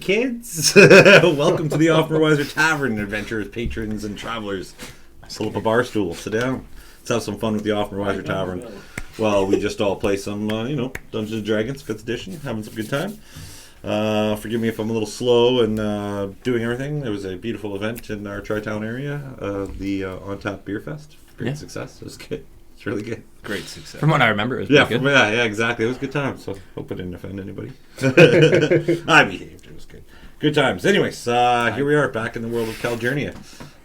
kids. Welcome to the Othmerweizen Tavern, adventurers, patrons, and travelers. Pull up a bar stool, sit down. Let's have some fun with the Othmerweizen Tavern. Well, we just all play some, Dungeons & Dragons, 5th edition, having some good time. Forgive me if I'm a little slow and doing everything. There was a beautiful event in our Tri-Town area, the On Tap Beer Fest. Great success. It was good. It's really good. Great success. From what I remember, it was pretty good. Yeah, exactly. It was a good time, so hope I didn't offend anybody. I behaved. It was good. Good times. Anyways, here we are, back in the world of Calgernia.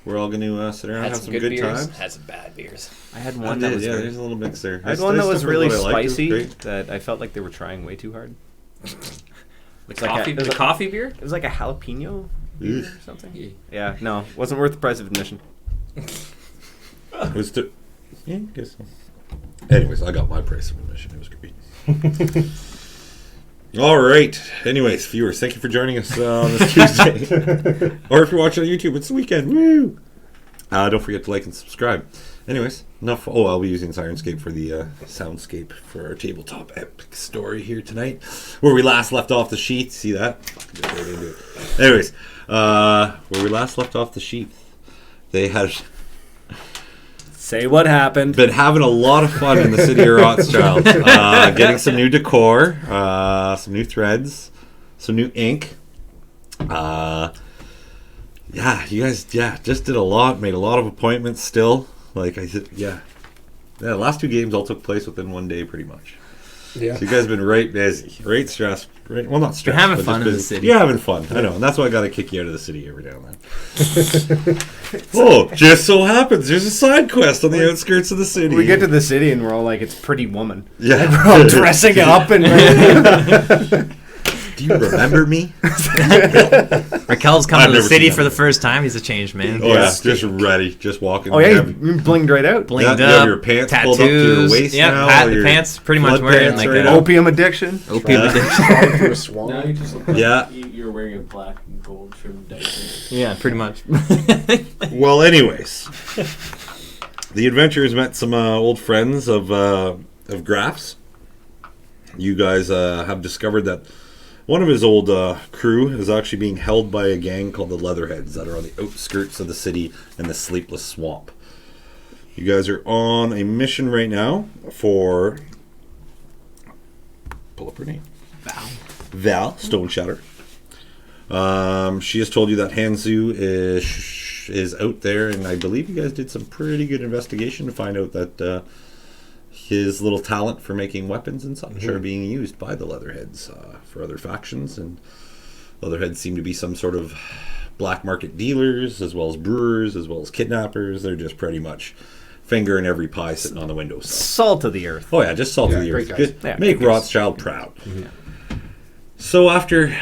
We're all going to sit around and have some good times. Had some bad beers. I had one that was there's a little mix there. I had one that was really spicy that I felt like they were trying way too hard. The coffee beer? It was like a jalapeno beer or something. Yeah, no, wasn't worth the price of admission. It was I guess so. Anyways, I got my price of admission. It was great. All right. Anyways, viewers, thank you for joining us on this Tuesday. Or if you're watching on YouTube, it's the weekend. Woo! Don't forget to like and subscribe. Anyways, enough. Oh, I'll be using Sirenscape for the soundscape for our tabletop epic story here tonight, where we last left off the sheath. See that? Anyways, where we last left off the sheath, they had... Say what happened. Been having a lot of fun in the city of Rothschild. Getting some new decor, some new threads, some new ink. You guys, just did a lot, made a lot of appointments still. Like I said, the last two games all took place within one day pretty much. Yeah. So you guys have been right busy, right stressed. Right, well, not stressed. You're having fun in the city. You're having fun. I know, and that's why I got to kick you out of the city every now and then. Oh, just so happens there's a side quest on the outskirts of the city. We get to the city and we're all like, it's Pretty Woman. Yeah. Like we're all dressing up and... Do you remember me? Rakell's coming to the city for the first time. He's a changed man. Oh, yeah. Just ready. Just walking. Oh, yeah. You blinged right out. Blinged up. You have your pants tattoos, pulled up to your waist now. The pants pretty much wearing like an opium addiction. Opium addiction. Through a swamp. Now you just look like you're wearing a black and gold trimmed diaper. Yeah, pretty much. Well, anyways. The adventurers met some old friends of Graff's. You guys have discovered that one of his old crew is actually being held by a gang called the Leatherheads that are on the outskirts of the city in the Sleepless Swamp. You guys are on a mission right now for... Pull up her name. Val Stoneshatter. She has told you that Hanzu is out there, and I believe you guys did some pretty good investigation to find out that... his little talent for making weapons and such are being used by the Leatherheads for other factions, and Leatherheads seem to be some sort of black market dealers, as well as brewers, as well as kidnappers. They're just pretty much finger in every pie sitting on the windowsill. Salt of the earth. Oh yeah, just salt of the earth. Make Rothschild proud. Yeah. So after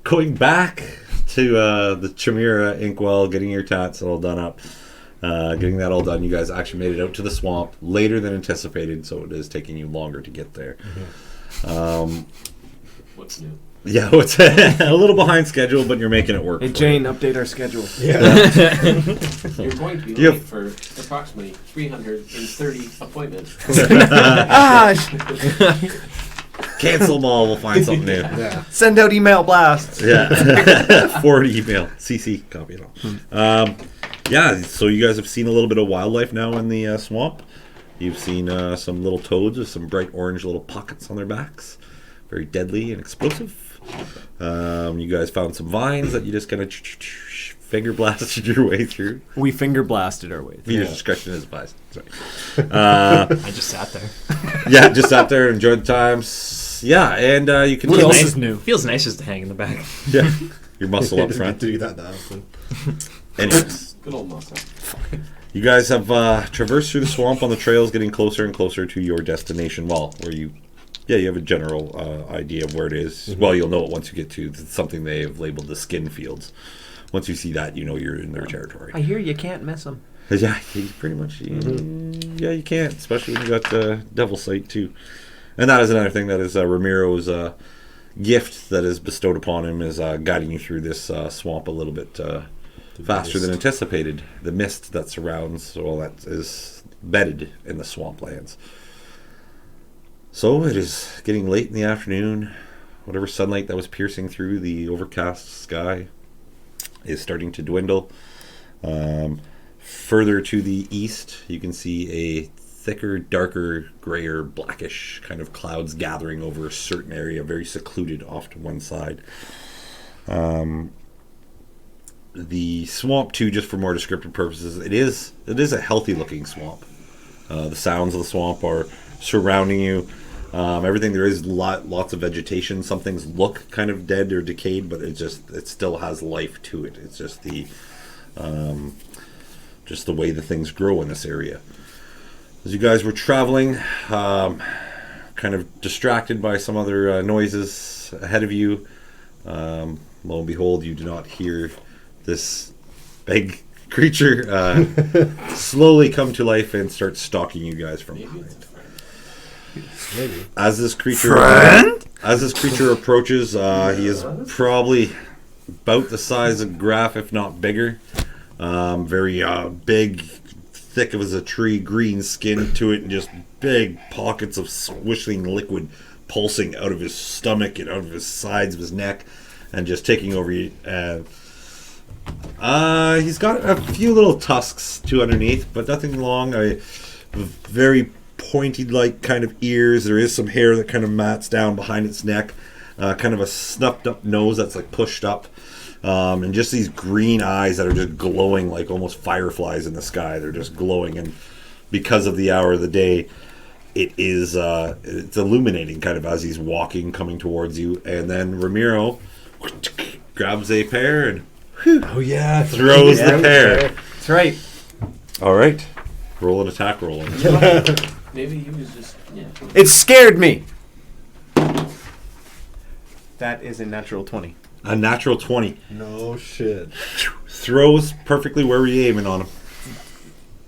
going back to the Chimera Inkwell, getting your tats all done up, getting that all done, you guys actually made it out to the swamp later than anticipated, so it is taking you longer to get there. What's new? Yeah, it's a little behind schedule, but you're making it work. Hey Jane, update our schedule. You're going to be late for approximately 330 appointments. Cancel them all, we'll find something new. Yeah. Send out email blasts. Yeah. Forward email. CC, copy it all. Yeah, so you guys have seen a little bit of wildlife now in the swamp. You've seen some little toads with some bright orange little pockets on their backs. Very deadly and explosive. You guys found some vines that you just kind of finger blasted your way through. We finger blasted our way through. You're just scratching his eyes. Sorry. I just sat there. Yeah, just sat there and enjoyed the times. Yeah, and you can... What else is new? Feels nice just to hang in the back. Yeah, your muscle up front. To do that that often. Anyways. Good old muscle. You guys have traversed through the swamp on the trails, getting closer and closer to your destination. Well, where you have a general idea of where it is. Well, you'll know it once you get to something they have labeled the skin fields. Once you see that, you know you're in their territory. I hear you can't miss them. Yeah, pretty much. Yeah, you can't, especially when you got Devil Sight too. And that is another thing that is Ramiro's gift that is bestowed upon him, is guiding you through this swamp a little bit faster than anticipated. The mist that surrounds all that is bedded in the swamplands. So it is getting late in the afternoon. whatever sunlight that was piercing through the overcast sky is starting to dwindle. Further to the east, you can see a thicker, darker, grayer, blackish kind of clouds gathering over a certain area, very secluded off to one side. The swamp, too, just for more descriptive purposes, it is a healthy-looking swamp. The sounds of the swamp are surrounding you. Everything, there is lots of vegetation. Some things look kind of dead or decayed, but it still has life to it. It's just the way the things grow in this area. As you guys were traveling, kind of distracted by some other noises ahead of you, lo and behold, you do not hear this big creature slowly come to life and start stalking you guys from behind. Maybe. As this creature approaches, he is probably about the size of Graff, if not bigger. Very big, thick as a tree, green skin to it, and just big pockets of swishing liquid pulsing out of his stomach and out of his sides of his neck, and just taking over you. He's got a few little tusks too underneath, but nothing long. Very pointy-like kind of ears. There is some hair that kind of mats down behind its neck. Kind of a snuffed-up nose that's like pushed up. And just these green eyes that are just glowing like almost fireflies in the sky. They're just glowing, and because of the hour of the day, it's illuminating kind of as he's walking, coming towards you. And then Ramiro grabs a pear and throws the pear. That's right. All right, roll an attack roll. Maybe he was just. Yeah. It scared me. That is a natural 20. A natural 20. No shit. Throws perfectly. Where were you aiming on him?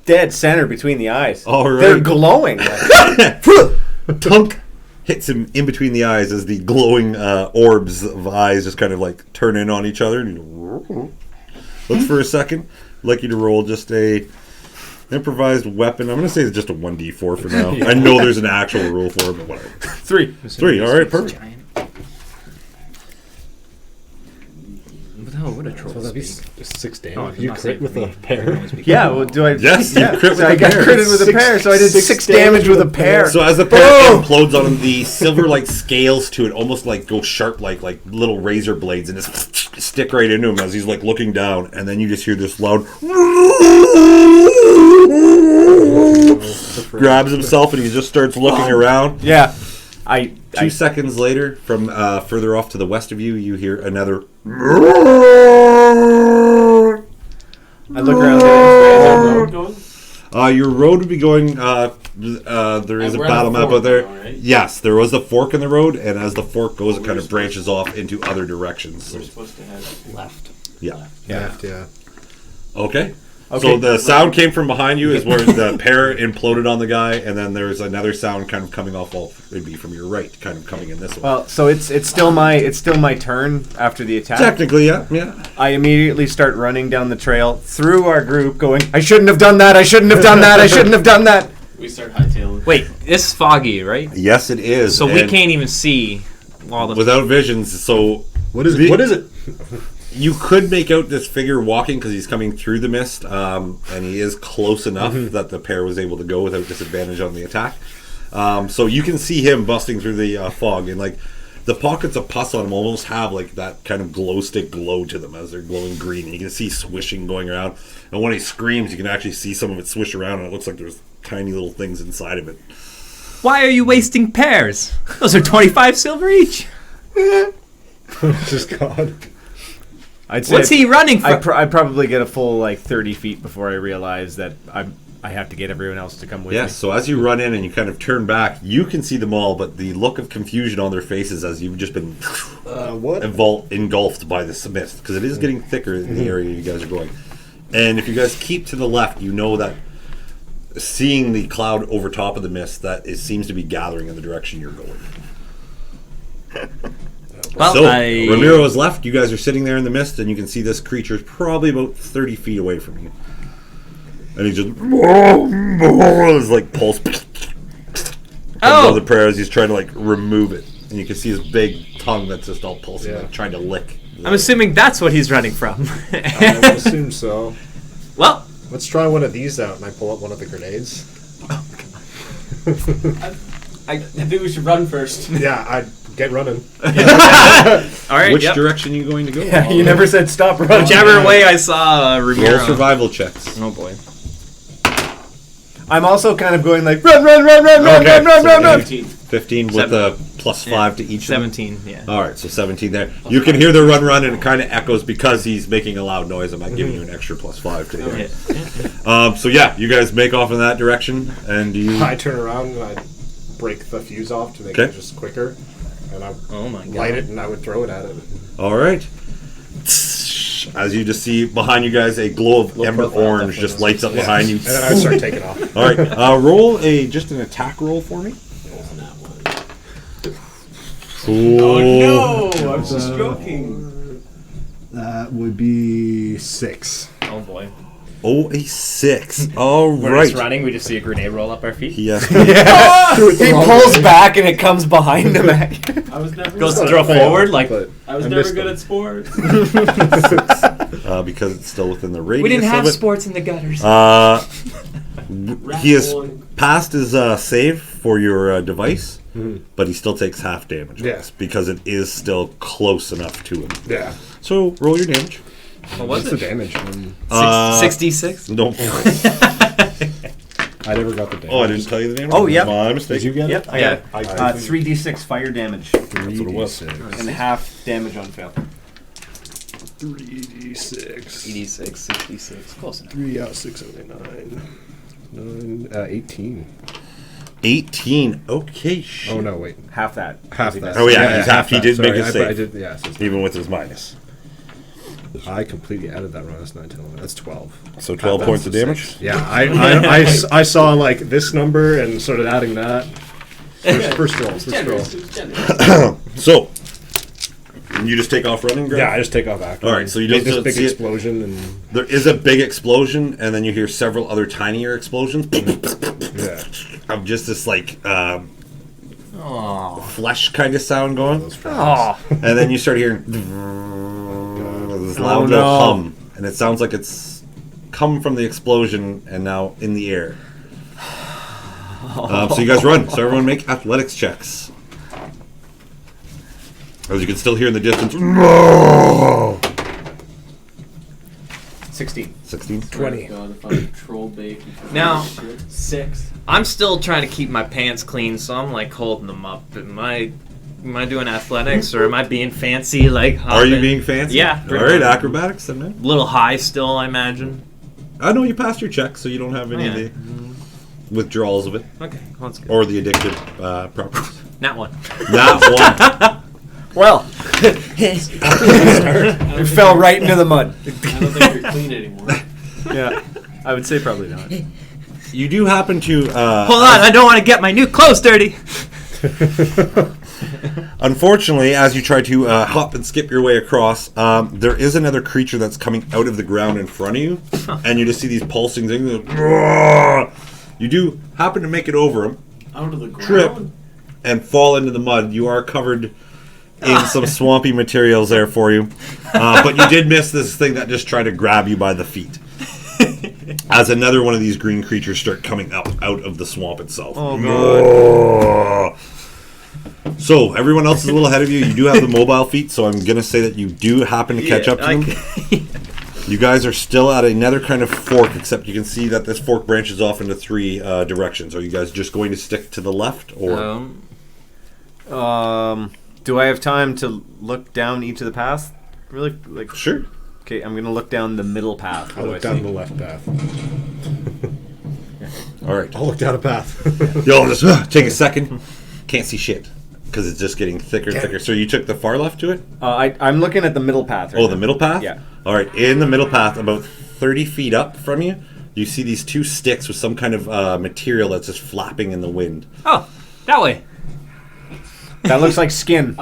Dead center between the eyes. All right. They're glowing. Tunk hits him in between the eyes as the glowing orbs of eyes just kind of like turn in on each other. And he looks for a second. I'd like you to roll just a improvised weapon. I'm going to say it's just a 1d4 for now. I know there's an actual rule for it, but whatever. 3. 3. All right, perfect. Oh, what a troll. So that'd be 6 damage. Oh, you crit with a pear. Yeah, well, do I? Yes, yeah. you crit with So I a got pear. critted with a pear, so I did 6 damage with a pear. So as the pear implodes on him, the silver-like scales to it almost like go sharp like little razor blades and just stick right into him as he's like looking down, and then you just hear this loud grabs himself and he just starts looking around. Yeah. 2 seconds later, from further off to the west of you, you hear another. I look around. Your road would be going. There is a battle map out there. Right? Yes, there was a fork in the road, and as the fork goes, it kind of branches off into other directions. We're supposed to have left. Yeah. Left, yeah. Okay. So the sound came from behind you, is where the pear imploded on the guy, and then there's another sound kind of coming off. Well, it'd be from your right, kind of coming in this way. Well, so it's still my turn after the attack. Technically, yeah. I immediately start running down the trail through our group, going, I shouldn't have done that. I shouldn't have done that. I shouldn't have done that. We start hightailing. Wait, it's foggy, right? Yes, it is. So we can't even see all the... without visions. So What is it? What is it? you could make out this figure walking because he's coming through the mist, and he is close enough that the pair was able to go without disadvantage on the attack. So you can see him busting through the fog, and like the pockets of pus on him almost have like that kind of glow stick glow to them as they're glowing green. And you can see swishing going around, and when he screams, you can actually see some of it swish around, and it looks like there's tiny little things inside of it. Why are you wasting pears? Those are 25 silver each. Just God. I'd say What's he running for? I'd probably get a full like 30 feet before I realize that I have to get everyone else to come with me. Yes, so as you run in and you kind of turn back, you can see them all, but the look of confusion on their faces as you've just been engulfed by this mist, because it is getting thicker in the area you guys are going. And if you guys keep to the left, you know that seeing the cloud over top of the mist, that it seems to be gathering in the direction you're going. Well, So, Ramiro is left. You guys are sitting there in the mist, and you can see this creature is probably about 30 feet away from you. And he just is like pulse. Oh! The prayer as he's trying to like remove it. and you can see his big tongue that's just all pulsing, Yeah. like trying to lick. I'm assuming that's what he's running from. I would assume so. Well, Let's try one of these out, and I pull up one of the grenades. I think we should run first. Yeah, I'd get running. all right. Which yep. direction are you going to go? Yeah, you never said stop running. Whichever way I saw Ramiro. Roll survival checks. Oh boy. I'm also kind of going like run, run, run, run, run, Okay, run, run, so run, run. 15. 15 with a plus 5 to each of them. 17. Yeah. All right, so 17 there. You can hear the run, and it kind of echoes because he's making a loud noise. I'm not giving you an extra plus 5 to hear. Yeah. So yeah, you guys make off in that direction, and you. I turn around and I break the fuse off to make Okay. it just quicker, and I Oh my god. light it and I would throw it at it. All right. As you just see behind you guys, a glow of ember profile, orange definitely. just lights up behind you. And then I would start taking off. All right, roll just an attack roll for me. Oh no! I was just joking. That would be 6. Oh boy. Oh, a 6. All When right. it's running, we just see a grenade roll up our feet. Yes. He pulls back and it comes behind him. I was never. Goes Not to throw a fail, forward like. but I was I never missed good them. at sports. Because it's still within the radius We didn't have of it. sports in the gutters. He has passed his save for your device, but he still takes half damage on Yeah. this because it is still close enough to him. Yeah. So roll your damage. What was What's the it? damage? 66? Nope. I never got the damage. Oh, I didn't tell you the damage? Oh, yep. My mistake. Did you get Yep, it? I Yeah. got it. 3d6 fire damage That's what it was. and half damage on fail. 3d6. 86, 66. Close enough. 3 out 6, 9. 18. 18. Okay. Oh no, wait. Half that. Half that. Oh, yeah, he's half. He that. did make a I save. did, yeah, so Even with his minus. I completely added that wrong. That's 9, 10, 11. That's 12. So 12 points of damage? Yeah, I saw like this number and started adding that. First roll. It's First roll. generous. It was generous. So, you just take off running, Graff? Yeah, I just take off after. All right, so you made don't this big see it. explosion and There is a big explosion, and then you hear several other tinier explosions yeah. of just this, like, Oh. flesh kind of sound going. Those frogs. And then you start hearing this loud little hum, and it sounds like it's come from the explosion and now in the air. So you guys run. So everyone make athletics checks. As you can still hear in the distance. 16. 16. 20. God, if I'm troll bait. Now- 6. I'm still trying to keep my pants clean, so I'm like holding them up. Am I doing athletics or am I being fancy? Like, Are you hopping? being fancy? Yeah, All pretty right, much. acrobatics then, man. A little high still, I imagine. I know you passed your check, so you don't have any of Yeah. the withdrawals of it Okay, well, that's good. or the addictive properties. Not one. Not one. Well, it fell right into the mud. I don't think you're clean anymore. Yeah, I would say probably not. You do happen to. Hold on, I don't want to get my new clothes dirty. Unfortunately, as you try to hop and skip your way across, there is another creature that's coming out of the ground in front of you, and you just see these pulsing things. You do happen to make it over him, Out of the trip, ground. and fall into the mud. You are covered in some swampy materials there for you, but you did miss this thing that just tried to grab you by the feet. As another one of these green creatures start coming up out of the swamp itself. Oh, God. So, everyone else is a little ahead of you. You do have the mobile feet, so I'm going to say that you do happen to catch up to them. You guys are still at another kind of fork, except you can see that this fork branches off into 3 directions. Are you guys just going to stick to the left? Or Do I have time to look down each of the paths? Really? Like, Sure. okay, I'm gonna look down the middle path. I'll What look do I down see? the left path. All right. I'll look down a path. Yo, just take a second. Can't see shit because it's just getting thicker and thicker. So you took the far left to it? I'm looking at the middle path. Right Oh, now. the middle path? Yeah. All right. In the middle path, about 30 feet up from you, you see these 2 sticks with some kind of material that's just flapping in the wind. Oh, that way. That looks like skin.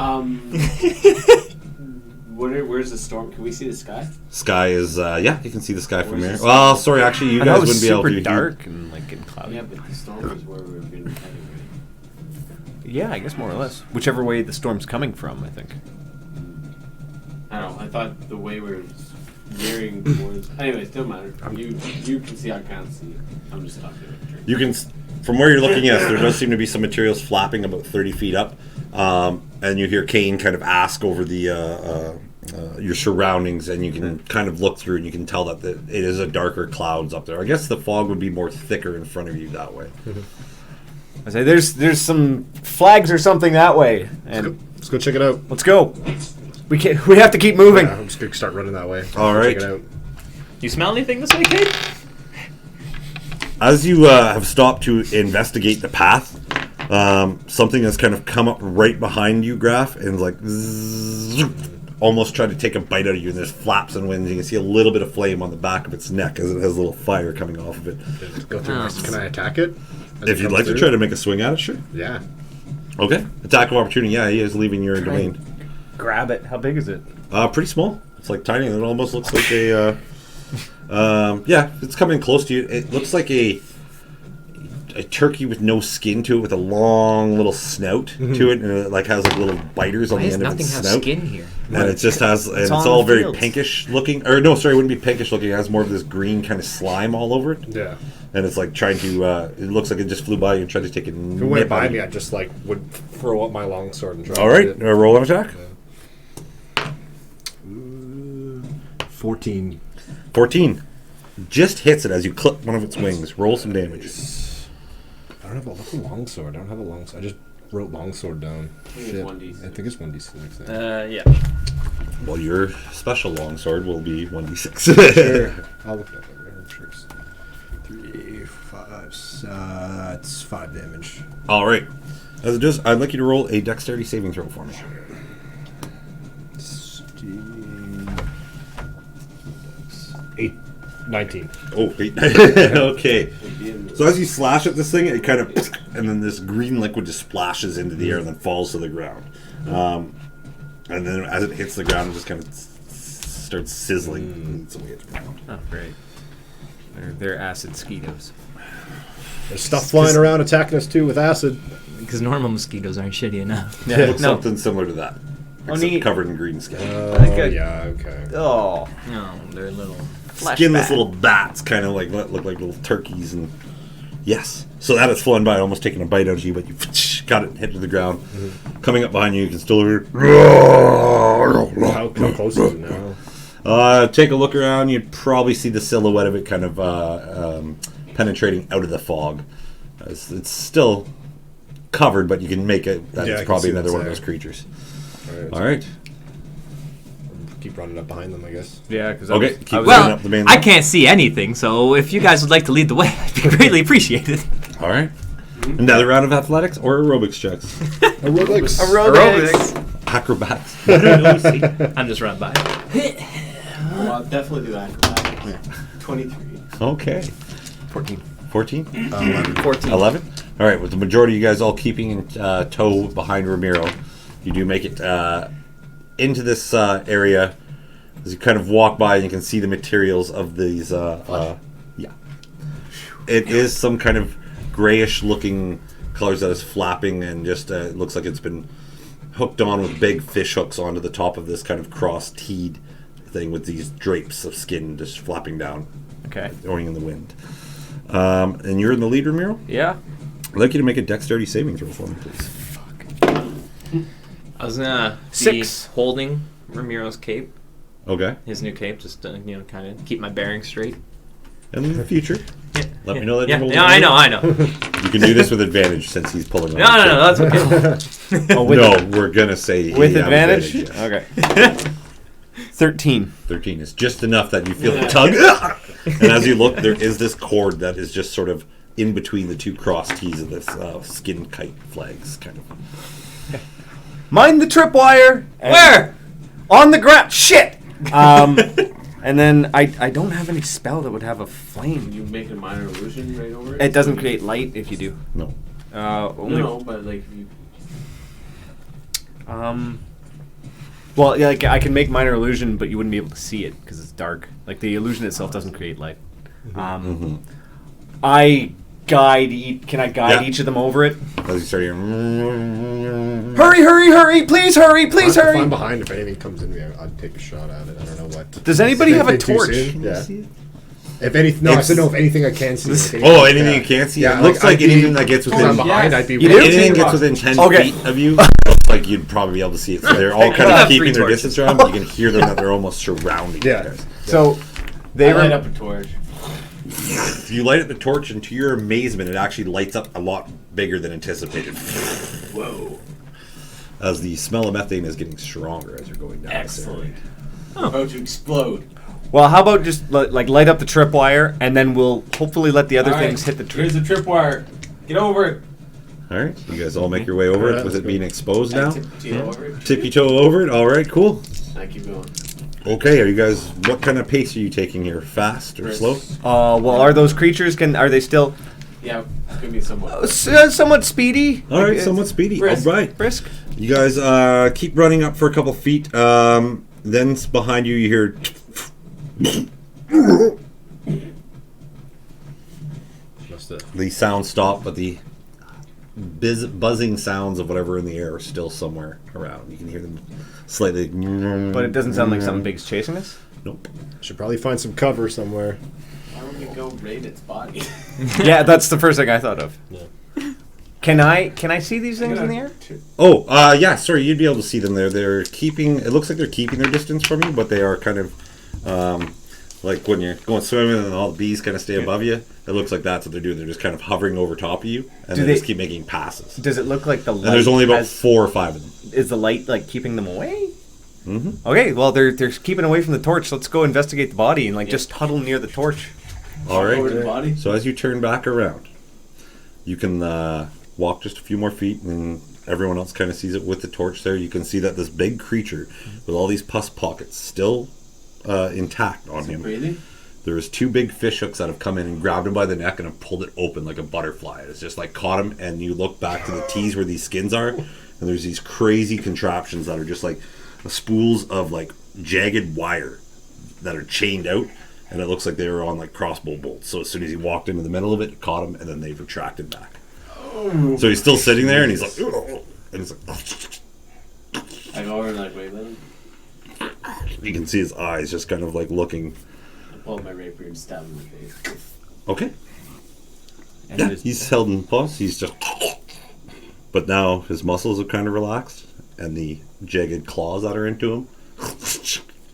Where's the storm? Can we see the sky? Sky is, yeah, you can see the sky from Where's here. the Well, sorry, actually, you I know guys it was wouldn't be able super to. dark and like getting cloudy. Yeah, but the storm is where we've been heading. Yeah, I guess more or less. Whichever way the storm's coming from, I think. I don't know. I thought the way we're veering towards. Anyways, don't matter. You can see. I can't see. I'm just talking about the tree. You can, from where you're looking, yes, there does seem to be some materials flapping about 30 feet up, and you hear Kaine kind of ask over the your surroundings, and you can kind of look through, and you can tell that it is a darker clouds up there. I guess the fog would be more thicker in front of you that way. I say there's some flags or something that way, and Let's go check it out. let's go. We have to keep moving. Yeah, I'm just gonna start running that way. All right. Check it out. You smell anything this way, Kate? As you have stopped to investigate the path, something has kind of come up right behind you, Graff, and like zzz, almost tried to take a bite out of you, and there's flaps and winds. You can see a little bit of flame on the back of its neck as it has a little fire coming off of it. Go through. Can I attack it? If you'd like to try to make a swing at it, sure. Yeah. Okay. Attack of opportunity. Yeah, he is leaving your domain. Grab it. How big is it? Pretty small. It's like tiny. It almost looks like a. Yeah, it's coming close to you. It looks like a turkey with no skin to it, with a long little snout to it, and it like has like little biters on the end of its snout. Nothing has skin here? And it just has, and it's all very pinkish looking. Or no, sorry, it wouldn't be pinkish looking. It has more of this green kind of slime all over it. Yeah. And it's like trying to. It looks like it just flew by you and tried to take it. If it went by me, I just like would throw up my longsword and try. All right, roll an attack. 14. 14. Just hits it as you clip one of its wings. Roll some damage. I don't have a longsword. I don't have a longsword. I just wrote longsword down. think it's 1d6. I think it's 1d6. Yeah. Well, your special longsword will be 1d6. Sure. I'll look at that. 3, 5. It's 5 damage. All right. As it does, I'd like you to roll a dexterity saving throw for me. 19. Oh, 8. Okay. So as you slash at this thing, it kind of, and then this green liquid just splashes into the air and then falls to the ground. And then as it hits the ground, it just kind of starts sizzling. Its way around. Oh, great. They're acid mosquitoes. There's stuff flying around attacking us too with acid. Because normal mosquitoes aren't shitty enough. It looks something similar to that. Except neat. covered in green skin. Yeah, okay. Oh. No, they're little. Skinless little bats, kind of like look like little turkeys, and yes. So that is flown by, almost taking a bite out of you, but you got it and hit to the ground. Coming up behind you, you can still hear. How close is it now? Take a look around. You'd probably see the silhouette of it kind of penetrating out of the fog. It's still covered, but you can make it. That's probably another one of those creatures. All right. Keep running up behind them, I guess. Yeah, because Keep running Well, up the main I line. can't see anything, so if you guys would like to lead the way, I'd be greatly appreciated. All right. Another round of athletics or aerobics checks. Aerobics. Acrobats. I'm just run by. Well, I'll definitely do acrobatics. 23. Okay. 14. 14? 14. 11? All right, with the majority of you guys all keeping in tow behind Ramiro, you do make it into this area. As you kind of walk by, you can see the materials of these. Yeah. It is some kind of grayish-looking colors that is flapping, and just it looks like it's been hooked on with big fish hooks onto the top of this kind of cross-teed thing with these drapes of skin just flapping down. Okay. Going in the wind. And you're in the lead, Ramiro? Yeah. I'd like you to make a dexterity saving throw for me, please. I was gonna 6. be holding Ramiro's cape, Okay. his new cape, just to, kind of keep my bearings straight. And in the future, let me know that Yeah, you're holding yeah, I know. You can do this with advantage since he's pulling on No, that's okay. we're going to say With you have advantage? yeah. Okay. 13. 13 is just enough that you feel the tug. And as you look, there is this cord that is just sort of in between the two cross tees of this skin kite flags, kind of. Mind the tripwire. Where? On the ground. Shit. And then I don't have any spell that would have a flame. Can you make a minor illusion right over it? It doesn't create light if you do. No. Only. No, but like if you. Well, yeah, like I can make minor illusion, but you wouldn't be able to see it because it's dark. Like the illusion itself doesn't create light. I guide? Can I guide Yeah. each of them over it? As you start hearing, Hurry! Please hurry! If I'm behind, if anything comes in me, I'd take a shot at it. I don't know what. Does anybody have a Anything too torch? soon? Yeah. If anything, no, I said no. If anything I can see. Like oh, anything you can't see? Yeah, It looks like anything that gets If I'm within. behind, I'd be. You do? Anything gets within 10 Okay. feet of you, looks like you'd probably be able to see it. So they're all kind have of keeping 3 their torches. distance around, but you can hear them that they're almost surrounding you Yeah. guys. So they I were light up a torch. You light up the torch, and to your amazement, it actually lights up a lot bigger than anticipated. Whoa. As the smell of methane is getting stronger as you're going down. Excellent. About to explode. Well, how about just light up the tripwire, and then we'll hopefully let the other All right, things hit the trip. Here's the tripwire. Get over it. All right, you guys all make your way over it Yeah, with let's it being exposed now. Over it. Tippy toe over it. All right, cool. I keep going. Okay, are you guys? What kind of pace are you taking here? Fast or Brisk. slow? Well, are those creatures? Are they still Yeah, it's gonna be somewhat. somewhat speedy? All right, Like, somewhat speedy. brisk. All right, brisk. you guys keep running up for a couple feet. Then behind you, you hear. The sounds stop, but the buzzing sounds of whatever in the air are still somewhere around. You can hear them slightly. But it doesn't sound like something big's chasing us. Nope. Should probably find some cover somewhere. Why don't we go raid its body? Yeah, that's the first thing I thought of. Can I see these things in the air? Oh, yeah. Sorry, you'd be able to see them there. They're keeping. It looks like they're keeping their distance from you, but they are kind of like when you're going swimming and all the bees kind of stay above you. It looks like that's what they're doing. They're just kind of hovering over top of you, and Do they they- just keep making passes. Does it look like the light? And there's only about has- 4 or 5 of them. Is the light like keeping them away? Mm-hmm. Okay, well they're keeping away from the torch. Let's go investigate the body and just huddle near the torch. All right. Over the body. So as you turn back around, you can walk just a few more feet, and everyone else kind of sees it with the torch there. You can see that this big creature with all these pus pockets still intact on him. Breathing. There's 2 big fish hooks that have come in and grabbed him by the neck and have pulled it open like a butterfly. It's just like caught him, and you look back to the T's where these skins are, and there's these crazy contraptions that are just like spools of like jagged wire that are chained out, and it looks like they were on like crossbow bolts. So as soon as he walked into the middle of it, caught him, and then they retracted back. So he's still sitting there, and he's like, "Ugh," and he's like, I go over and like wait, let him. you can see his eyes just kind of like looking. I pull out my rapier and stab him in the face. Okay. And Yeah, just- he's held in pause. He's just, but now his muscles have kind of relaxed, and the jagged claws that are into him,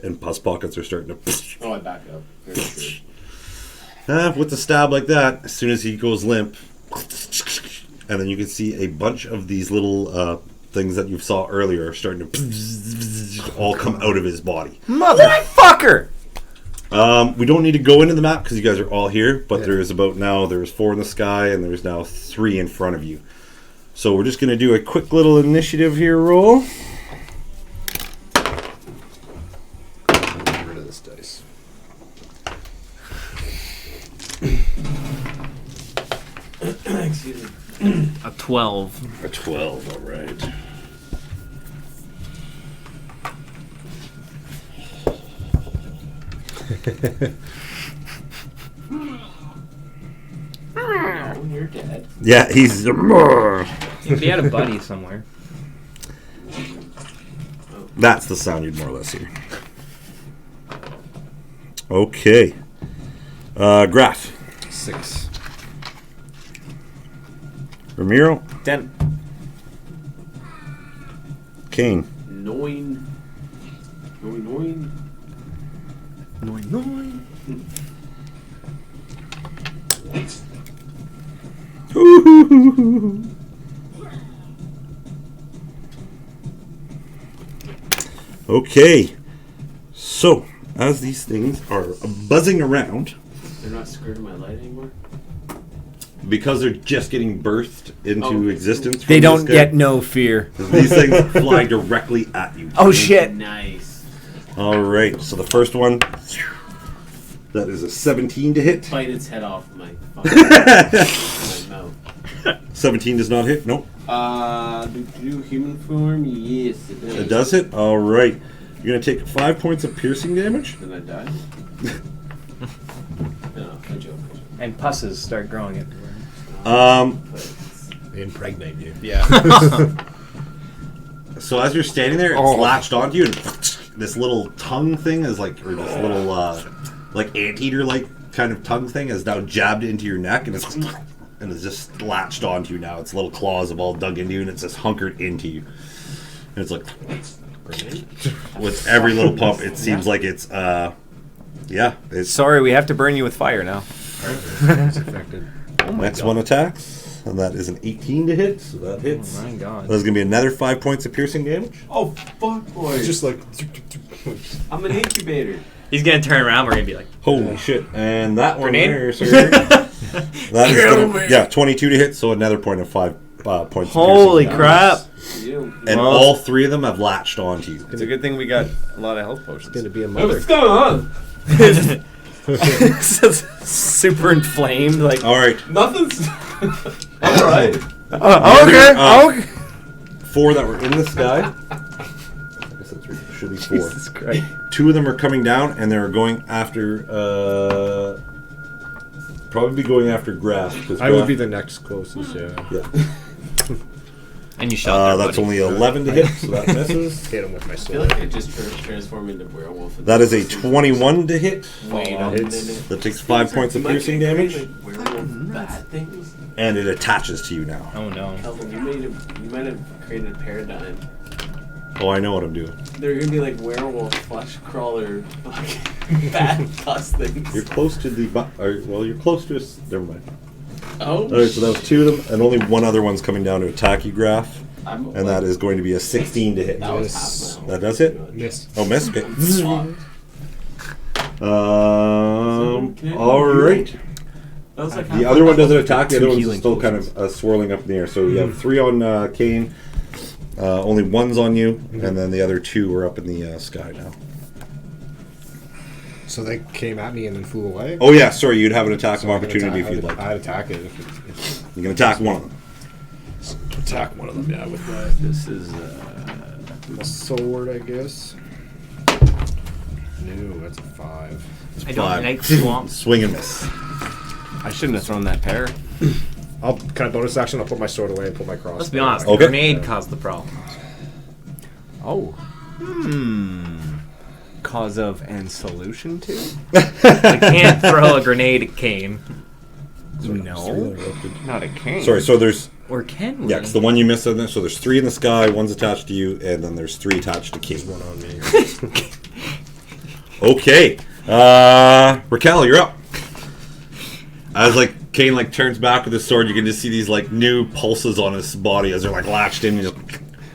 and pus pockets are starting to. Oh, I back up. Very true. With the stab like that, as soon as he goes limp, and then you can see a bunch of these little things that you saw earlier are starting to all come out of his body. Motherfucker! We don't need to go into the map because you guys are all here, but there's 4 in the sky, and there's now 3 in front of you. So we're just going to do a quick little initiative here roll. Get rid of this dice. Excuse me. A 12. A 12, all right. No, you're dead. Yeah, he's. He had a buddy somewhere. That's the sound you'd more or less hear. Okay. Graff. 6. Ramiro. 10. Kaine. 9. 9. Okay. So, as these things are buzzing around, They're not scared of my light anymore. because they're just getting birthed into Oh. existence. They from don't this guy, get no fear. These things fly directly at you. Oh shit! Nice. All right. So the first one, that is a 17 to hit. Bite its head off my fucking my mouth. 17 does not hit. Nope. Do human form? Yes, it does. It does hit. All right. You're gonna take 5 points of piercing damage. Then I die. No, I joke. And pusses start growing everywhere. They impregnate you. Yeah. So as you're standing there, it's latched onto you, and this little tongue thing is like, or this little like anteater like kind of tongue thing is now jabbed into your neck, and it's just latched onto you now. Its little claws have all dug into you, and it's just hunkered into you. And it's like with every little pump, it seems like it's it's Sorry, we have to burn you with fire now. It's affected. next one attacks, and that is an 18 to hit, so that hits. Oh my god. That's gonna be another 5 points of piercing damage. Oh fuck, boy! It's just like. I'm an incubator. He's gonna turn around. We're gonna be like, Holy shit! And that one Grenade? there, sir. That is gonna, 22 to hit, so another point of 5 points. Holy of piercing crap! You. And all 3 of them have latched onto you. It's a good thing we got a lot of health potions. It's gonna be a Hey, mother. what's going on? Super inflamed, like. All right. Nothing's. All right. Okay. 4 that were in the sky. I guess that's should be 4. Jesus Christ. 2 of them are coming down, and they're going after. Probably going after Graff. I would be the next closest, yeah. Yeah. and you shot there, That's buddy. only 11 to hit, so that misses. Hit him with my I feel sword. like I just transformed into werewolf. That is a 21 to hit. Wait a hits. minute. That takes 5 points of piercing damage, Werewolf bad things. and it attaches to you now. Oh no. Kelvin, you might have created a paradigm. Oh, I know what I'm doing. They're gonna be like werewolf flesh crawler, fucking bad dust things. You're close to the. You're close to us. Never mind. Oh. Alright, so that was 2 of them, and only one other one's coming down to attack you, Graff. And that is going to be a 16 to hit. That was half my That does hit? Miss. Oh, miss? Okay. Fucked. Alright. That was like The other one doesn't attack, the other one's healing still kind of swirling up in the air. So you have 3 on Kaine, only 1's on you, and then the other 2 are up in the sky now. So they came at me and then flew away? Oh, yeah, sorry, you'd have an attack So of I can opportunity attack- if you'd like. I'd attack it. If You can attack one of them. attack one of them, yeah, with my, This is. my sword, I guess. No, that's a 5. I don't 5. like swamps. Swing and miss. I shouldn't have thrown that pair. I'll kind of bonus action. I'll put my sword away and put my cross. Let's be honest. Okay. The grenade caused the problem. Oh. Cause of and solution to? I can't throw a grenade at Kaine. No. Not a king. Sorry, so there's. Or can we? Yeah, it's the one you missed. So there's 3 in the sky, 1's attached to you, and then there's 3 attached to Kaine. One on me. Okay. Rakell, you're up. As like Kaine like turns back with his sword, you can just see these like new pulses on his body as they're like latched in. And just,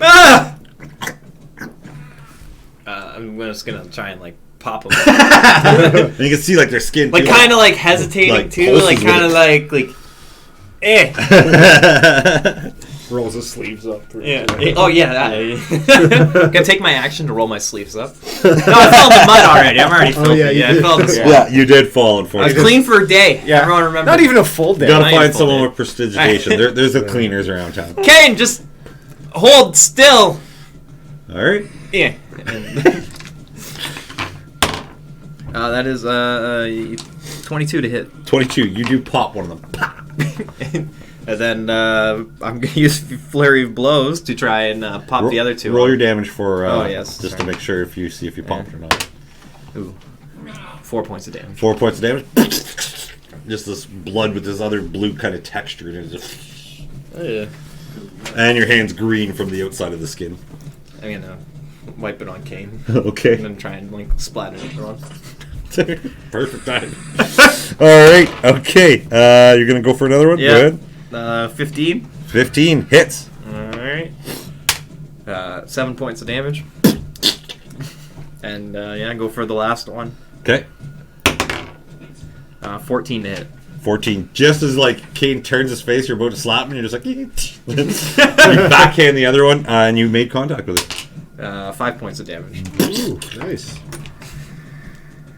ah! I'm just gonna try and like pop them. And you can see like their skin. Like too, kind of like hesitating like, too. pulses Like with kind of it. like eh. Rolls his sleeves up. Yeah. Oh yeah. That. Gonna take my action to roll my sleeves up. No, I fell in the mud already. I'm already filthy. yeah, you I did. fell in the swamp. Yeah, you did fall. I was Unfortunately, clean for a day. Yeah. Everyone remember. Not even a full day. you gotta I find am someone full with prestidigitation. There's the cleaners around town. Kaine, just hold still. All right. Yeah. That is 22 to hit. 22. You do pop one of them. Pop. And then I'm going to use Flurry of Blows to try and pop the other 2. Roll your damage for. Oh, yes, Just to sorry. make sure if you see if you pop it or not. Ooh. 4 points of damage. 4 points of damage. Just this blood with this other blue kind of texture, and it's just. And your hand's green from the outside of the skin. I'm going to wipe it on Kaine. Okay. And then try and like splatter it on. Perfect time. All right. Okay. You're gonna go for another one. Yeah. Go ahead. 15. 15 hits. Alright. 7 points of damage. And go for the last one. Okay. 14 to hit. 14. Just as like Kaine turns his face, you're about to slap him, and you're just like, you backhand the other one, and you made contact with it. 5 points of damage. Ooh, nice.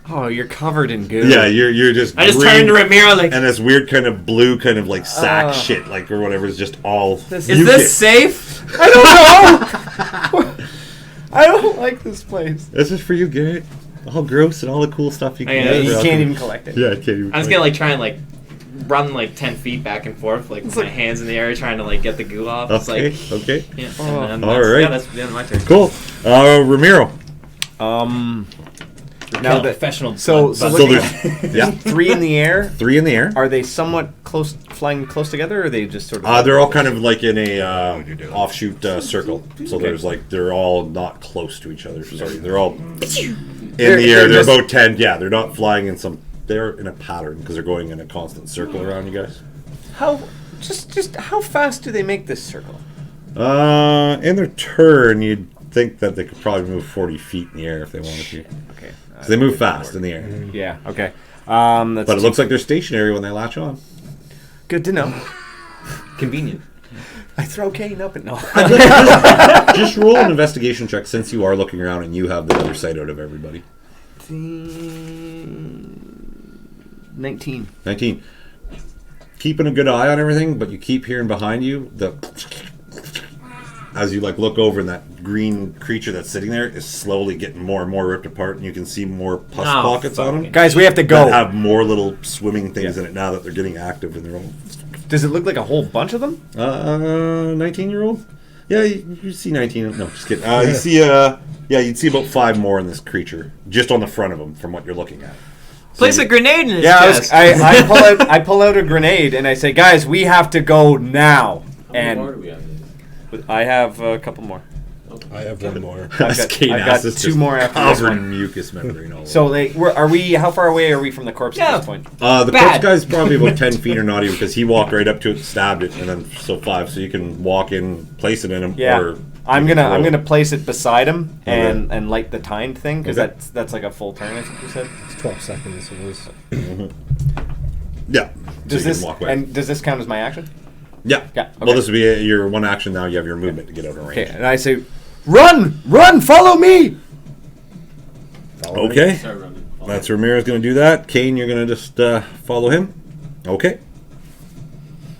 Oh, you're covered in goo. Yeah, you're just. I just green, turned to Ramiro like, and this weird kind of blue, kind of like sack shit, like or whatever, is just all. is this safe? I don't know. I don't like this place. This is for you, Garret. All gross and all the cool stuff you can Yeah, get. You can't even collect it. Yeah, I can't even. I was gonna like try and like run like 10 feet back and forth, like with my hands in the air, trying to like get the goo off. It's Okay, like, okay. yeah. Oh. And then All that's, right. Yeah, that's the end of my turn. Cool. Ramiro. Now that Professional. so So looking there's yeah, 3 in the air. 3 in the air. Are they somewhat close, flying close together, or are they just sort of? They're all kind of like in a offshoot circle. So there's like they're all not close to each other. Sorry, they're all in the air. They're just- about 10. Yeah, they're not flying in some. They're in a pattern because they're going in a constant circle around you guys. How just how fast do they make this circle? In their turn, you'd think that they could probably move 40 feet in the air if they wanted to. Okay. So they move fast in the air. Yeah. Okay. That's But it looks like they're stationary when they latch on. good to know. Convenient. I throw Kaine up and no. Just roll an investigation check since you are looking around and you have the other sight out of everybody. 19. 19. Keeping a good eye on everything, but you keep hearing behind you as you like look over, and that green creature that's sitting there is slowly getting more and more ripped apart, and you can see more pus pockets on them. Guys, we have to go. That have more little swimming things in it now that they're getting active in their own. Does it look like a whole bunch of them? 19-year-old? Yeah, you see 19. No, just kidding. You see, you'd see about 5 more in this creature just on the front of them from what you're looking at. Place a grenade in his Yeah, chest. I pull out a grenade and I say, guys, we have to go now. How many more do And we have? I have a couple more. I have one more. I've got 2 more after this covered one. in mucus membrane all over. So are we? How far away are we from the corpse at this point? The Bad. corpse guy's probably about 10 feet or not even, because he walked right up to it, stabbed it, and then so 5. So you can walk in, place it in him. Yeah. Or I'm you can gonna roll. place it beside him Okay. and light the timed thing because Okay. that's like a full turn. I think you said. It's 12 seconds. It was. Yeah. Does so you this can walk away. does this count as my action? Yeah. Yeah, Well, okay. this would be your one action now. You have your movement to get out of range. Okay, and I say, run, follow me. Follow me. Okay. Start running. That's Ramiro's going to do that. Kaine, you're going to just follow him. Okay.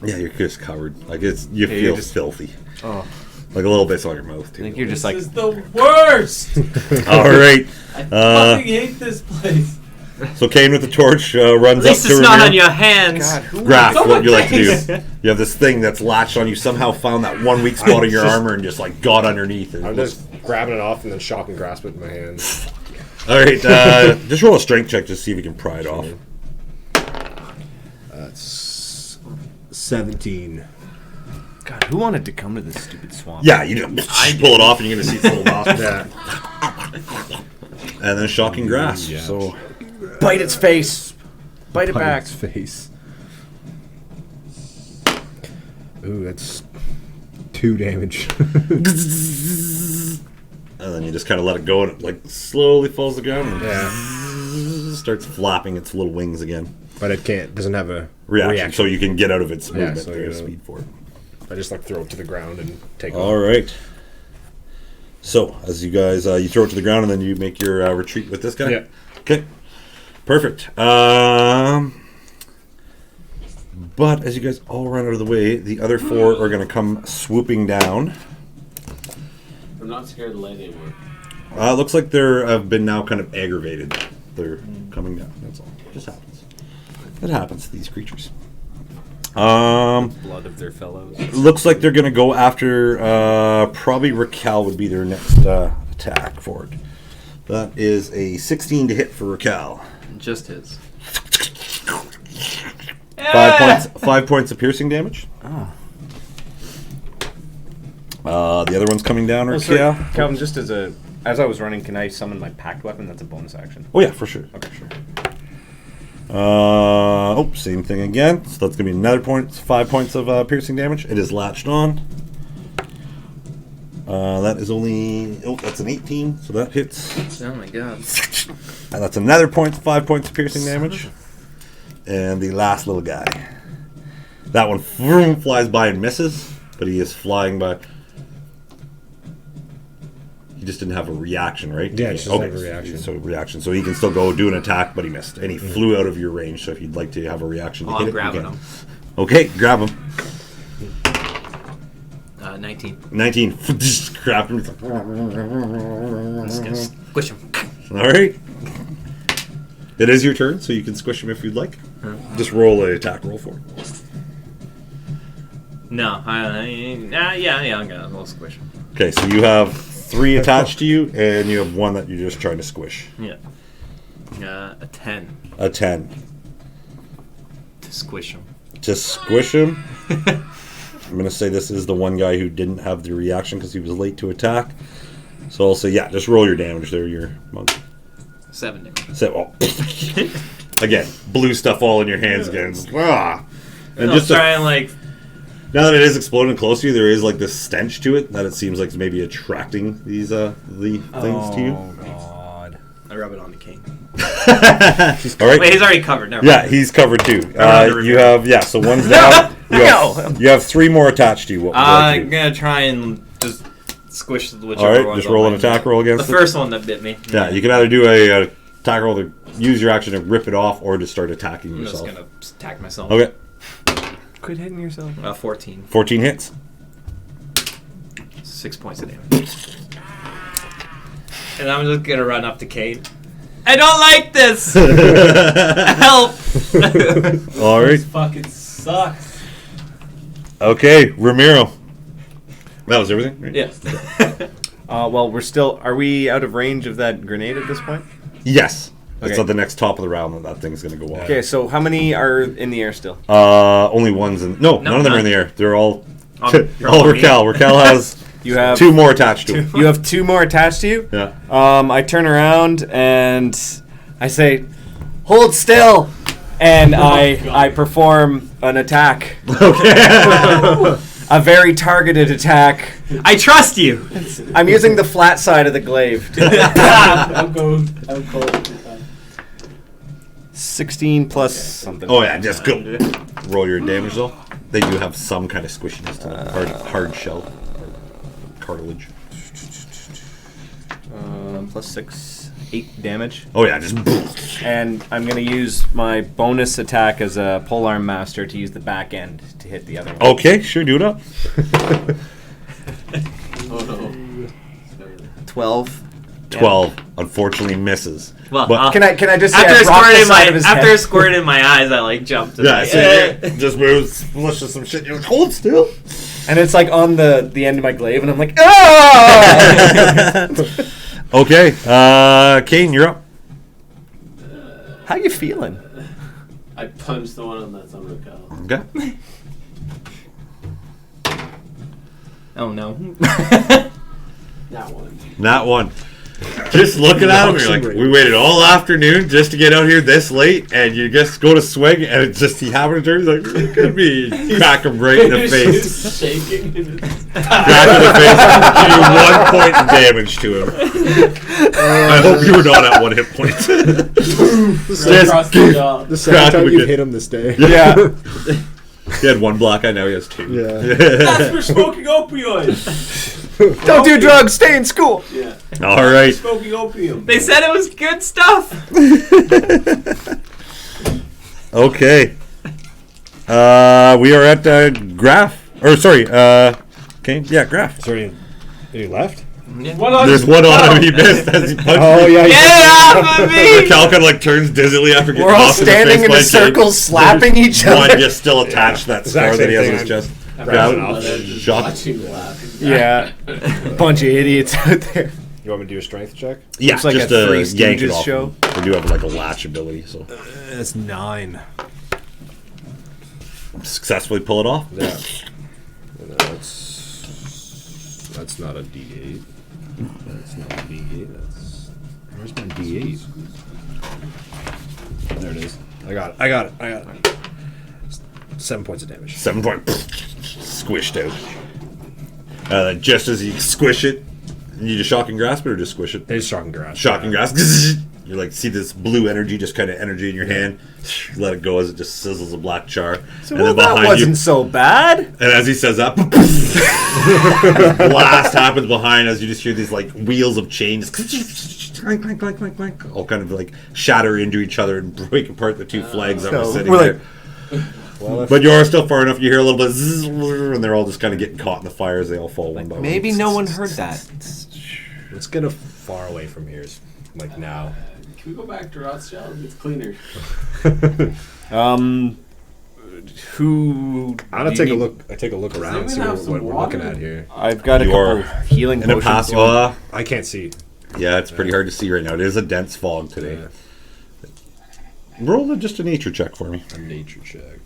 Yeah, you're just covered. Like you you're feel just- filthy. Oh, Like a little bit's on your mouth I too. think you're just This like is the worst. All right. I fucking hate this place. So Kaine with the torch runs At least up to it's not Ramiro. on your hands. God. Who Graff, Come what on, you like to thanks. do? You have this thing that's latched on you. Somehow found that one weak spot in your armor and just like got underneath it. I'm just grabbing it off and then shock and grasp it in my hands. All right. Just roll a strength check to see if you can pry it off. That's 17. God, who wanted to come to this stupid swamp? Yeah, you just pull it off and you're gonna see it's a little off. Yeah. And then shocking grasp. Yeah. So Bite its face. Bite it back. Its face. Ooh, that's 2 damage. and then you just kind of let it go and it like slowly falls to the ground and Yeah. starts flapping its little wings again. But it doesn't have a Reaction, so you can get out of its Yeah, movement. so There's you- speed for it. I just like throw it to the ground and take All off. right. So as you guys, you throw it to the ground and then you make your retreat with this guy. Yeah. Okay. Perfect. But as you guys all run out of the way, the other 4 are going to come swooping down. I'm not scared of light anymore. Looks like they're have been now kind of aggravated. They're coming down. That's all. It just happens. It happens to these creatures. Blood of their fellows. Looks like they're going to go after probably Rakell would be their next attack for it. That is a 16 to hit for Rakell. Just his. 5 points of piercing damage. The other one's coming down, Rakell. Calvin, just as I was running, can I summon my packed weapon? That's a bonus action. Oh yeah, for sure. Okay, sure. Same thing again. So that's gonna be another 5 points of piercing damage. It is latched on. That is only that's an 18, so that hits. Oh my god. And that's another 5 points of piercing damage. And the last little guy. That one flies by and misses, but he is flying by. He just didn't have a reaction, right? Yeah, just doesn't have a reaction. So reaction. So he can still go do an attack, but he missed. And he flew out of your range, so if you'd like to have a reaction to Oh, hit I'm it, grabbing you can. him. Okay, grab him. 19. 19. Just grab him. Just gonna squish him. All right. It is your turn, so you can squish him if you'd like. Just roll an attack roll for it. No, yeah, I'm gonna little squish. Okay, so you have 3 attached to you, and you have 1 that you're just trying to squish. Yeah. A 10 A 10. to squish him. To squish him. I'm going to say this is the one guy who didn't have the reaction because he was late to attack. So I'll say, yeah, just roll your damage there, your monk. 7 damage. So, again, blue stuff all in your hands again. It's, ah. And I'll just try and like... now that it is exploding close to you, there is like this stench to it that it seems like it's maybe attracting these the things to you. Oh, God. I rub it on the Kaine. All right. Wait, he's already covered. Never Yeah, mind. he's covered too. Never You have, yeah, so one's down. You have 3 more attached to you. What would you like to I'm do? gonna try and just squish whichever All right, one's just roll an on attack my- roll against The it. first one that bit me. Yeah, you can either do a attack roll to use your action to rip it off or to start attacking I'm just yourself. gonna attack myself. Okay, Quit hitting yourself. 14. 14 hits. 6 points of damage. And I'm just gonna run up to Kaine. I don't like this! Help! All right. This fucking sucks. Okay, Ramiro. That was everything? Right? Yes. Well, are we out of range of that grenade at this point? Yes. It's Okay. at the next top of the round that thing's going to go off. Okay, so how many are in the air still? Only one's in... No, none of them are in none. the air. They're all... You're all on me. Raquel. Raquel has You have 2 more attached to him. You have 2 more attached to you? Yeah. I turn around and I say, "Hold still," and I perform an attack. Okay. A very targeted attack. I trust you! I'm using the flat side of the glaive. I'm cold. 16 plus something. Oh, yeah, just go. Roll your damage, though. They do have some kind of squishiness to them. Hard shell. Cartilage. Plus 6, 8 damage. Oh, yeah, just... And I'm going to use my bonus attack as a polearm master to use the back end to hit the other one. Okay, sure, do it up. Oh no. 12. 12. Unfortunately misses. Well, But- Can I just say after I it dropped the squirted side of his after head? it squirted in my eyes, I like jumped. And Yeah, like, so it just moves, flushes some shit. You're like, hold still. And it's like on the end of my glaive, and I'm like, ah! Okay, Kaine, you're up. How you feeling? I punched the one on that's on Rakell. Okay. oh no. That one. Not one. Just looking at him, you're like, we waited all afternoon just to get out here this late, and you just go to swing, and it's just, he happened to turn, he's like, it could be. Crack him right in the face. He's shaking. Crack in the face. Do 1 point of damage to him. I hope you were not at 1 hit point. Across the jaw. The Crack second him time you've again. hit him this day. Yeah. He had 1 block, I know he has 2. Yeah. That's for smoking opioids. Don't do drugs. Stay in school. Yeah. All right. Smoking opium. They said it was good stuff. Okay. We are at Graff. Or, sorry, Kaine? Yeah, Graff. Sorry, you left? One on There's one on him he missed as he punched Oh, me. yeah. Get off of me! Raquel kind of like turns dizzily after getting We're all knocked in the standing face in by a Kaine. circle, slapping each One other. just still attached to that scar Exact that he has same on his thing. chest. Grabbing Yeah. off. Shock. Watching laughing. Yeah. Bunch of idiots out there. You want me to do a strength check? Yeah, It's like just a Three yank it Stooges off. show. We do have like a latch ability, so It's 9. successfully pull it off. Yeah. That's not a D8. That's not a D8. Where's my D8? There it is. I got it. 7 points of damage. 7 point squished out. Just as you squish it, you just shock and grasp it, or just squish it? They just shocking grass. Shock and grasp. You like see this blue energy, just kind of energy in your hand. Let it go as it just sizzles a black char. So, well, that wasn't so bad. And as he says that, blast happens behind as you just hear these like wheels of chains, clank, clank, clank, clank, clank, all kind of like shatter into each other and break apart the 2 flags that were So, sitting we're there. like- Well, But you are still far enough. You hear a little bit, zzz, and they're all just kind of getting caught in the fire as they all fall one by one. Maybe no one heard that. let's get far away from here. Like now. we go back to Rothschild? It's cleaner. Who? I'm gonna do you take a need? look. I take a look around, anyone see have what some we're water? looking at here. I've got a You are couple healing in a potions. pass. I can't see. Yeah, it's pretty hard to see right now. It is a dense fog today. Roll just a nature check for me. A nature check.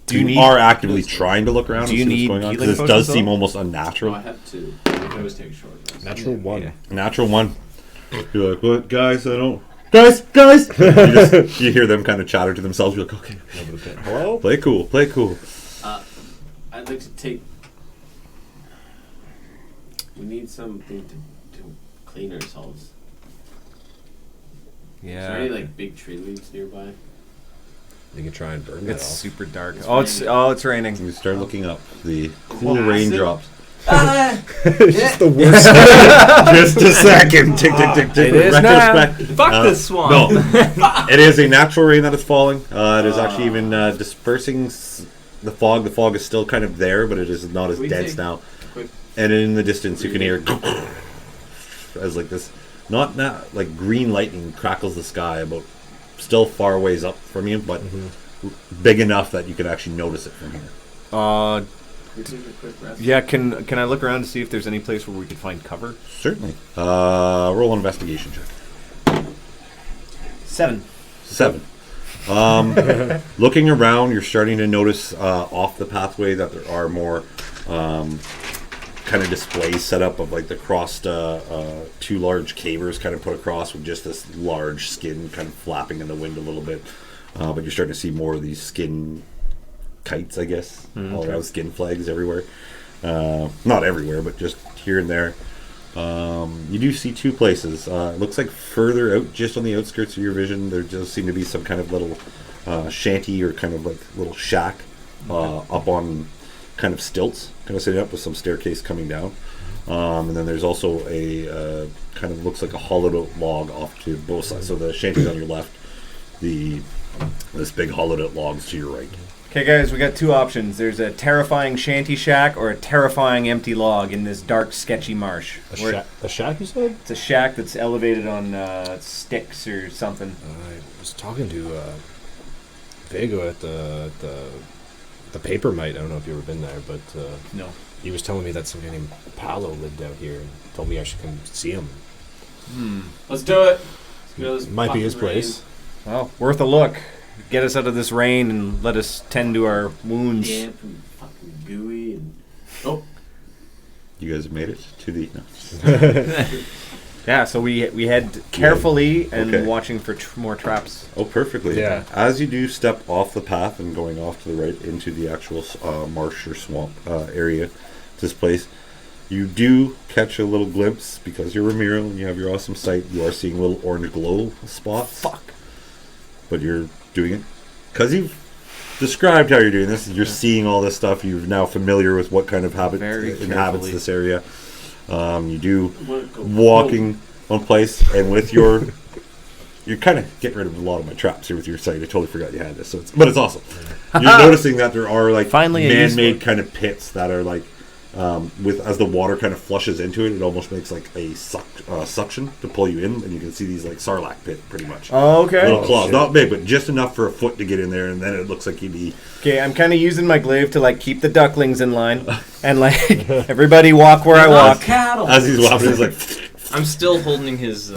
Do you need? are actively trying to look around Do and you see what's need going on? healing Because it does potions seem at all? almost No, unnatural. I have to. I always take a short rest. Natural one. Yeah. Natural one. You're like, what, guys? I don't. Guys! you hear them kind of chatter to themselves. You're like, okay, Hello? play cool. I'd like to take. We need something to clean ourselves. Is there any Yeah. like big tree leaves nearby? You can try and burn that It's off. super dark. It's It's raining. You start looking up. The cool Acid? raindrops. It's just the worst. Just a second. Tick, tick, tick, tick. It is now. Retrospect. Fuck this swamp. No. It is a natural rain that is falling. It is actually even dispersing the fog. The fog is still kind of there, but it is not as We dense take now. quick- And in the distance, you can hear as like this, not like green lightning crackles the sky, about still far ways up from you, but big enough that you can actually notice it from here. Uh, We take a quick rest. yeah. Can I look around to see if there's any place where we could find cover? Certainly. Roll an investigation check. 7. 7. Looking around, you're starting to notice off the pathway that there are more kind of displays set up of like the crossed two large cavers kind of put across with just this large skin kind of flapping in the wind a little bit. But you're starting to see more of these skin kites, I guess, all around, skin flags everywhere. Not everywhere, but just here and there. You do see two places. It looks like further out, just on the outskirts of your vision, there does seem to be some kind of little shanty or kind of like little shack up on kind of stilts, kind of sitting up with some staircase coming down. And then there's also a kind of looks like a hollowed out log off to both sides. So the shanty's on your left, this big hollowed out log's to your right. Okay, guys, we got two options. There's a terrifying shanty shack or a terrifying empty log in this dark, sketchy marsh. A shack, you said? It's a shack that's elevated on sticks or something. I was talking to Vago at the paper mite. I don't know if you've ever been there, but No. he was telling me that somebody named Paolo lived out here and told me I should come see him. Let's do it. Let's go to this Might be his fucking place. Well, worth a look. Get us out of this rain and let us tend to our wounds. rain. Damp and fucking gooey and You guys have made it to the. No. Yeah, so we head carefully and Okay. watching for more traps. Oh, perfectly. Yeah. As you do step off the path and going off to the right into the actual marsh or swamp area, this place, you do catch a little glimpse because you're Ramiro and you have your awesome sight. You are seeing little orange glow spots. Fuck. But you're doing it because you've described how you're doing this. You're seeing all this stuff. You're now familiar with what kind of Very inhabits carefully. this area. You do wanna go walking one place, and with your you're kind of getting rid of a lot of my traps here with your sight. I totally forgot you had this, so but it's awesome. You're noticing that there are like Finally a man-made useful- kind of pits that are like with as the water kind of flushes into it, it almost makes like a suction to pull you in, and you can see these like sarlacc pit pretty much. Oh, okay. Little claws, shit. not big, but just enough for a foot to get in there, and then it looks like you'd be. Okay, I'm kind of using my glaive to like keep the ducklings in line, and like everybody walk where I walk. cattle. As he's walking, he's like, I'm still holding his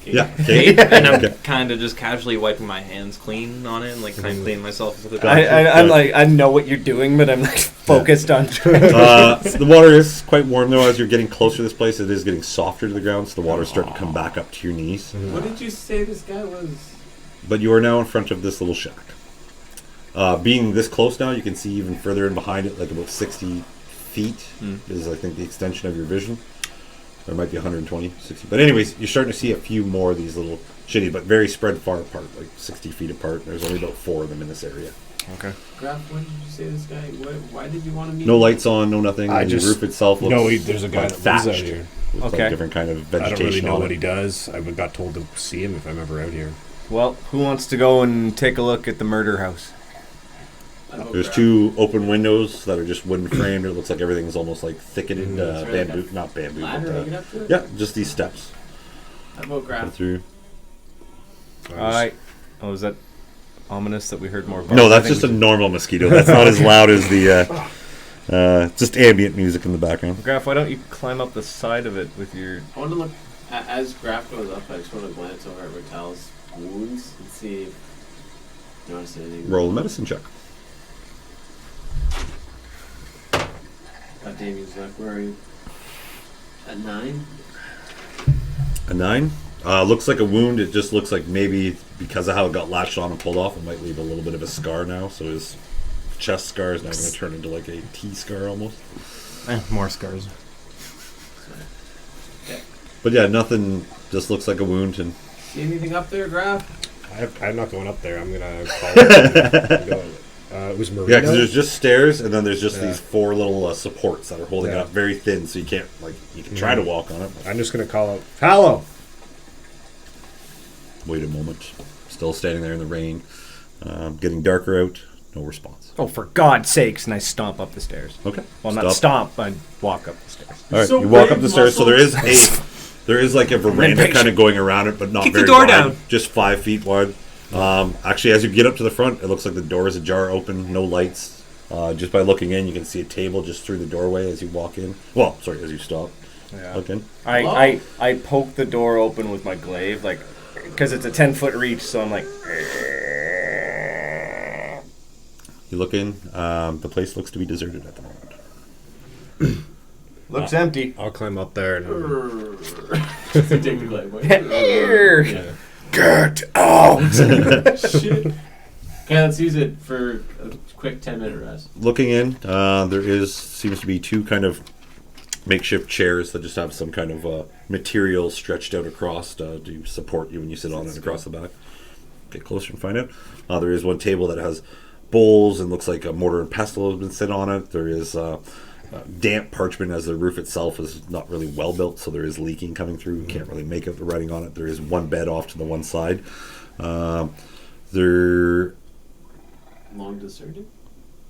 yeah, cape, okay. and I'm Okay. kind of just casually wiping my hands clean on it, and like kind of cleaning myself with it. I'm like I know what you're doing, but I'm like focused on. The water is quite warm though. As you're getting closer to this place, it is getting softer to the ground, so the water's starting to come back up to your knees. What did you say this guy was? But you are now in front of this little shack. Being this close now, you can see even further in behind it, like about 60 feet is I think the extension of your vision. There might be 120, 60. But anyways, you're starting to see a few more of these little shitty, but very spread far apart, like 60 feet apart. There's only about 4 of them in this area. Okay. Graff, what did you say this guy? Why did you want to meet No him? lights on, no nothing. I the just roof itself looks know there's a guy like that lives out thatched here. with Okay. like different kind of I vegetation don't really know on what it. he does. I got told to see him if I'm ever out here. Well, who wants to go and take a look at the murder house? I don't know, There's Graff. 2 open windows that are just wooden framed. It looks like everything's almost like thicketed Is there like bamboo, a not bamboo, ladder to but get up to it? yeah, just these steps How about come Graff? through. Oh, is that ominous that we heard more? No, that's just a normal mosquito. That's not as loud as the just ambient music in the background. Graff, why don't you climb up the side of it with your... I want to look, as Graff goes up, I just want to glance over at Rakell's wounds and see if you notice anything. Roll a medicine check. God damn you, Zukk, where are you? A 9? A 9? Looks like a wound. It just looks like maybe because of how it got latched on and pulled off, it might leave a little bit of a scar now. So his chest scar is now going to turn into like a T scar almost. More scars. Okay. But yeah, nothing. Just looks like a wound. And See anything up there, Graff? I'm not going up there. I'm gonna call it. Go. It was Marino. yeah, because there's just stairs, and then there's just these 4 little supports that are holding it up, very thin, so you can't you can try to walk on it. I'm just gonna call out Fallow. Wait a moment. Still standing there in the rain. Getting darker out. No response. Oh, for God's sakes! And I stomp up the stairs. Okay. Well, not stomp, I walk up the stairs. All right. So you walk up brave the stairs. So muscles. there is like a veranda kind of going around it, but not Kick the very door wide. down. Just 5 feet wide. Actually, as you get up to the front, it looks like the door is ajar, open, no lights. Just by looking in, you can see a table just through the doorway as you walk in. Well, sorry, as you stop. Yeah. Look in. I poke the door open with my glaive, like, because it's a 10-foot reach, so I'm like... You look in. The place looks to be deserted at the moment. Looks empty. I'll climb up there and Take the glaive. Here! Yeah. Get out! Shit. Okay, let's use it for a quick 10-minute rest. Looking in, there seems to be 2 kind of makeshift chairs that just have some kind of material stretched out across to support you when you sit on it across the back. Get closer and find out. There is one table that has bowls and looks like a mortar and pestle has been set on it. There is damp parchment as the roof itself is not really well built, so there is leaking coming through. You can't really make out the writing on it. There is one bed off to the one side. There. Long deserted?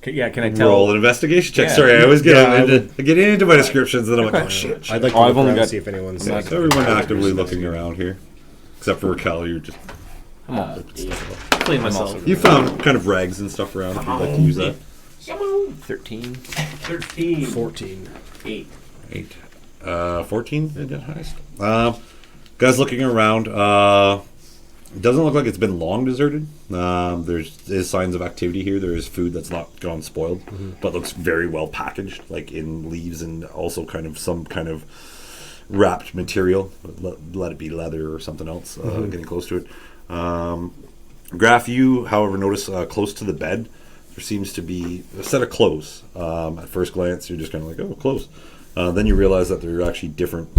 Yeah, can I tell? Roll an investigation check. Yeah. Sorry, I always get Yeah, I get into my descriptions and then I'm like, oh shit. I'd like to Oh, look I've only around got- and see if anyone's I'm like, not- Everyone actively looking around here, except for Rakell. You're just Play myself. you found kind of rags and stuff around if you'd like to use that. 13. 13. 14. 8. 8. 14 at the highest. Guys looking around. It doesn't look like it's been long deserted. There's signs of activity here. There is food that's not gone spoiled, but looks very well packaged, like in leaves and also kind of some kind of wrapped material. Let it be leather or something else. Getting close to it. Graff, you, however, notice close to the bed, there seems to be a set of clothes. At first glance, you're just kind of like, oh, clothes. Then you realize that there are actually different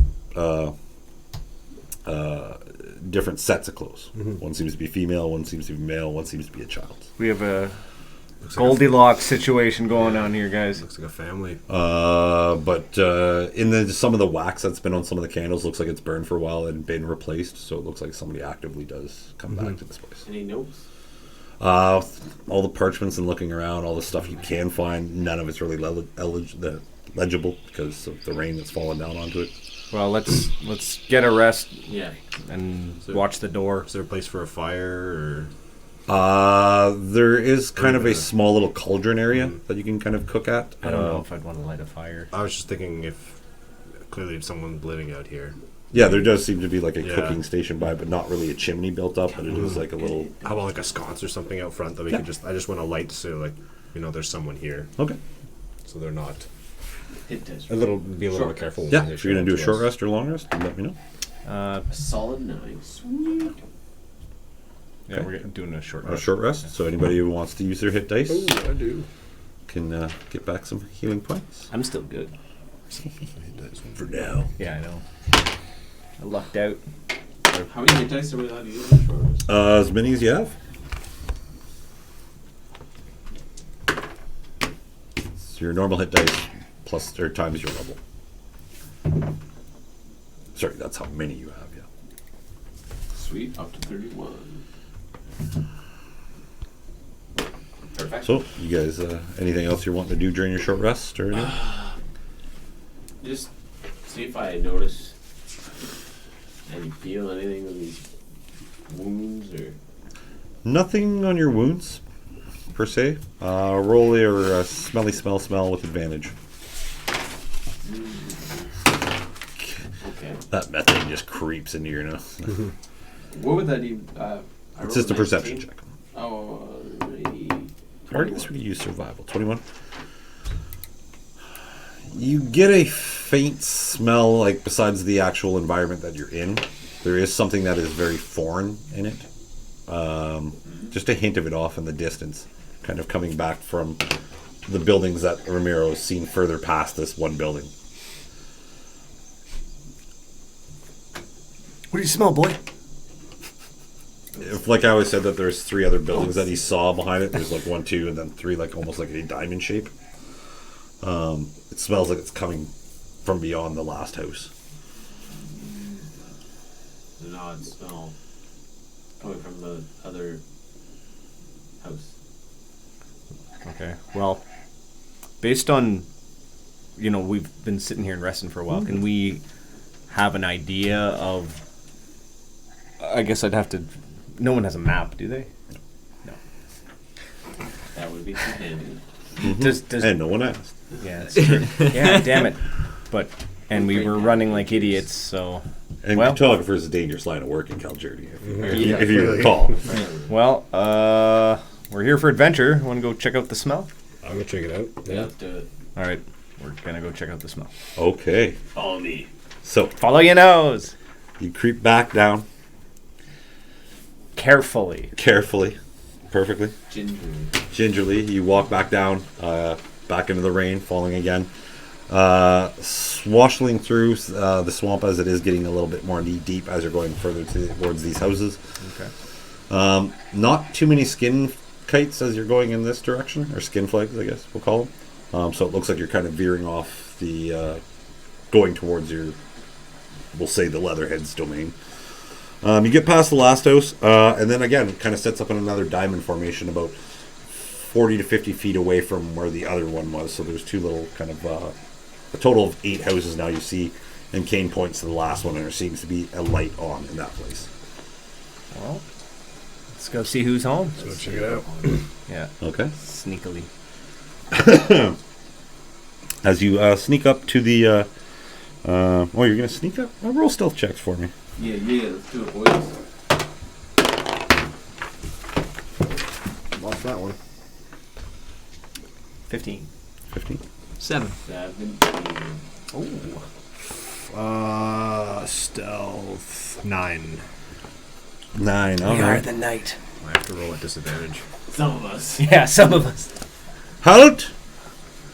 sets of clothes. One seems to be female, one seems to be male, one seems to be a child. We have a Goldilocks situation going on here, guys. Looks like a family. But in some of the wax that's been on some of the candles, looks like it's burned for a while and been replaced. So it looks like somebody actively does come back to this place. Any notes? All the parchments and looking around, all the stuff you can find, none of it's really legible because of the rain that's fallen down onto it. Well, let's get a rest Yeah. and watch the door. Is there a place for a fire There is kind of a small little cauldron area that you can kind of cook at. I don't know if I'd want to light a fire. or? I was just thinking if clearly if someone's living out here. Yeah, there does seem to be like a Yeah. cooking station by, but not really a chimney built up, but it is like a little... How about like a sconce or something out front that we could I just want to light so like, there's someone here. Okay. So they're not Hit test. be a little Short careful. Yeah, when they if you're going show to do a up short us. rest or long rest, let me know. A solid 9. Sweet. Yeah, Okay. we're doing a short A rest. short rest, so anybody who wants to use their hit dice Oh, I do. can get back some healing points. I'm still good. For now. Yeah, I know. I lucked out. How many hit dice are we allowed to use in short rest? As many as you have. It's your normal hit dice plus or times your level. Sorry, that's how many you have, yeah. Sweet. Up to 31. Perfect. So, you guys, anything else you're wanting to do during your short rest or anything? Just see if I notice and feel anything of these wounds or? Nothing on your wounds, per se. Roll your smelly smell with advantage. Okay. That methane just creeps into your nose. What would that even? It's just a perception check. Oh, Or I guess we could use survival. 21. You get a faint smell, like besides the actual environment that you're in. There is something that is very foreign in it. Just a hint of it off in the distance, kind of coming back from the buildings that Ramiro has seen further past this one building. What do you smell, boy? If, like I always said, that there's 3 other buildings that he saw behind it. There's like 1, 2, and then 3, like almost like a diamond shape. It smells like it's coming from beyond the last house. There's an odd smell coming from the other house. Okay. Well, based on, we've been sitting here and resting for a while. Can we have an idea of? I guess I'd have to. No one has a map, do they? No. That would be too handy. Does And no one asked. Yeah, that's true. Yeah, damn it. And we were running like idiots, so. And Well- cartographer is a dangerous line of work in Caljourney, Yeah, if you really. recall. Well, we're here for adventure. Want to go check out the smell? I'll go check it out. Yeah, let's do it. All right, we're gonna go check out the smell. Okay. Follow me. So Follow your nose you creep back down carefully. carefully, perfectly, Gingerly. gingerly. You walk back down, back into the rain, falling again. Swashing through the swamp as it is getting a little bit more knee deep as you're going further towards these houses. Okay. Not too many skin kites as you're going in this direction, or skin flags, I guess we'll call them. So it looks like you're kind of veering off the, going towards your, we'll say, the Leatherhead's domain. You get past the last house, and then again, it kind of sets up in another diamond formation about 40 to 50 feet away from where the other one was. So there's 2 little kind of, a total of 8 houses now you see, and Kaine points to the last one, and there seems to be a light on in that place. Well, let's go see who's home. Let's go check it out. Yeah, Okay. sneakily. As you sneak up to the, you're going to sneak up? Roll stealth checks for me. Yeah, let's do it, boys. Lost that one. 15. 15. 7. 17. Stealth 9. 9. All We are right. the knight. I have to roll at disadvantage. Some of us. Yeah, some of us. Halt!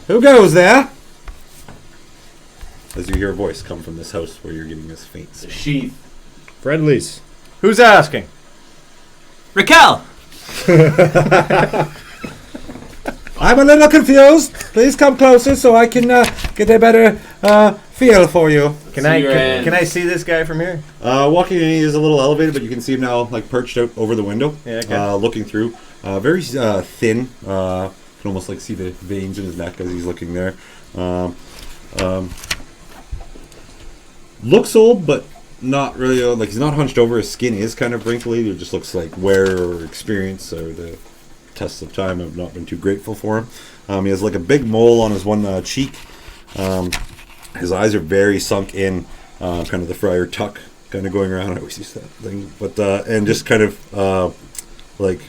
Who goes there? As you hear a voice come from this house where you're getting this faint The smell. sheath. Friendlies. Who's asking? Rakell! I'm a little confused. Please come closer so I can get a better feel for you. Can So I you're in. can I see this guy from here? Walking in, he is a little elevated, but you can see him now, like perched out over the window, Yeah, okay. looking through. Very thin. You can almost like see the veins in his neck as he's looking there. Looks old, but not really old. Like he's not hunched over. His skin is kind of wrinkly. It just looks like wear or experience or the tests of time have not been too grateful for him. He has like a big mole on his one cheek. His eyes are very sunk in, kind of the friar tuck kind of going around. I always use that thing, but and just kind of like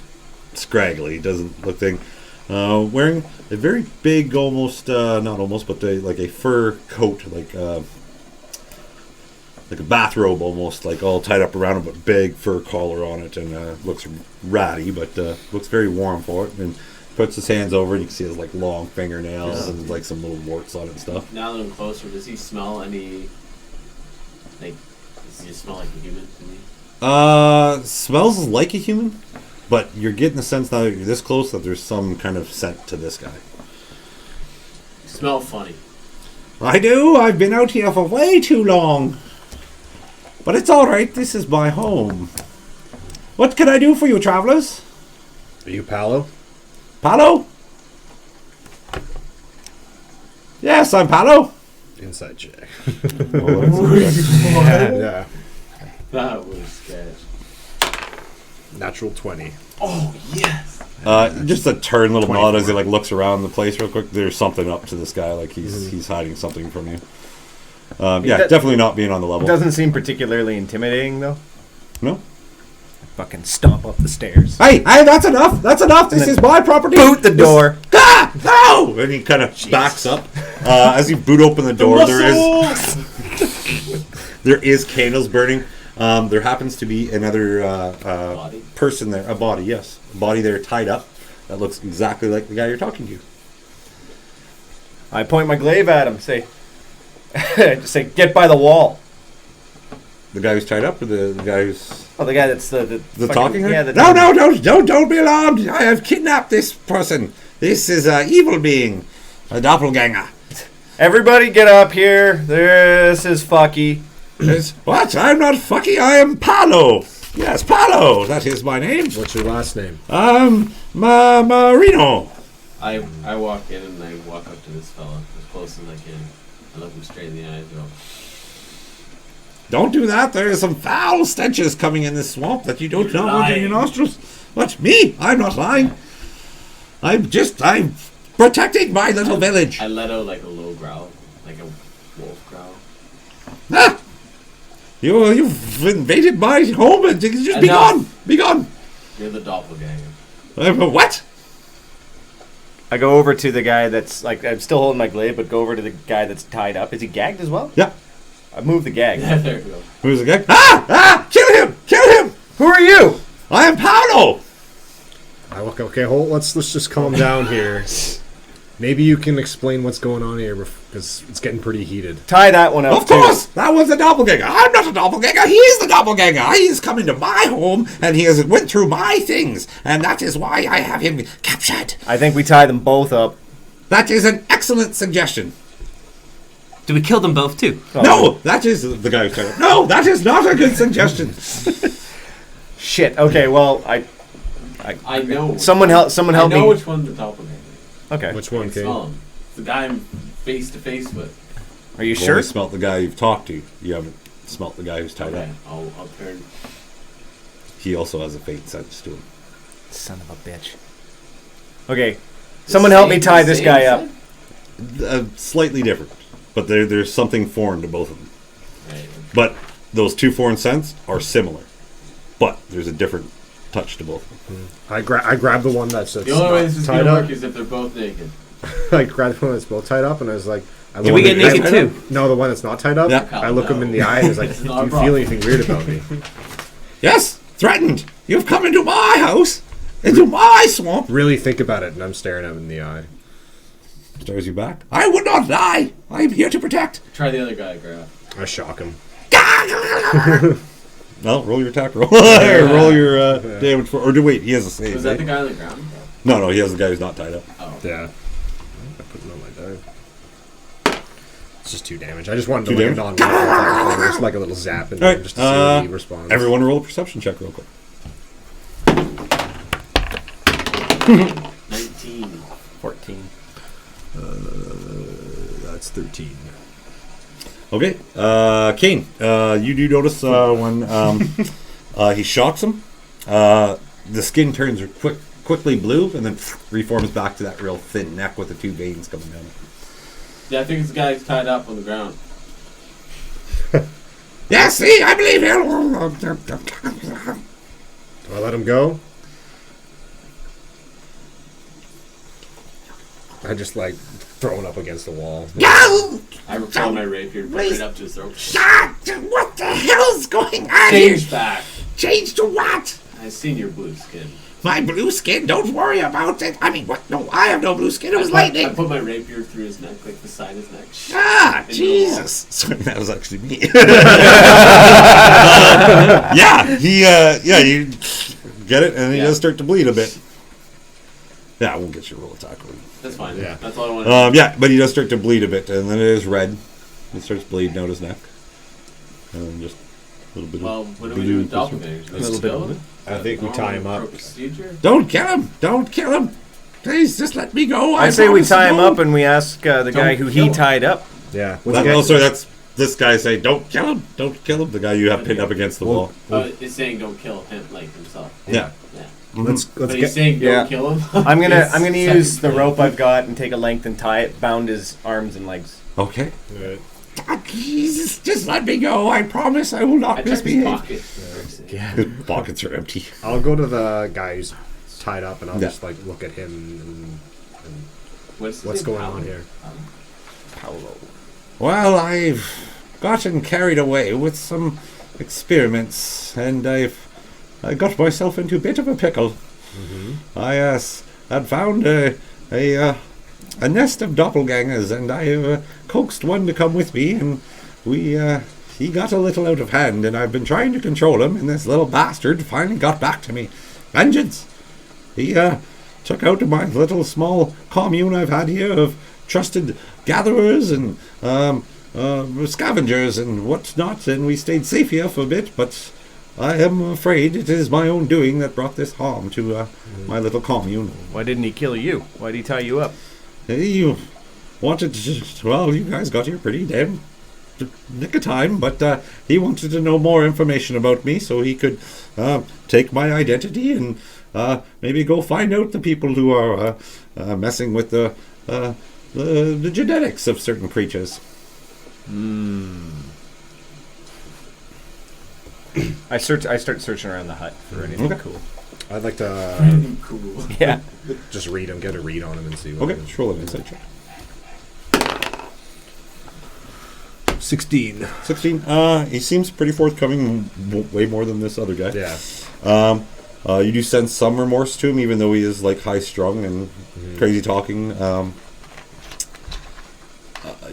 scraggly. Doesn't look thing. Wearing a very big, almost not almost, but like a fur coat, like a bathrobe almost, like all tied up around him, but big fur collar on it, and looks ratty, but looks very warm for it. And puts his hands over, and you can see his like long fingernails and like some little warts on it and stuff. Now that I'm closer, does he smell any? Like, does he just smell like a human to me? Smells like a human, but you're getting the sense now that you're this close that there's some kind of scent to this guy. Smell funny. I do. I've been out here for way too long. But it's all right. This is my home. What can I do for you, travelers? Are you Palo? Palo? Yes, I'm Palo. Inside check. Oh, Yeah. That was sketch. Natural 20. Oh, yes! Just a turn little nod as he 24. like looks around the place real quick. There's something up to this guy, like he's hiding something from you. Yeah, definitely not being on the level. It doesn't seem particularly intimidating, though. No. Fucking stomp up the stairs. Hey, that's enough. That's enough. This is my property. Boot the door. No! And he kind of backs up. As you boot open the door, there is candles burning. There happens to be another person there, a body, yes, a body there tied up that looks exactly like the guy you're talking to. I point my glaive at him. Say, just say, get by the wall. The guy who's tied up, or the guy who's Oh, the guy that's the fucking, talking? Yeah, No, don't be alarmed. I have kidnapped this person. This is an evil being, a doppelganger. Everybody get up here. This is Fucky. What? I'm not Fucky. I am Paolo. Yes, Paolo. That is my name. What's your last name? Marino. I walk in and I walk up to this fella as close as I can. I look him straight in the eyes and go, Don't do that. There are some foul stenches coming in this swamp that you don't know what's in your nostrils. What? Me? I'm not lying. I'm protecting my little village. I let out like a low growl, like a wolf growl. Ah! You've invaded my home and just be gone. Be gone. You're the doppelganger. What? I go over to the guy that's like, I'm still holding my glaive, but go over to the guy that's tied up. Is he gagged as well? Yeah. I move the gag. Yeah, there you go. Who's the guy? Kill him! Kill him! Who are you? I am Paolo. Okay, let's just calm down here. Maybe you can explain what's going on here, because it's getting pretty heated. Tie that one up. Of course, that was a doppelganger. I'm not a doppelganger. He is the doppelganger. He is coming to my home, and he has went through my things, and that is why I have him captured. I think we tie them both up. That is an excellent suggestion. Do we kill them both too? Oh. No, that is the guy who's trying to... No, that is not a good suggestion. Shit. Okay. Well, I know. Someone help me. I know which one's the doppelganger. Okay. Which one, Kaine? Smell him. It's the guy I'm face to face with. Are you You've sure? only smelt the guy you've talked to. You haven't smelt the guy who's tied Okay, up. I'll turn. He also has a faint sense to him. Son of a bitch. Okay. Someone help me tie this guy up. Slightly different, but there's something foreign to both of them. Right. But those two foreign scents are similar, but there's a different touch to both of them. I grabbed the one that's The only way this is tied gonna up. work is if they're both naked. I grabbed the one that's both tied up, and I was like... Did we get naked too? No, the one that's not tied up. Yeah. I look him in the eye and I was like, It's do not a you problem. feel anything weird about me? Yes, threatened. You've come into my house, into my swamp. Really think about it, and I'm staring him in the eye. Stares you back. I would not lie. I am here to protect. Try the other guy, Graff. I shock him. No, roll your attack roll. Roll your damage for... Or do wait, he has a save. Was that right? the guy on the ground? No, he has the guy who's not tied up. Oh. Yeah. I put it on my die. It's just 2 damage. I just wanted to Two like a damage? non-lethal, just like a little zap, and All right, just to see how he responds. everyone roll a perception check real quick. 19. 14. That's 13. Okay, Kaine, you do notice when he shocks him, the skin turns quickly blue and then reforms back to that real thin neck with the 2 veins coming down it. Yeah, I think it's the guy who's tied up on the ground. Yeah, see, I believe you. Do I let him go? I just like throwing up against the wall. I pull my rapier, put it right up to his throat. What the hell's going on Change back. Change to what? I've seen your blue skin. My blue skin? Don't worry about it. I mean, what? No, I have no blue skin. It was I lightning. put my rapier through his neck, like beside his neck. Ah, Into the Jesus. Sorry, that was actually me. You get it, and then he Yeah. does start to bleed a bit. Yeah, I won't get your roll attack. That's fine. Yeah. That's all I wanted. Yeah, but he does start to bleed a bit, and then it is red. It starts bleeding out his neck. And then just a little bit Well, of... what do we do with doppelgangers? A little bit of it. I think we tie him up. Procedure? Don't kill him! Don't kill him! Please, just let me go. I say we promise to tie him go. up and we ask the guy who kill he him. tied up. Yeah. Sorry, that's this guy saying, "Don't kill him! Don't kill him!" The guy you have pinned up against the wall. It's saying don't kill him, like himself. Yeah. Yeah. Let's But he's get. saying Yeah. don't kill him. I'm gonna It's use the second rope place. I've got and take a length and tie it, bound his arms and legs. Okay. Right. Jesus, just let me go. I promise I will I not checked his misbehave. pocket. His pockets are empty. I'll go to the guy who's tied up, and I'll Yeah. just like look at him and What's going on here. Paolo. Well, I've gotten carried away with some experiments, and I got myself into a bit of a pickle. I had found a nest of doppelgangers, and I coaxed one to come with me, and he got a little out of hand, and I've been trying to control him, and this little bastard finally got back to me. Vengeance! He took out my little small commune I've had here of trusted gatherers and scavengers and whatnot, and we stayed safe here for a bit, but I am afraid it is my own doing that brought this harm to my little commune. Why didn't he kill you? Why did he tie you up? You wanted to, well, you guys got here pretty damn nick of time, but he wanted to know more information about me so he could take my identity and maybe go find out the people who are messing with the genetics of certain creatures. I start searching around the hut for anything Okay. cool. I'd like to Cool. Yeah. just read him, get a read on him, and see. What Okay, just roll an insight check. 16. 16. He seems pretty forthcoming, way more than this other guy. Yeah. You do sense some remorse to him, even though he is like high strung and crazy talking.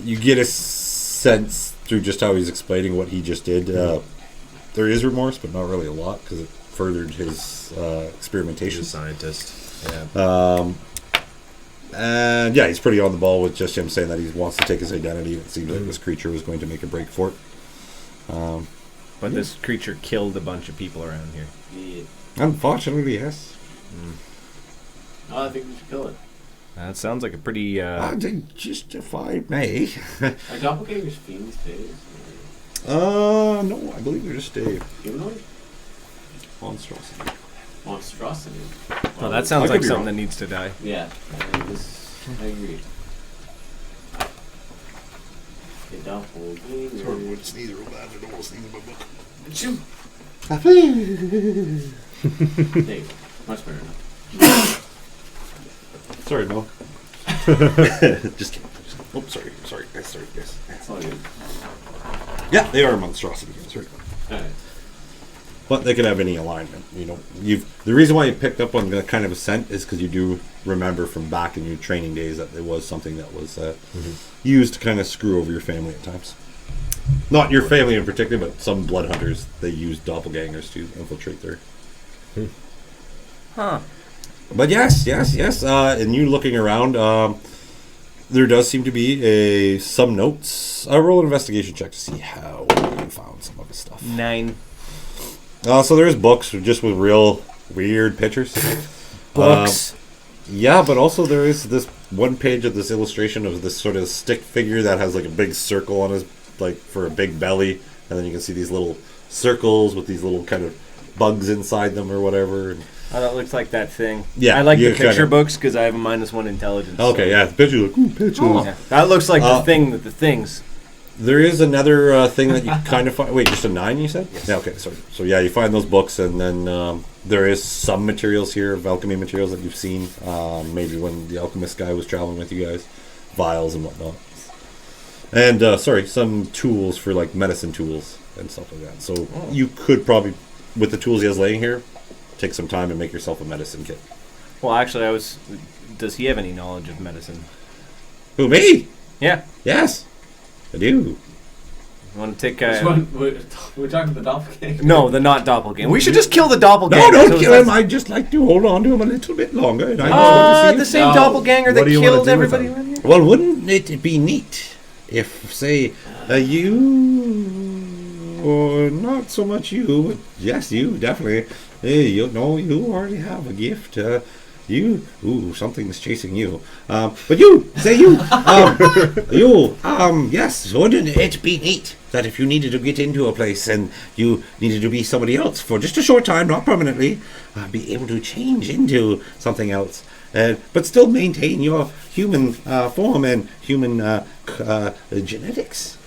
You get a sense through just how he's explaining what he just did. There is remorse, but not really a lot because it furthered his experimentation. He's a scientist. Yeah. And yeah, he's pretty on the ball with just him saying that he wants to take his identity. It seems like this creature was going to make a break for it. But this creature killed a bunch of people around here. Yeah. Unfortunately, yes. Oh, I think we should kill it. That sounds like a pretty. I think just if I may. Are doppelgangers fiends too? No, I believe they're just a Humanoid? monstrosity. Monstrosity. Well, that I sounds could like be something wrong. that needs to die. Yeah, I agree. The doppelganger. sneeze real bad. I don't want to sneeze in my book. Achoo! There you go. Much better now. Sorry, no. Just kidding. Oh, sorry, guys. That's all good. Yeah, they are a monstrosity. That's right. Alright. But they could have any alignment. You know, the reason why you picked up on that kind of a scent is because you do remember from back in your training days that there was something that was used to kind of screw over your family at times. Not your family in particular, but some blood hunters, they use doppelgangers to infiltrate their. Huh. But yes. And you looking around, there does seem to be some notes. Roll an investigation check to see how you found some of the stuff. 9 So there's books just with real weird pictures. books. Yeah, but also there is this one page of this illustration of this sort of stick figure that has like a big circle on his, like for a big belly, and then you can see these little circles with these little kind of bugs inside them or whatever. And Oh, that looks like that thing. Yeah, I like you the picture kinda- books because I have a -1 intelligence. okay, yeah, the picture like ooh, pictures. Yeah. That looks like the thing with the things. There is another thing that you kind of find. Wait, just a 9, you said? Yes. Yeah, okay, sorry. So yeah, you find those books, and then there is some materials here, of alchemy materials that you've seen. Maybe when the alchemist guy was traveling with you guys, vials and whatnot. And some tools for like medicine tools and stuff like that. So you could probably, with the tools he has laying here, take some time and make yourself a medicine kit. Well, actually, does he have any knowledge of medicine? Who, me? Yeah. Yes, I do. You want to take Which one? We're talking the doppelganger? No, the not doppelganger. We should just kill the doppelganger. No, don't So kill him. that's- I'd just like to hold on to him a little bit longer. And I just want to see the him. same No. doppelganger that What do you wanna killed do with everybody him? around here? Well, wouldn't it be neat if, say, you, or not so much you, but yes, you definitely, you already have a gift. something's chasing you. But you, yes, wouldn't it be neat that if you needed to get into a place and you needed to be somebody else for just a short time, not permanently, be able to change into something else, but still maintain your human form and human genetics.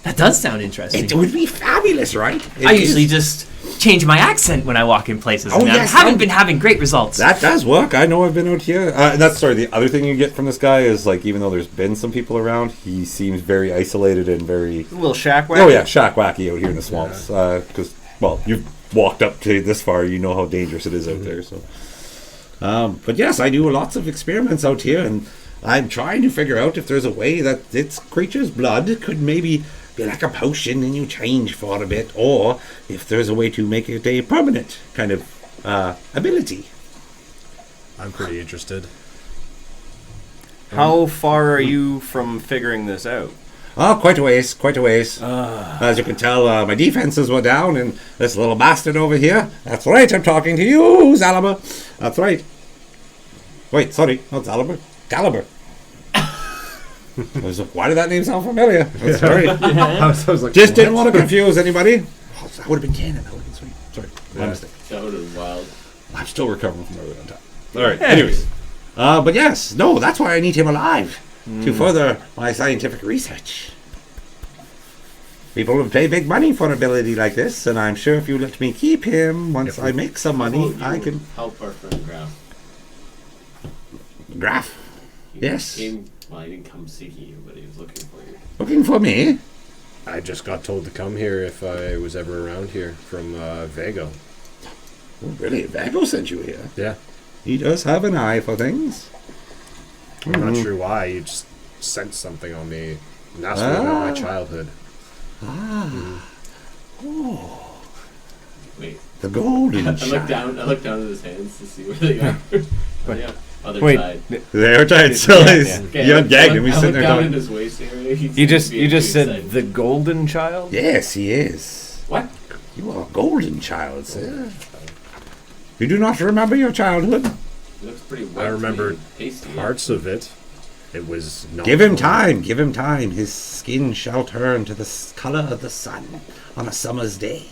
That does sound interesting. It would be fabulous, right? I usually just change my accent when I walk in places, and I haven't been having great results. That does work. I know I've been out here. And that's the other thing you get from this guy is, like, even though there's been some people around, he seems very isolated and very... A little shack wacky. Oh, yeah, shack wacky out here in the swamps. Because, well, you've walked up to this far, you know how dangerous it is out there, so... but yes, I do lots of experiments out here, and I'm trying to figure out if there's a way that this creature's blood could maybe be like a potion and you change for a bit, or if there's a way to make it a permanent kind of ability. I'm pretty interested. How far are you from figuring this out? Oh, quite a ways. As you can tell, my defenses were down, and this little bastard over here, that's right, I'm talking to you, Zalaber. That's right. Wait, sorry, not Zalaber. Caliber. Why did that name sound familiar? That's sorry. I was like, Just didn't want to confuse anybody. Oh, that would have been canon. That would have been sweet. Sorry, my mistake. That would have been wild. I'm still recovering from earlier on top. All right. Anyways, but yes, no, that's why I need him alive to further my scientific research. People would pay big money for an ability like this, and I'm sure if you let me keep him, once I make some money, I can help our friend Graff. Graff. Yes. Well, he didn't come seeking you, but he was looking for you. Looking for me? I just got told to come here if I was ever around here from Vago. Oh, really? Vago sent you here? Yeah. He does have an eye for things. I'm not sure why. He just sent something on me. And that's what about my childhood. Oh. Wait. The golden I look down at his hands to see where they are. Yeah. Other side. They're tight, so you ungagged him. He's sitting there down going. in his waist area. You just said the golden child? Yes, he is. What? You are a golden child, sir. You do not remember your childhood? It looks pretty wet. I remember pasty, parts of it. It was not. Give him time. Give him time. His skin shall turn to the color of the sun on a summer's day.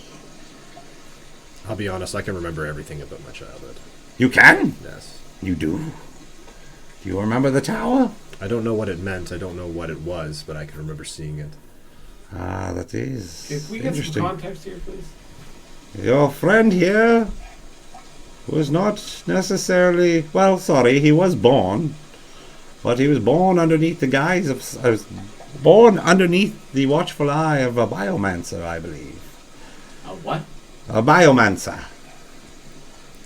I'll be honest. I can remember everything about my childhood. You can? Yes. You do? Do you remember the tower? I don't know what it meant. I don't know what it was, but I can remember seeing it. Ah, that is If we get interesting. some context here, please. Your friend here was not necessarily... Well, sorry, he was born. But he was born underneath the guise of... born underneath the watchful eye of a biomancer, I believe. A what? A biomancer.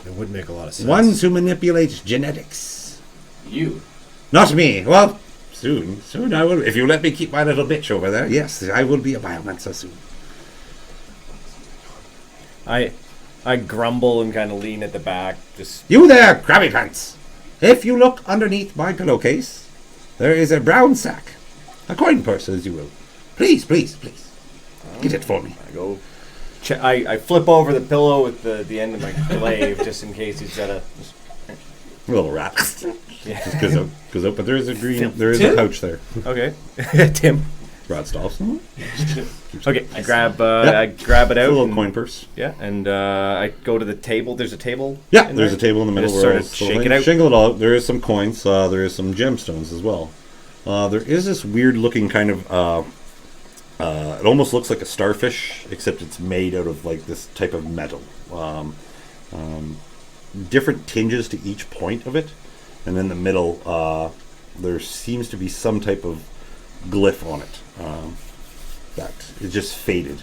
It would make a lot of sense. Ones who manipulate genetics. You. Not me. Well, soon. Soon I will. If you let me keep my little bitch over there, yes, I will be a biomancer soon. I grumble and kind of lean at the back. Just You there, Krabby Pants! If you look underneath my pillowcase, there is a brown sack. A coin purse, as you will. Please, please, please. Get it for me. I go. I flip over the pillow with the end of my glaive just in case he's got a Little rat. Yeah. Just goes up, but there is a there is a pouch there. Okay. Tim. Rod stops. Okay. I grab it out. A little and- coin purse. Yeah, and I go to the table. There's a table. Yeah, in there's a there? table in the middle. Just where sort all of this shake little it thing- out. Shingle it all out. There is some coins. There is some gemstones as well. There is this weird looking kind of. It almost looks like a starfish, except it's made out of like this type of metal. Different tinges to each point of it, and in the middle, there seems to be some type of glyph on it that is just faded.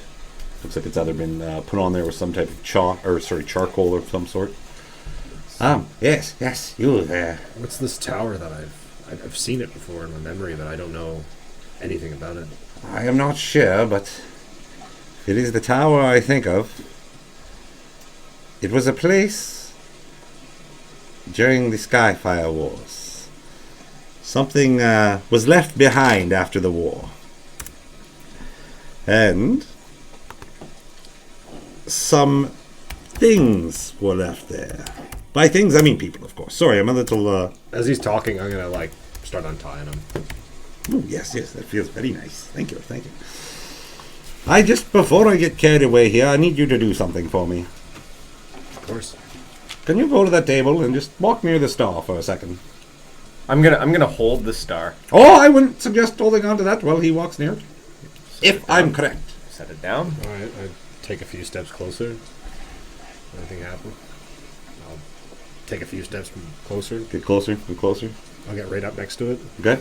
Looks like it's either been put on there with some type of charcoal of some sort. Yes, you there. What's this tower that I've seen it before in my memory, but I don't know anything about it. I am not sure, but it is the tower I think of. It was a place during the Skyfire Wars. Something was left behind after the war. And some things were left there. By things, I mean people, of course. Sorry, I'm a little... As he's talking, I'm gonna like start untying him. Oh, yes, that feels very nice. Thank you. Before I get carried away here, I need you to do something for me. Of course. Can you go to that table and just walk near the star for a second? I'm gonna hold the star. Oh, I wouldn't suggest holding on to that while he walks near it. If I'm correct. Set it down. All right, I take a few steps closer. Anything happen? I'll take a few steps closer. Get closer. I'll get right up next to it. Okay.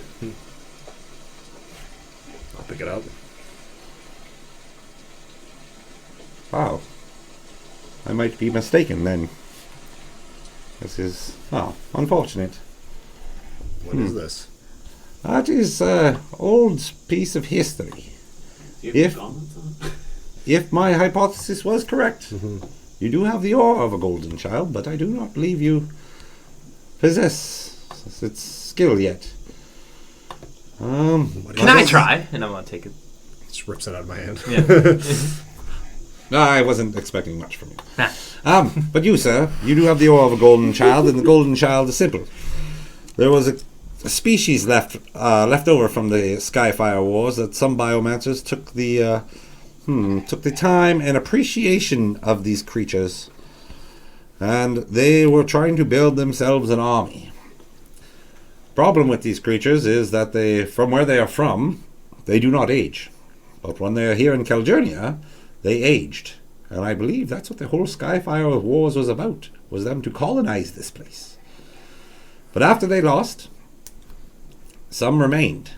I'll pick it up. Wow. I might be mistaken then. This is, unfortunate. What is this? That is an old piece of history. If my hypothesis was correct, you do have the aura of a golden child, but I do not believe you possess its skill yet. Can I try? And I'm gonna take it. Just rips it out of my hand. Yeah. No, I wasn't expecting much from you. But you, sir, you do have the aura of a golden child, and the golden child is simple. There was a species left over from the Skyfire Wars that some biomancers took the time and appreciation of these creatures, and they were trying to build themselves an army. Problem with these creatures is that from where they are from, they do not age. But when they are here in Calgernia, they aged. And I believe that's what the whole Skyfire Wars was about, was them to colonize this place. But after they lost, some remained.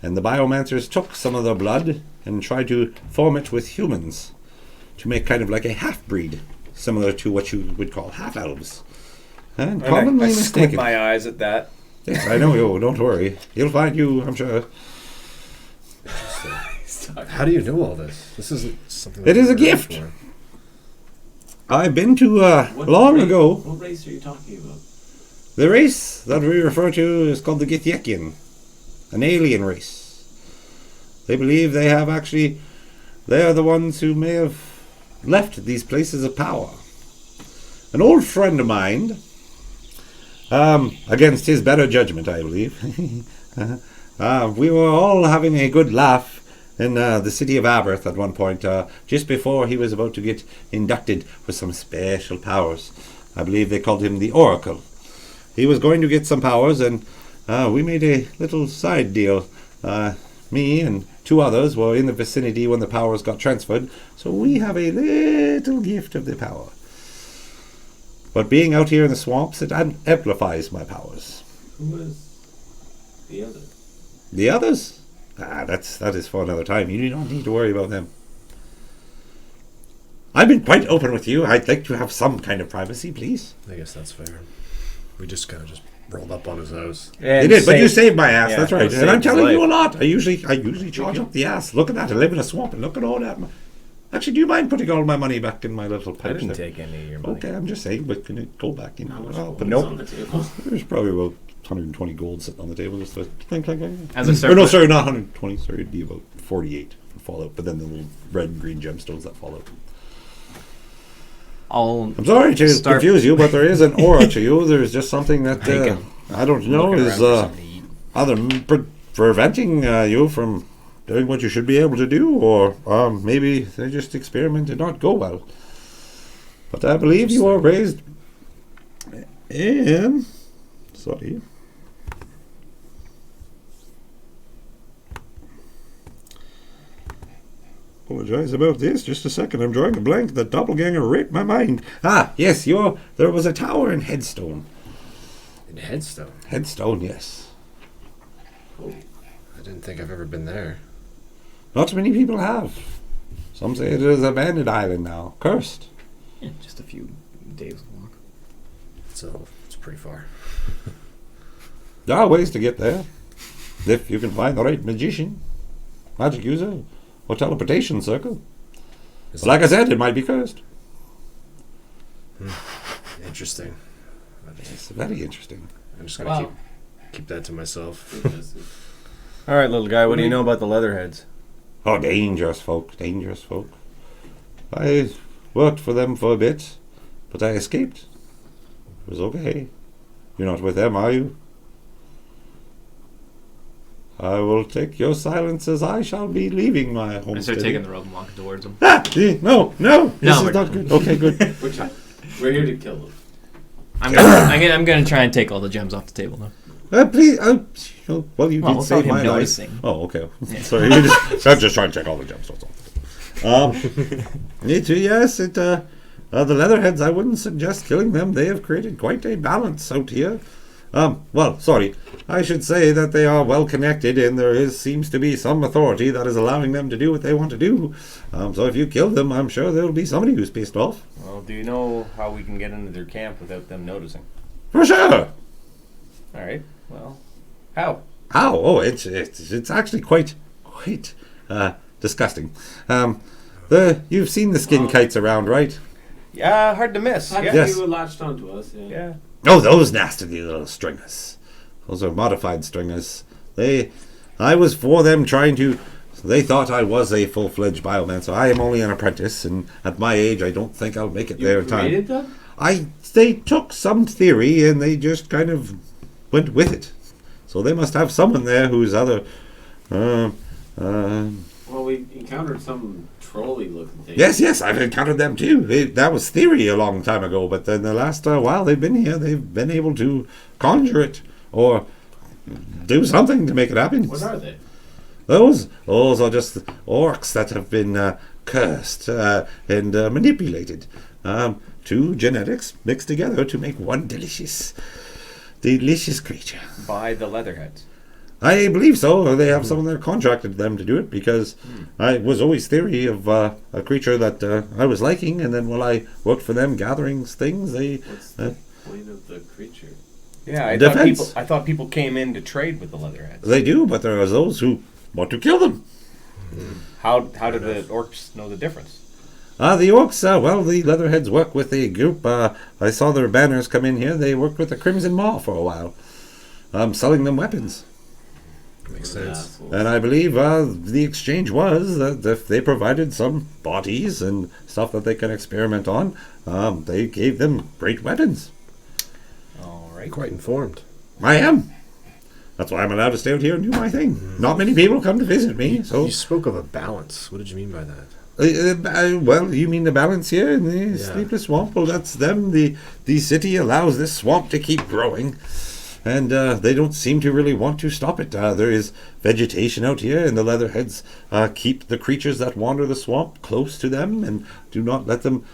And the biomancers took some of their blood and tried to form it with humans to make kind of like a half-breed, similar to what you would call half-elves. And commonly I mistaken. squint my eyes at that. Yes, I know you. Don't worry. He'll find you, I'm sure. How do you know all this? This isn't something. It is a gift. I've been to long ago. What race are you talking about? The race that we refer to is called the Githyekian, an alien race. They believe they are the ones who may have left these places of power. An old friend of mine, against his better judgment, I believe, we were all having a good laugh in the city of Aberth at one point, just before he was about to get inducted with some special powers. I believe they called him the Oracle. He was going to get some powers, and we made a little side deal. Me and two others were in the vicinity when the powers got transferred, so we have a little gift of the power. But being out here in the swamps, it amplifies my powers. Who was the other? The others? That is for another time. You do not need to worry about them. I've been quite open with you. I'd like to have some kind of privacy, please. I guess that's fair. We just kind of rolled up on his house. They did, but you saved my ass. Yeah, That's right. you And I'm saved his telling you a life. lot. I usually charge up the ass. Look at that. I live in a swamp, and look at all that. Actually, do you mind putting all my money back in my little pouch? I didn't there? take any of your money. Okay, I'm just saying, but can it go back in? How much I'll gold put is it- on the table? There's probably about 120 gold sitting on the table. Just a clink, clink, clink. As a Or no, surplus. sorry, not 120. Sorry, it'd be about 48 from Fallout. But then the little red and green gemstones that fall out. I'm sorry to confuse you, but there is an aura to you. There's just something that I don't know Looking is around for something to eat. either preventing you from doing what you should be able to do, or maybe they just experiment did not go well. But I believe you are raised in... Sorry. Apologize about this. Just a second. I'm drawing a blank. The doppelganger raped my mind. Ah, yes, there was a tower in Headstone. In Headstone? Headstone, yes. I didn't think I've ever been there. Not many people have. Some say it is an abandoned island now. Cursed. Yeah, just a few days walk. So, it's pretty far. There are ways to get there. If you can find the right magician, magic user, or teleportation circle. But like I said, it might be cursed. Interesting. It's very interesting. I'm just gonna keep that to myself. All right, little guy, what do you know about the Leatherheads? Oh, dangerous folk, dangerous folk. I worked for them for a bit, but I escaped. was okay. You're not with them, are you? I will take your silence as I shall be leaving my I homestead. start taking the rope and walking towards him. Ah! No! This is we're not good. Okay, good. We're here to kill them. I'm gonna try and take all the gems off the table now. Please, well, you did without save him my life. noticing. Oh, okay. Yeah. Sorry, I'm just trying to check all the gems. That's all. Me too, yes. The Leatherheads, I wouldn't suggest killing them. They have created quite a balance out here. Well, sorry. I should say that they are well connected, and seems to be some authority that is allowing them to do what they want to do. So if you kill them, I'm sure there will be somebody who's pissed off. Well, do you know how we can get into their camp without them noticing? For sure. All right. Well, how? How? Oh, it's actually quite disgusting. You've seen the skin kites around, right? Yeah, hard to miss. Had Yeah. Yes. you latched onto us, yeah. Yeah. Oh, those nasty little stringers. Those are modified stringers. I was for them trying to... They thought I was a full-fledged biomancer. I am only an apprentice, and at my age, I don't think I'll make it there in You time. created them? They took some theory, and they just kind of went with it. So they must have someone there who's other... Well, we encountered some trolley-looking thing. Yes, I've encountered them too. That was theory a long time ago, but in the last while they've been here, they've been able to conjure it or do something to make it happen. What are they? Those are just orcs that have been cursed and manipulated. Two genetics mixed together to make one delicious creature. By the Leatherheads. I believe so. They have someone that contracted them to do it because I was always theory of a creature that I was liking, and then while I worked for them gathering things, What's the point of the creature? Yeah, I Defense. thought people came in to trade with the Leatherheads. They do, but there are those who want to kill them. How did the orcs know the difference? The orcs, the Leatherheads work with a group. I saw their banners come in here. They worked with the Crimson Maw for a while, selling them weapons. Makes sense. And I believe the exchange was that if they provided some bodies and stuff that they can experiment on, they gave them great weapons. All right. Quite informed. I am. That's why I'm allowed to stay out here and do my thing. Not many people come to visit me, so... You spoke of a balance. What did you mean by that? Well, you mean the balance here in the Sleepless Swamp? Well, that's them. The city allows this swamp to keep growing, and they don't seem to really want to stop it. There is vegetation out here, and the Leatherheads keep the creatures that wander the swamp close to them and do not let them,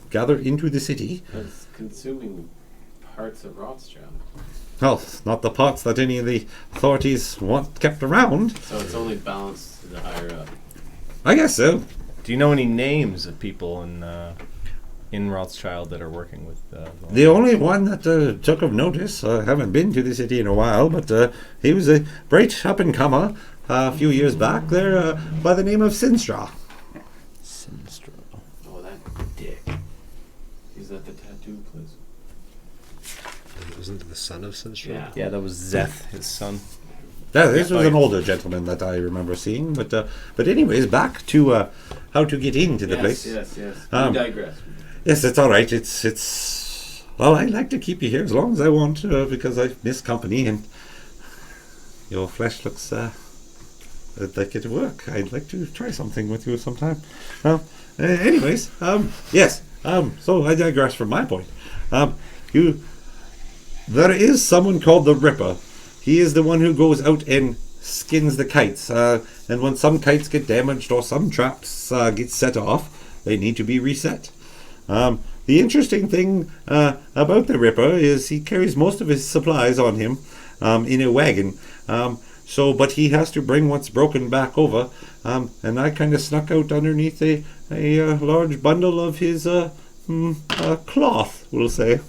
gather into the city. It's consuming parts of Rothschild. Well, not the parts that any of the authorities want kept around. So it's only balanced to the higher up. I guess so. Do you know any names of people in Rothschild that are working with? The only one that took of notice, I haven't been to the city in a while, but he was a bright up-and-comer a few years back there by the name of Sinstra. Sinistro. Oh, that dick. He's at the tattoo place. Wasn't it the son of Sinstrom? Yeah, that was Zeth, his son. Yeah, this was an older gentleman that I remember seeing, but anyways, back to how to get into the place. Yes. We digress. Yes, it's all right. It's well, I like to keep you here as long as I want because I miss company, and your flesh looks like it'd work. I'd like to try something with you sometime. Anyways, yes. So I digress from my point. There is someone called the Ripper. He is the one who goes out and skins the kites. And when some kites get damaged or some traps get set off, they need to be reset. The interesting thing about the Ripper is he carries most of his supplies on him in a wagon. But he has to bring what's broken back over. And I kind of snuck out underneath a large bundle of his cloth, we'll say.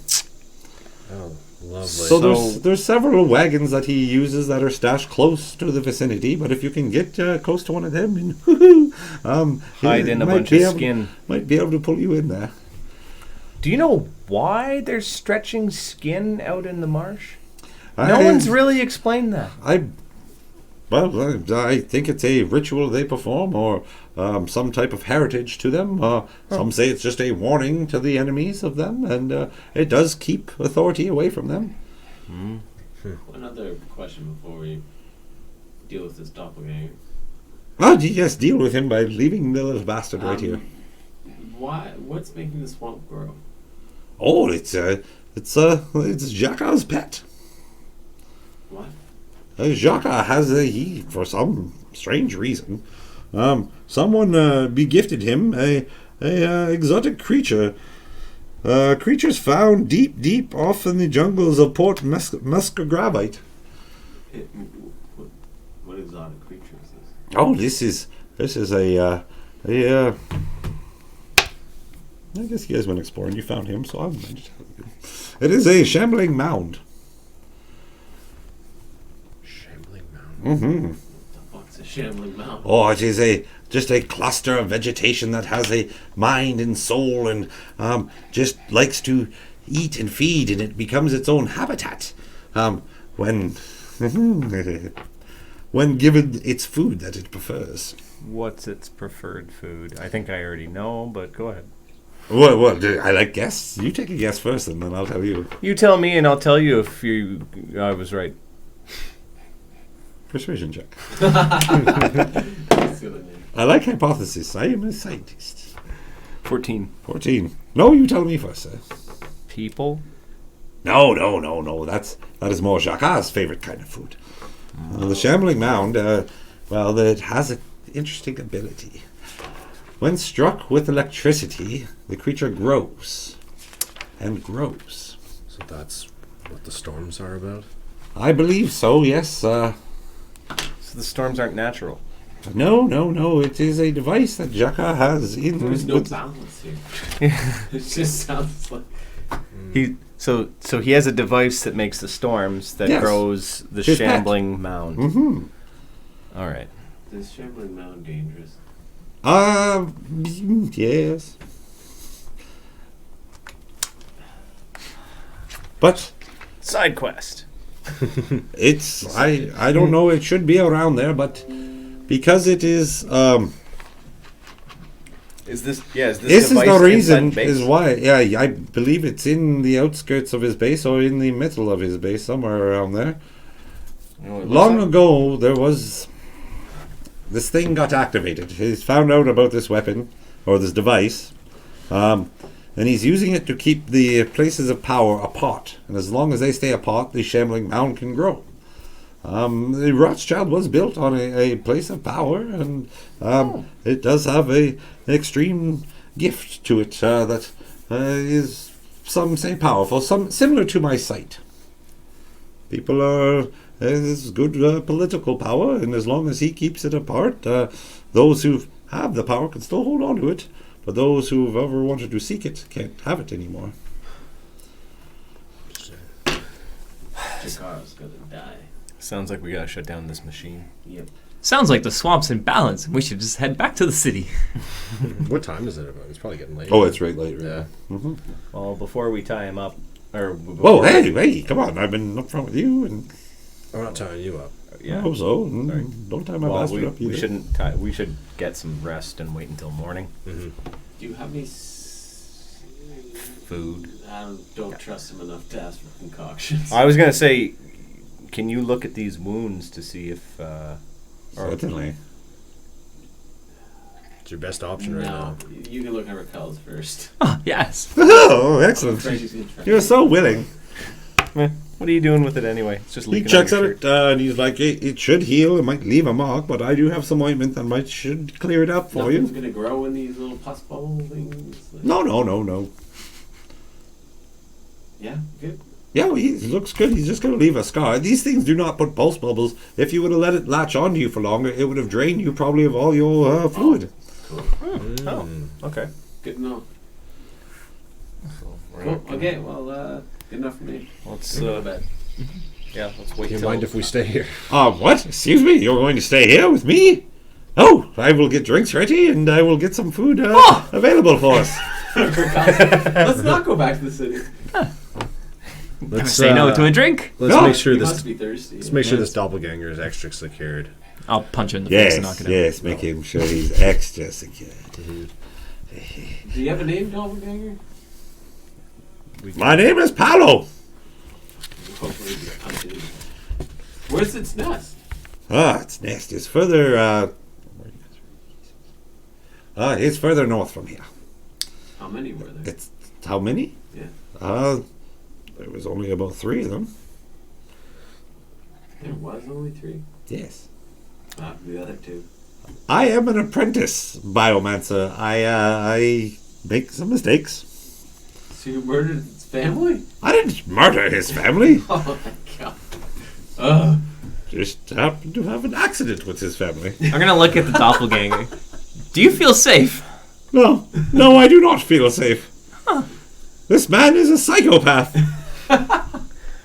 Oh, lovely. So there's several wagons that he uses that are stashed close to the vicinity, but if you can get close to one of them, and Hide in a bunch of skin. Might be able to pull you in there. Do you know why they're stretching skin out in the marsh? No one's really explained that. Well, I think it's a ritual they perform, or some type of heritage to them. Some say it's just a warning to the enemies of them, and it does keep authority away from them. One other question before we deal with this doppelganger. Oh, yes, deal with him by leaving the little bastard right here. What's making the swamp grow? Oh, it's Jacques' pet. What? Jacques has for some strange reason, someone begifted him a exotic creature. Creatures found deep off in the jungles of Port Muscogravite. What exotic creature is this? Oh, this is a I guess you guys went exploring. You found him, so I'm going to tell you. It is a shambling mound. Mm-hmm. What the fuck's a shambling mound? Oh, it is just a cluster of vegetation that has a mind and soul, and just likes to eat and feed, and it becomes its own habitat when when given its food that it prefers. What's its preferred food? I think I already know, but go ahead. What? I like guess. You take a guess first, and then I'll tell you. You tell me, and I'll tell you if I was right. Persuasion check. Silly name. I like hypothesis. I am a scientist. 14. 14. No, you tell me first, sir. People? No. That is more Jacques' favorite kind of food. The shambling mound, it has an interesting ability. When struck with electricity, the creature grows and grows. So that's what the storms are about? I believe so, yes. So the storms aren't natural. No. It is a device that Jacques has in. There's no balance here. It just sounds like So he has a device that makes the storms that Yes. grows the His pet. shambling mound. Mm-hmm. All right. this shambling mound dangerous. Yes. But Side quest. it's I don't know, it should be around there, but because it is Is this this is device the inside reason base? is why I believe it's in the outskirts of his base or in the middle of his base, somewhere around there. You know what it looks Long like? ago there was this thing got activated. He's found out about this weapon or this device, and he's using it to keep the places of power apart. And as long as they stay apart, the shambling mound can grow. The Rothschild was built on a place of power, and it does have an extreme gift to it that is, some say, powerful, some similar to my sight. People are is good political power, and as long as he keeps it apart, those who have the power can still hold on to it, but those who've ever wanted to seek it can't have it anymore. Jakar's gonna die. Sounds like we gotta shut down this machine. Yep. Sounds like the swamp's in balance. We should just head back to the city. What time is it about? It's probably getting late. Oh, it's right late. Yeah. Mm-hmm. Well, before we tie him up, or Whoa, hey, come on! I've been up front with you, and I'm not tying you up. yeah. I hope so. Sorry. Don't tie my Well, bastard up either. we shouldn't tie. We should get some rest and wait until morning. Mm-hmm. Do you have any Food. I don't trust him enough to ask for concoctions. I was gonna say, can you look at these wounds to see if? Certainly. It's your best option right now. No, you can look at Rakell's first. Oh, yes. Oh, I'm excellent! afraid he's gonna try. You're so willing. What are you doing with it anyway? It's just He leaking checks on at your it, shirt. and he's like, it should heal. It might leave a mark, but I do have some ointment that should clear it up for Nothing's you. gonna grow in these little pus bubble things. Like- No. Yeah, good. Yeah, well, he looks good. He's just going to leave a scar. These things do not put pulse bubbles. If you would have let it latch onto you for longer, it would have drained you probably of all your fluid. Oh, okay. Good enough. So we're Cool. not gonna- Okay, well, good enough for me. Let's Go to bed. yeah. Let's wait Do you till. mind if we stay here? What? Excuse me? You're going to stay here with me? Oh, I will get drinks ready, and I will get some food available for us. Let's not go back to the city. Let's Say no to a drink. Let's No. make sure You this. must be thirsty. Let's make sure this doppelganger is extra secured. I'll punch you in the face and knock Yes, it out. yes, make him sure he's extra secure. Do you have a name, doppelganger? My name is Paolo. Hopefully you updated. Where's its nest? Its nest is further, it's further north from here. How many were there? It's, how many? Yeah. There was only about 3 of them. There was only 3. Yes. The other 2. I am an apprentice biomancer. I make some mistakes. So you murdered its family? I didn't murder his family. Oh my god. Ugh. Just happened to have an accident with his family. I'm gonna look at the doppelganger. Do you feel safe? No, I do not feel safe. This man is a psychopath.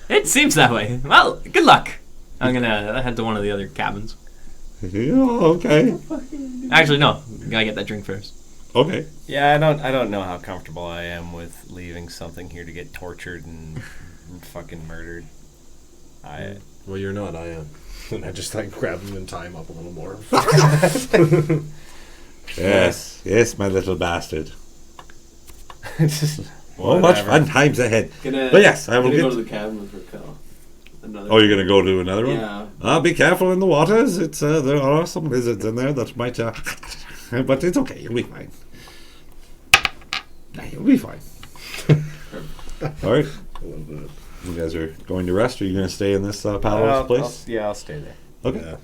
It seems that way. Well, good luck. I'm gonna head to one of the other cabins. Oh, okay. Actually, no. Gotta get that drink first. Okay. Yeah, I don't know how comfortable I am with leaving something here to get tortured and fucking murdered. Well, you're not. I am. And I just grab him and tie him up a little more. Yes, my little bastard. Just Oh, much fun times ahead. Gonna, But yes, I will gonna get. go to the cabin with Rakell. Oh, you're gonna go to another one? Yeah. Be careful in the waters. It's there are some lizards in there that might. But it's okay. You'll be fine. You'll be fine. All right. You guys are going to rest. Are you gonna stay in this Paolo's place? I'll stay there. Okay. Yeah.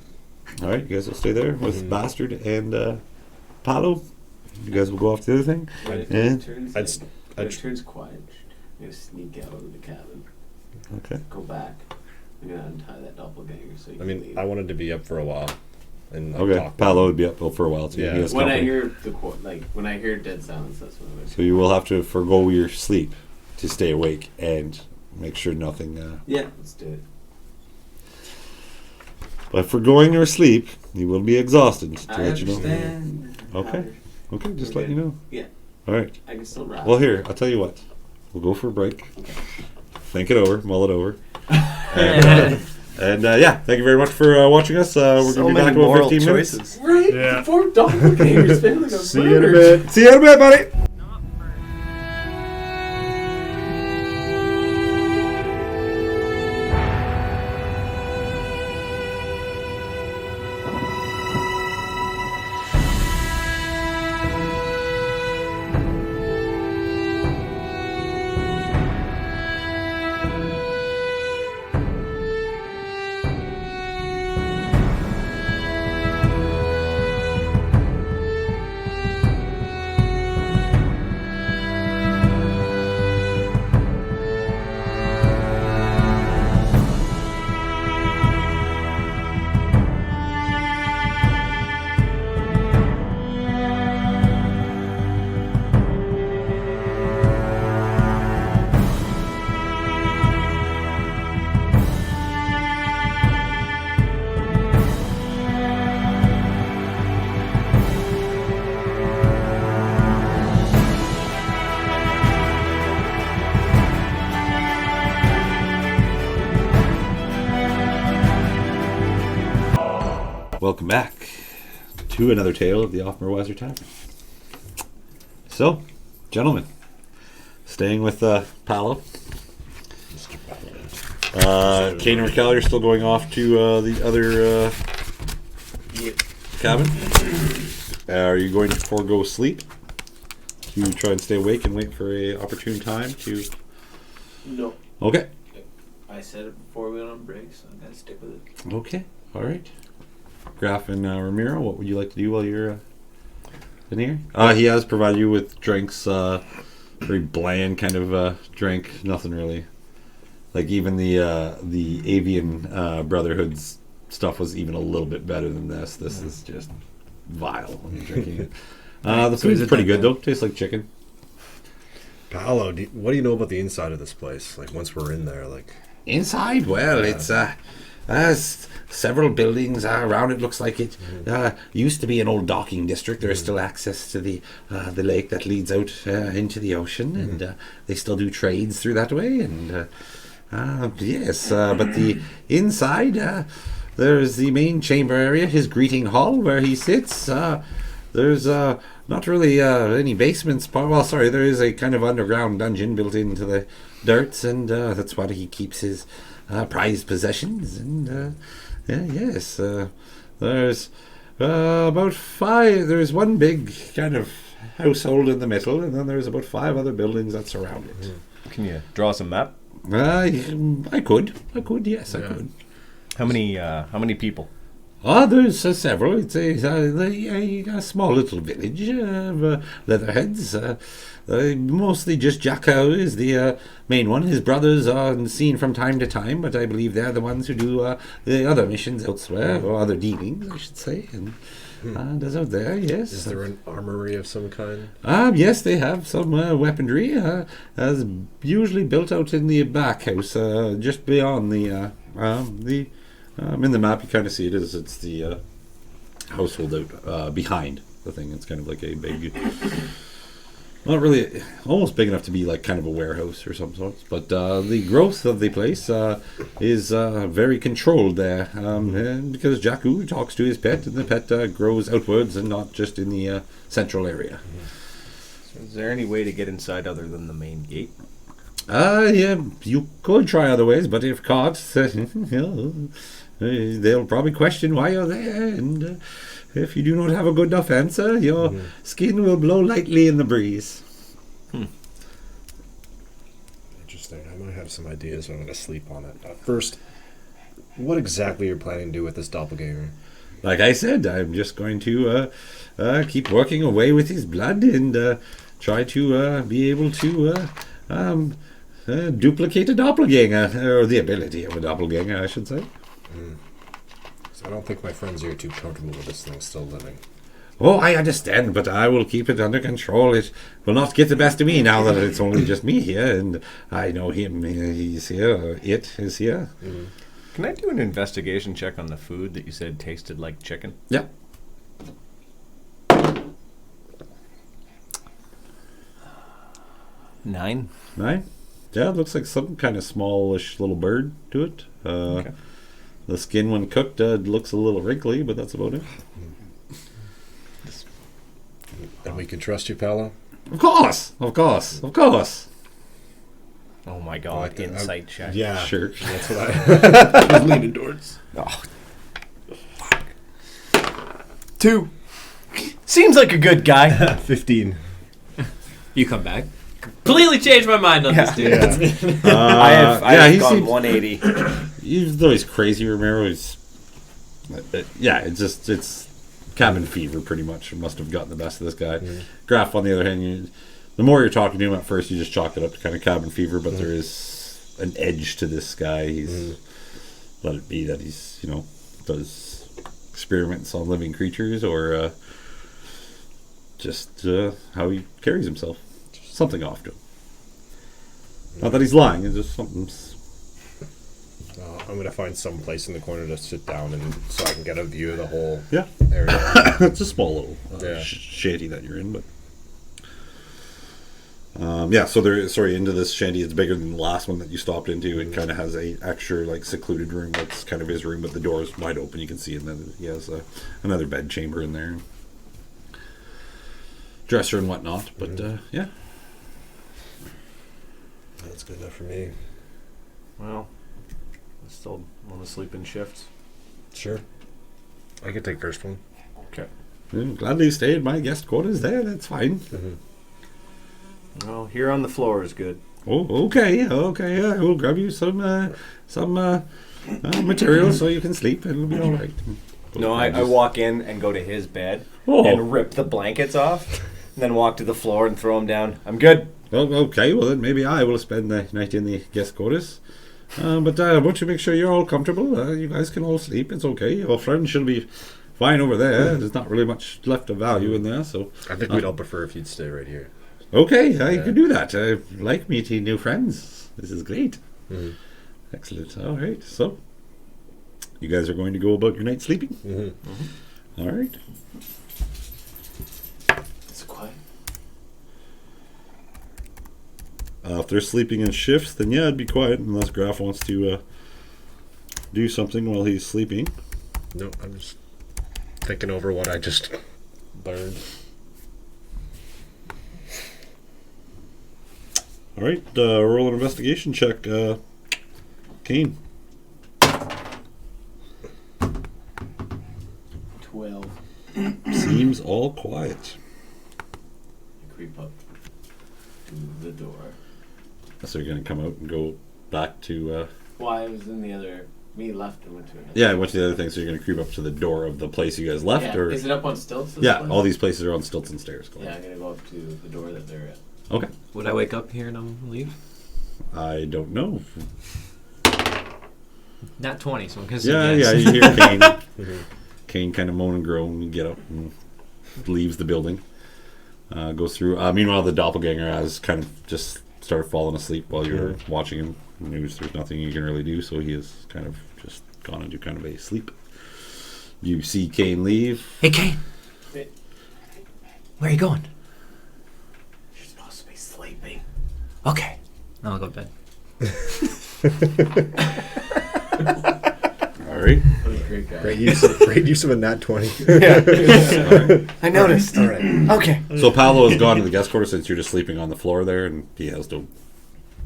All right. You guys will stay there with Bastard and Paolo. You guys will go off to the other thing. When it And turns, when it turns quiet, I'm gonna sneak out of the cabin, okay. go back. I'm gonna untie that doppelganger so you I can mean, leave. I wanted to be up for a while. And Okay. talk. Paolo would be up for a while too. Yeah. He has when I company. hear when I hear dead silence, that's when I'm So you will have to forgo your sleep to stay awake and make sure nothing. yeah, let's do it. But foregoing your sleep, you will be exhausted. To I let you know. understand. Okay. Okay, just let you know. Yeah. All right. I can still rap. Well, here, I'll tell you what. We'll go for a break. Think it over, mull it over. And yeah, thank you very much for watching us. We're going to be back in about 15 minutes. Right? Yeah. Before doppelgangers been like a See you in a murder. bit. See you in a bit, buddy. Welcome back to another tale of the Othmerweizen Tavern. So, gentlemen, staying with Paolo. Kaine and Rakell, you're still going off to the other cabin. Are you going to forego sleep to try and stay awake and wait for a opportune time to? No. Okay. I said it before we went on break, so I'm gonna stick with it. Okay. All right. Graff and Ramiro, what would you like to do while you're in here? He has provided you with drinks, very bland kind of drink. Nothing really. Like even the Avian Brotherhood's stuff was even a little bit better than this. This is just vile when you're drinking it. The food's pretty good though. Tastes like chicken. Paolo, what do you know about the inside of this place? Like once we're in there, like Inside, well, it's several buildings around it. Looks like it used to be an old docking district. There's still access to the lake that leads out into the ocean, and they still do trades through that way. And Yes, but the inside, there's the main chamber area, his greeting hall where he sits. There's not really any basements. Well, sorry, there is a kind of underground dungeon built into the dirts, and that's where he keeps his prized possessions. And yes, there's about 5. There's one big kind of household in the middle, and then there's about 5 other buildings that surround it. Can you draw us a map? I could. Yes, I could. How many people? There's several. It's a small little village of leatherheads. Mostly just Jakko is the main one. His brothers are seen from time to time, but I believe they're the ones who do the other missions elsewhere, or other dealings, I should say. And there's out there, yes. Is there an armory of some kind? Yes, they have some weaponry. As usually built out in the back house, just beyond the in the map. You kind of see it as it's the household out behind the thing. It's kind of like a big, not really, almost big enough to be like kind of a warehouse or some sorts. But the growth of the place is very controlled there, and because Jakku talks to his pet, and the pet grows outwards and not just in the central area. So is there any way to get inside other than the main gate? Yeah, you could try other ways, but if caught, they'll probably question why you're there, and if you do not have a good enough answer, your skin will blow lightly in the breeze. Interesting. I might have some ideas, but I'm going to sleep on it. First, what exactly you're planning to do with this doppelganger? Like I said, I'm just going to keep working away with his blood and try to be able to duplicate a doppelganger, or the ability of a doppelganger, I should say. So I don't think my friends here are too comfortable with this thing still living. Oh, I understand, but I will keep it under control. It will not get the best of me now that it's only just me here, and I know him. He's here, or it is here. Can I do an investigation check on the food that you said tasted like chicken? Yeah. Nine. Yeah, it looks like some kind of smallish little bird to it. Okay. The skin, when cooked, looks a little wrinkly, but that's about it. And we can trust you, Paolo? Of course! Oh my god, like that. insight check. Yeah. Sure. That's what I was leaning towards. Oh. 2. Seems like a good guy. 15. You come back. Completely changed my mind on this dude. I have he gone seems- 180. Even though he's crazy, Ramiro is... it's cabin fever, pretty much. Must have gotten the best of this guy. Graff, on the other hand, the more you're talking to him at first, you just chalk it up to kind of cabin fever, but there is an edge to this guy. He's let it be that he's, does experiments on living creatures, or just how he carries himself. Something off to him. Not that he's lying, it's just something's... I'm going to find some place in the corner to sit down and so I can get a view of the whole Yeah. area. It's a small little Yeah. shanty that you're in, but so into this shanty. It's bigger than the last one that you stopped into. It kind of has a extra secluded room that's kind of his room, but the door is wide open. You can see, and then he has another bed chamber in there, dresser and whatnot. But yeah, That's good enough for me. Well, I still want to sleep in shifts. Sure. I can take first one. Okay. gladly stay in my guest quarters there. That's fine. Well, here on the floor is good. Oh, okay. I will grab you some material so you can sleep, and it'll be all right. No, I walk in and go to his bed Oh. and rip the blankets off, and then walk to the floor and throw them down. I'm good. Oh, okay, well then maybe I will spend the night in the guest quarters. But won't you make sure you're all comfortable? You guys can all sleep. It's okay. Your friend should be fine over there. There's not really much left of value in there, so... I think we'd all prefer if you'd stay right here. Okay, I can do that. I like meeting new friends. This is great. Excellent. All right, so... You guys are going to go about your night sleeping? All right. It's quiet. If they're sleeping in shifts, then yeah, it'd be quiet unless Graff wants to do something while he's sleeping. No, I'm just thinking over what I just learned. All right, roll an investigation check, Kaine. 12. Seems all quiet. I creep up to the door. So you're gonna come out and go back to. Well, I was in the other. Me left and went to another. Yeah, I went to the other thing. So you're gonna creep up to the door of the place you guys left, Yeah. or Is it up on stilts? this yeah, place? all these places are on stilts and stairs. Yeah, I'm gonna go up to the door that they're at. Okay. Would I wake up here and leave? I don't know. Not 20, so I'm gonna Yeah, say yes. yeah. You hear Kaine. Kaine kind of moan and groan and get up and leaves the building. Goes through. Meanwhile, the doppelganger has kind of just started falling asleep while you're watching him. There's nothing you can really do, so he is kind of just gone into kind of a sleep. You see Kaine leave. Hey, Kaine. Hey. Where are you going? You're supposed to be sleeping. Okay. I'll go to bed. All right. What a great guy. Great use of a nat 20. I noticed. All right. Okay. So Paolo has gone to the guest quarters since you're just sleeping on the floor there, and he has no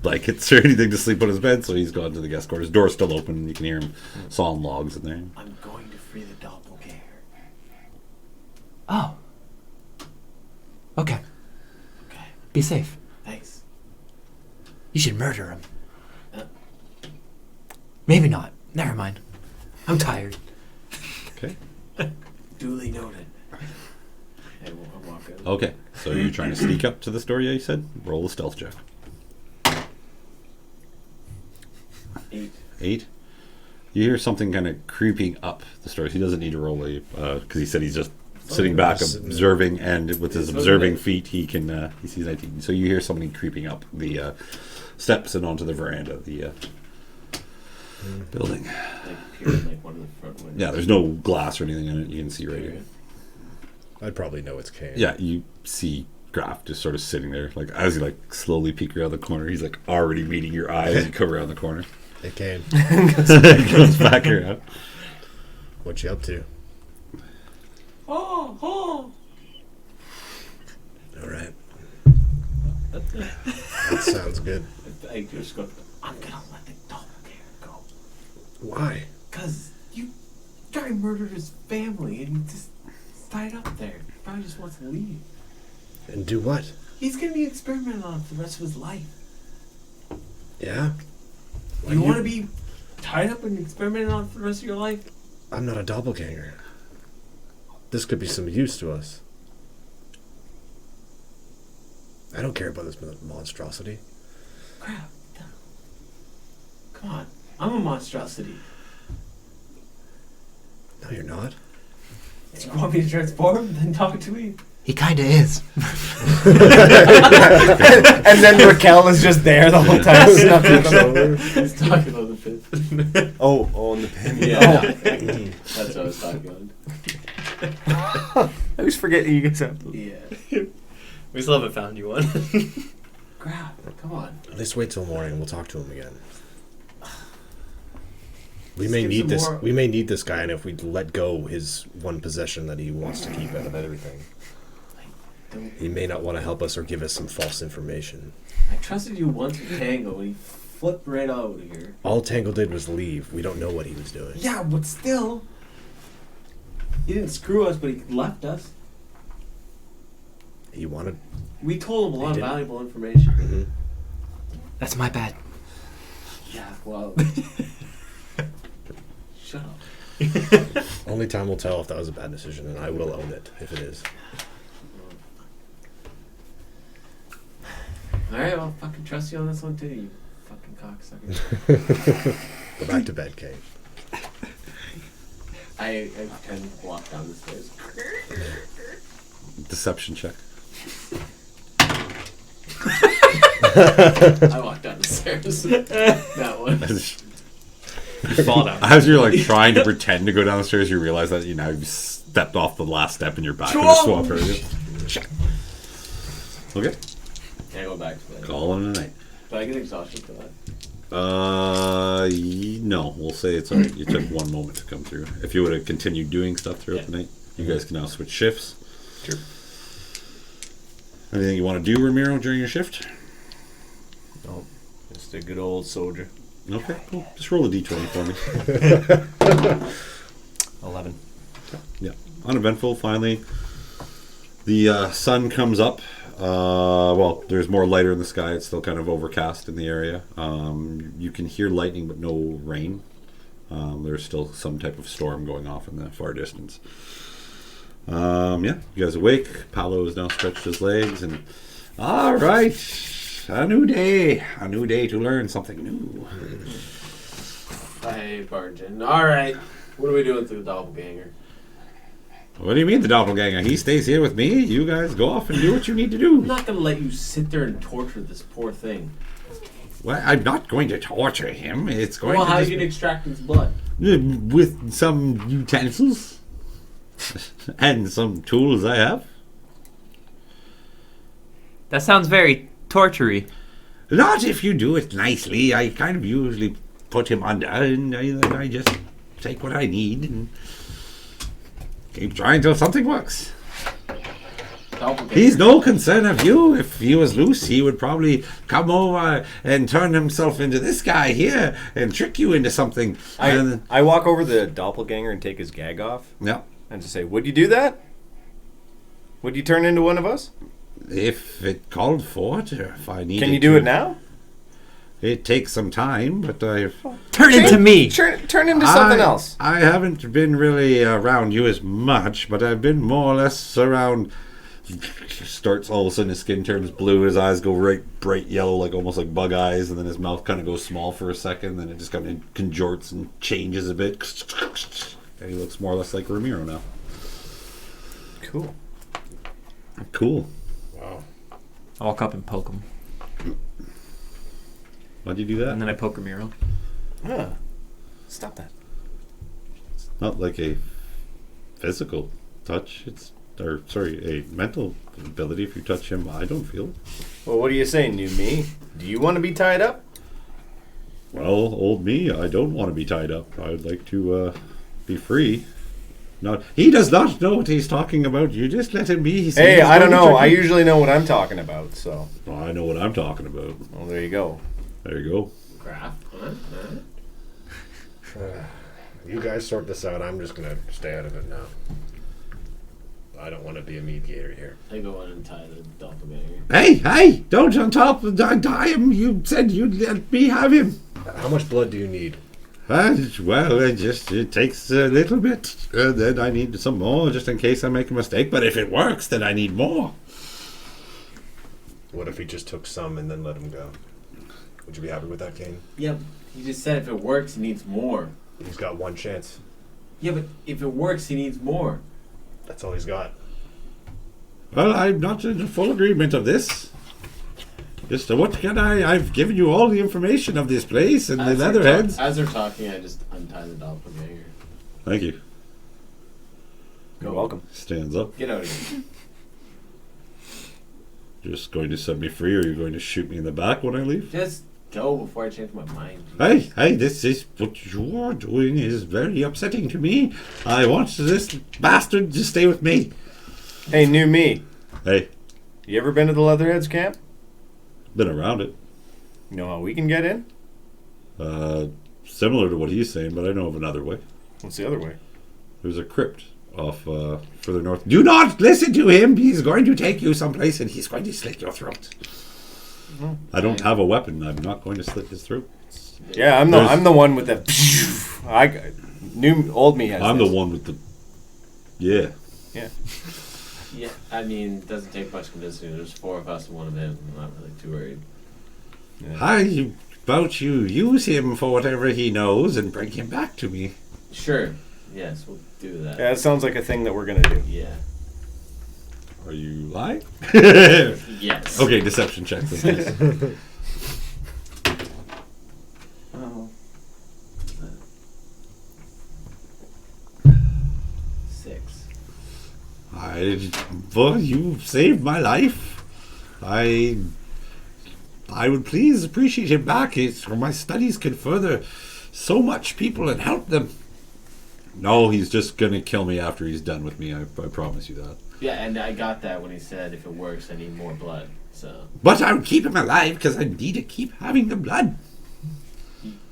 blankets or anything to sleep on his bed, so he's gone to the guest quarters. Door's still open, and you can hear him sawing logs in there. I'm going to free the doppelganger. Oh. Okay. Okay. Be safe. Thanks. You should murder him. Uh. Maybe not. Never mind. I'm tired. Okay. Duly noted. Hey, I'll walk in. Okay. So you're trying to sneak up to this door, yeah, you said? Roll a stealth check. 8. 8. You hear something kind of creeping up the stairs. He doesn't need to roll a because he said he's just sitting back observing, and with his observing feet he can he sees 19. So you hear somebody creeping up the steps and onto the veranda of the building. Like peering like one of the front windows. Yeah, there's no glass or anything in it. You can see right here. I'd probably know it's Kaine. Yeah, you see Graff just sort of sitting there, like as you like slowly peek around the corner. He's like already meeting your eyes as you come around the corner. Hey, Kaine. He goes back around. What you up to? Oh! All right. That sounds good. I just go, I'm gonna let the doppelganger go. Why? Because you guy murdered his family and he just tied up there. He probably just wants to leave. And do what? He's gonna be experimented on for the rest of his life. Yeah? You want to be tied up and experimented on for the rest of your life? I'm not a doppelganger. This could be some use to us. I don't care about this monstrosity. Crap. Come on. I'm a monstrosity. No, you're not. Do you want me to transform? Then talk to me. He kinda is. And then Rakell is just there the whole time. Snuck in the He's talking about the pit. Oh, on the pin. Yeah. That's what I was talking about. I always forget you guys have those. Yeah. We still haven't found you one. Crap. Come on. At least wait till morning. We'll talk to him again. We Just may give need some this. more- We may need this guy, and if we let go his one possession that he wants to keep out of everything, Don't- he may not want to help us or give us some false information. I trusted you once with Tango and he flipped right out of here. All Tangle did was leave. We don't know what he was doing. Yeah, but still. He didn't screw us, but he left us. He wanted. We told him a lot of did. valuable information. Mhm. That's my bad. Yeah, well. Shut up. Only time will tell if that was a bad decision, and I will own it if it is. Alright, I'll fucking trust you on this one too, you fucking cocksucker. Go back to bed, Kate. I pretend to walk down the stairs. Deception check. I walk down the stairs. That one. Fall down. As you're like trying to pretend to go down the stairs, you realize that you've stepped off the last step and you're back in the swamp area. Okay, Can I go back to bed? call it a night. Do I get exhaustion for that? No. We'll say it's alright. You took 1 moment to come through. If you would have continued doing stuff throughout the night, you guys can now switch shifts. Sure. Anything you want to do, Ramiro, during your shift? No, just a good old soldier. Okay, cool. Just roll a d20 for me. 11. Yeah. Uneventful, finally. The sun comes up. Well, there's more lighter in the sky. It's still kind of overcast in the area. You can hear lightning, but no rain. There's still some type of storm going off in the far distance. Yeah, you guys awake. Paolo has now stretched his legs, and all right, a new day to learn something new. I barge in. All right. What are we doing with the doppelganger? What do you mean the doppelganger? He stays here with me. You guys go off and do what you need to do. I'm not going to let you sit there and torture this poor thing. Well, I'm not going to torture him. It's going Well, to how are just you going to extract his blood? with some utensils and some tools I have. That sounds very tortury. Not if you do it nicely. I kind of usually put him under, and I just take what I need and keep trying until something works. He's no concern of you. If he was loose, he would probably come over and turn himself into this guy here and trick you into something. I walk over the doppelganger and take his gag off. Yeah. And just say, would you do that? Would you turn into one of us? If it called for it, or if I needed Can you do it now? It takes some time, but I've... Turn into me. Turn into something else. I haven't been really around you as much, but I've been more or less around... Starts, all of a sudden his skin turns blue, his eyes go right bright yellow, like almost like bug eyes, and then his mouth kind of goes small for a second, then it just kind of conjorts and changes a bit. And he looks more or less like Ramiro now. Cool. Cool. Wow. I walk up and poke him. Why'd you do that? And then I poke Ramiro. Stop that. It's not like a physical touch. It's a mental ability. If you touch him, I don't feel it. Well, what are you saying, new me? Do you want to be tied up? Well, old me, I don't want to be tied up. I would like to be free. No, he does not know what he's talking about. You just let him be. Hey, I don't know. I usually know what I'm talking about, so. Well, I know what I'm talking about. Well, there you go. There you go. Graff, You guys sort this out. I'm just gonna stay out of it now. I don't want to be a mediator here. I go in and tie the doppelganger. Hey! Don't on top of die him. You said you'd let me have him. How much blood do you need? Well, it takes a little bit. Then I need some more, just in case I make a mistake. But if it works, then I need more. What if he just took some and then let him go? Would you be happy with that, Kaine? Yep. He just said if it works, he needs more. He's got one chance. Yeah, but if it works, he needs more. That's all he's got. Well, I'm not in full agreement of this. Just what can I've given you all the information of this place and the Leatherheads. As they're talking, I just untie the doppelganger. Thank you. You're welcome. Stands up. Get out of here. Just going to set me free, or are you going to shoot me in the back when I leave? Just go before I change my mind. Hey, this is what you're doing is very upsetting to me. I want this bastard to stay with me. Hey, new me. Hey, You ever been to the Leatherheads camp? been around it. You know how we can get in? Similar to what he's saying, but I know of another way. What's the other way? There's a crypt off further north. Do not listen to him. He's going to take you someplace and he's going to slit your throat. I don't have a weapon. I'm not going to slit his throat. Yeah, I'm the one with the. Old me has. I'm this. the one with the. Yeah. Yeah. Yeah, I mean, it doesn't take much convincing. There's 4 of us and 1 of him. I'm not really too worried. How about you use him for whatever he knows and bring him back to me? Sure. Yes, we'll do that. Yeah, it sounds like a thing that we're gonna do. Yeah. Are you lying? Yes. Okay, deception check. Please. Oh. 6. Well, you saved my life. I I would please appreciate him back. My studies can further so much people and help them. No, he's just going to kill me after he's done with me. I promise you that. Yeah, and I got that when he said if it works, I need more blood. So. But I would keep him alive because I need to keep having the blood.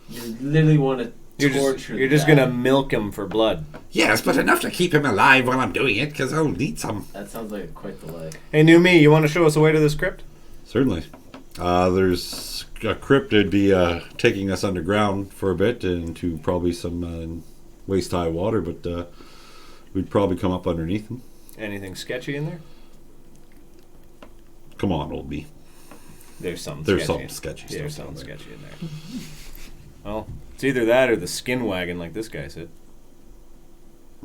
You literally want to torture. You're just gonna milk him for blood. Yes, but enough to keep him alive while I'm doing it because I'll need some. That sounds like quite the leg. Hey, new me, you want to show us the way to this crypt? Certainly. There's a crypt that'd be taking us underground for a bit into probably some waist-high water, but we'd probably come up underneath them. Anything sketchy in there? Come on, old me. There's some sketchy There's stuff some down there. sketchy in there. Well, it's either that or the skin wagon like this guy said.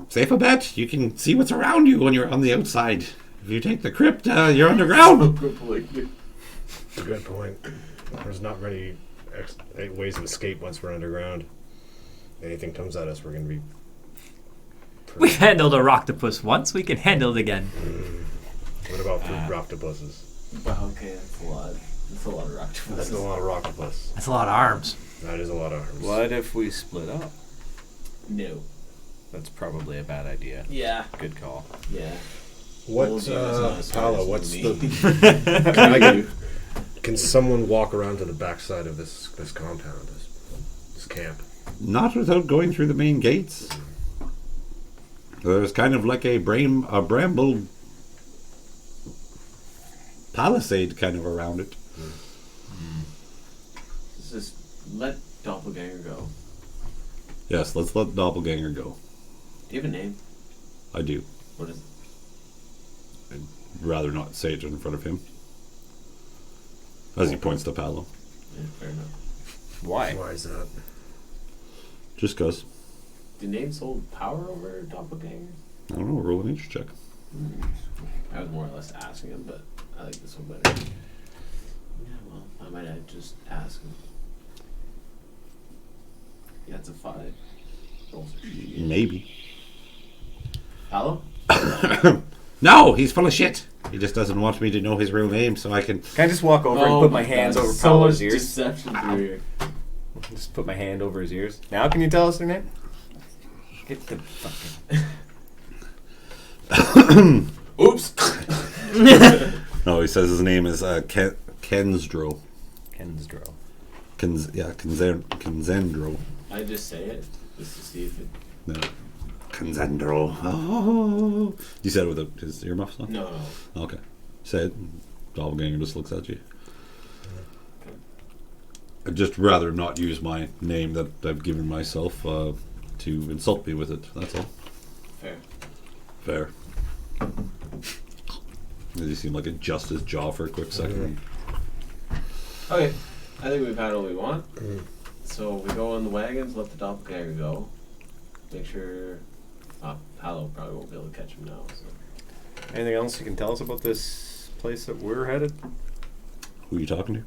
Safe a bet. You can see what's around you when you're on the outside. If you take the crypt, you're underground. That's a good point. There's not many ways of escape once we're underground. Anything comes at us, we're going to be... We've handled a rocktopus once. We can handle it again. What about food octopuses? Wow, okay, that's a lot. That's a lot of rock. That's a lot of octopus. That's a lot of arms. That is a lot of arms. What if we split up? No. That's probably a bad idea. Yeah. Good call. Yeah. What, Told you it's not as hard Paolo, as what's me. the... Can someone walk around to the backside of this compound, this camp? Not without going through the main gates. There's kind of like a bramble palisade kind of around it. Just let Doppelganger go. Yes, let's let Doppelganger go. Do you have a name? I do. What is it? I'd rather not say it in front of him. As he points to Paolo. Yeah, fair enough. Why? Why is that? Just cause. Do names hold power over Doppelganger? I don't know, roll an nature check. I was more or less asking him, but I like this one better. Yeah, well, I might have just ask him. Yeah, it's a 5. Rolls are shitty. Maybe. Paolo? No, he's full of shit. He just doesn't want me to know his real name, so I can... Can I just walk over and put my hands over so Paolo's much ears? deception through here. Just put my hand over his ears. Now can you tell us their name? Get the fucking... Oops! No, he says his name is Kensdro. Kensdro. Kenzendro. I just say it, just to see if it... No. Kenzendro. Oh. You said it with his earmuffs on? No. Okay. Say it. Doppelganger just looks at you. I'd just rather not use my name that I've given myself to insult me with it. That's all. Fair. Did he seem like adjust his jaw for a quick second? Okay, I think we've had all we want. So we go on the wagons, let the Doppelganger go. Make sure... Paolo probably won't be able to catch him now. So. Anything else you can tell us about this place that we're headed? Who are you talking to?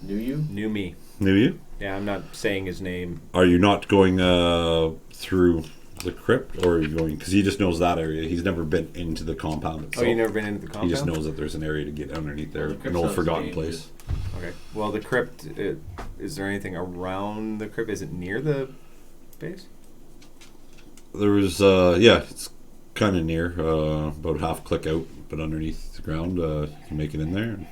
Knew you? New me. Knew you? Yeah, I'm not saying his name. Are you not going through the crypt, or are you going... Because he just knows that area. He's never been into the compound itself. Oh, you've never been into the compound? He just knows that there's an area to get underneath there. Well, the An old crypt's forgotten dangerous. place. Okay. Well, the crypt, is there anything around the crypt? Is it near the base? There was, it's kind of near, about half click out, but underneath the ground, you can make it in there.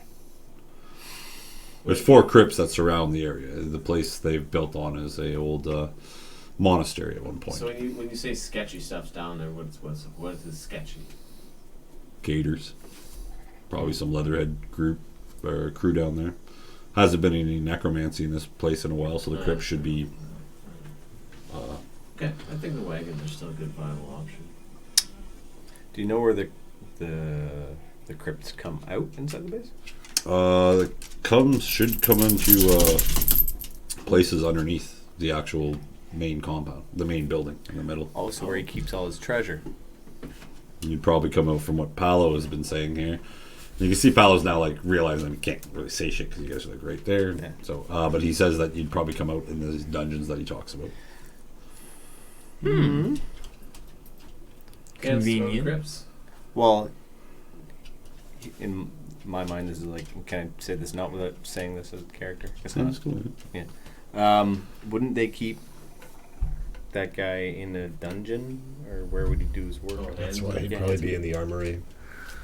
There's 4 crypts that surround the area. The place they've built on is a old monastery at one point. So when you say sketchy stuff's down there, what is sketchy? Gators. Probably some leatherhead group or crew down there. Hasn't been any necromancy in this place in a while, so the crypt should be... Okay, I think the wagons are still a good viable option. Do you know where the crypts come out inside the base? should come into places underneath the actual main compound, the main building in the middle. Also where he keeps all his treasure. You'd probably come out from what Paolo has been saying here. You can see Paolo's now like realizing he can't really say shit because you guys are like right there. Yeah. So, but he says that you'd probably come out in these dungeons that he talks about. Convenient. Crypts. Well, in my mind, this is like, can I say this not without saying this as a character? Guess Yeah, not. that's cool. Wouldn't they keep that guy in a dungeon, or where would he do his work? Oh, That's and- why he'd Yeah, probably it's- be in the armory.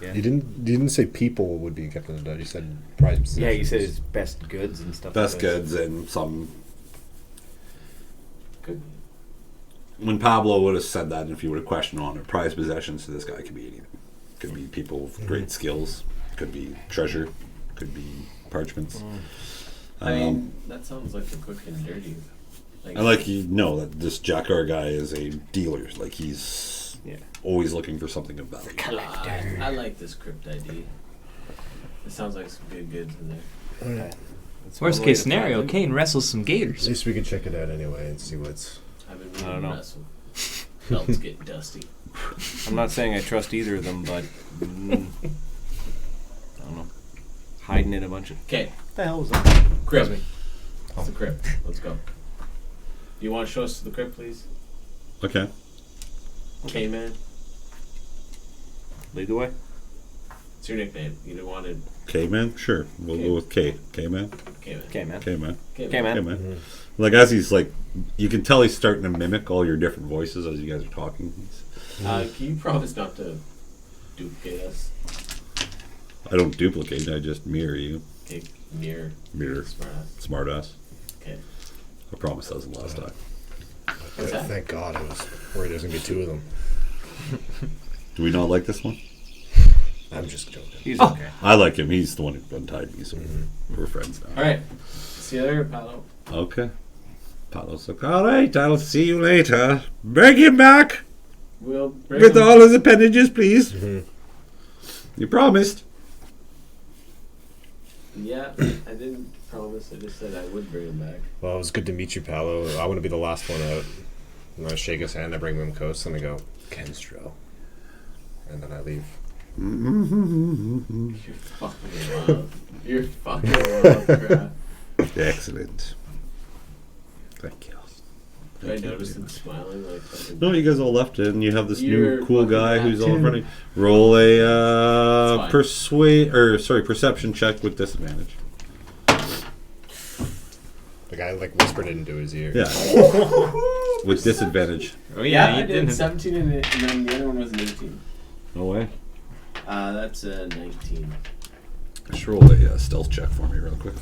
Yeah. You didn't say people would be kept in the dungeon. You said prize possessions. Yeah, you said his best goods and stuff. Best like that. goods and some. Good. When Pablo would have said that, if you would have questioned on it, prized possessions to this guy could be anything. Could be people with great skills. Could be treasure. Could be parchments. I mean, that sounds like a quick and dirty. And like you know that this Jackar guy is a dealer. Like he's Yeah. always looking for something of value. I like this crypt ID. It sounds like some good goods in there. That's Worst one way case to find scenario, it. Kaine wrestles some At gators. least we could check it out anyway and see what's. I've been I reading don't know. wrestle. Belts get dusty. I'm not saying I trust either of them, but I don't know. Hiding in a bunch of. Okay, What the hell was that? crypt. It's the crypt. Let's go. Do you want to show us to the crypt, please? Okay. K-Man. Lead the way. It's your nickname. You don't want to. K man, sure. We'll go with K. K man. K-Man. Okay, man. K man. Okay, K man. man. Like as he's like, you can tell he's starting to mimic all your different voices as you guys are talking. Can you promise not to duplicate us? I don't duplicate. I just mirror you. Okay, mirror. Mirror. Smart ass. Smartass. Okay. I promise that was the last time. What's that? Thank God, I was worried there's gonna be two of them. Do we not like this one? I'm just joking. He's okay. I like him. He's the one who untied me, so we're friends now. All right. See you later, Paolo. Okay. Paolo's like, all right, I'll see you later. Bring him back We'll bring with him. all his appendages, please. You promised. Yeah, I didn't promise. I just said I would bring him back. Well, it was good to meet you, Paolo. I want to be the last one out. And I shake his hand, I bring him close, and I go, Kenstro. And then I leave. You're fucking wild. You're fucking wild, Graff. Excellent. Thank you. I noticed him smiling like fucking. No, you guys all left it, and you have this You're new cool fucking guy who's all acting. running. Roll a It's fine. perception check with disadvantage. The guy, like, whispered it into his ear. Yeah, with disadvantage. Oh Yeah, I you did didn't. 17 and then the other one was an 18. No way. That's a 19. Just roll a stealth check for me, real quick.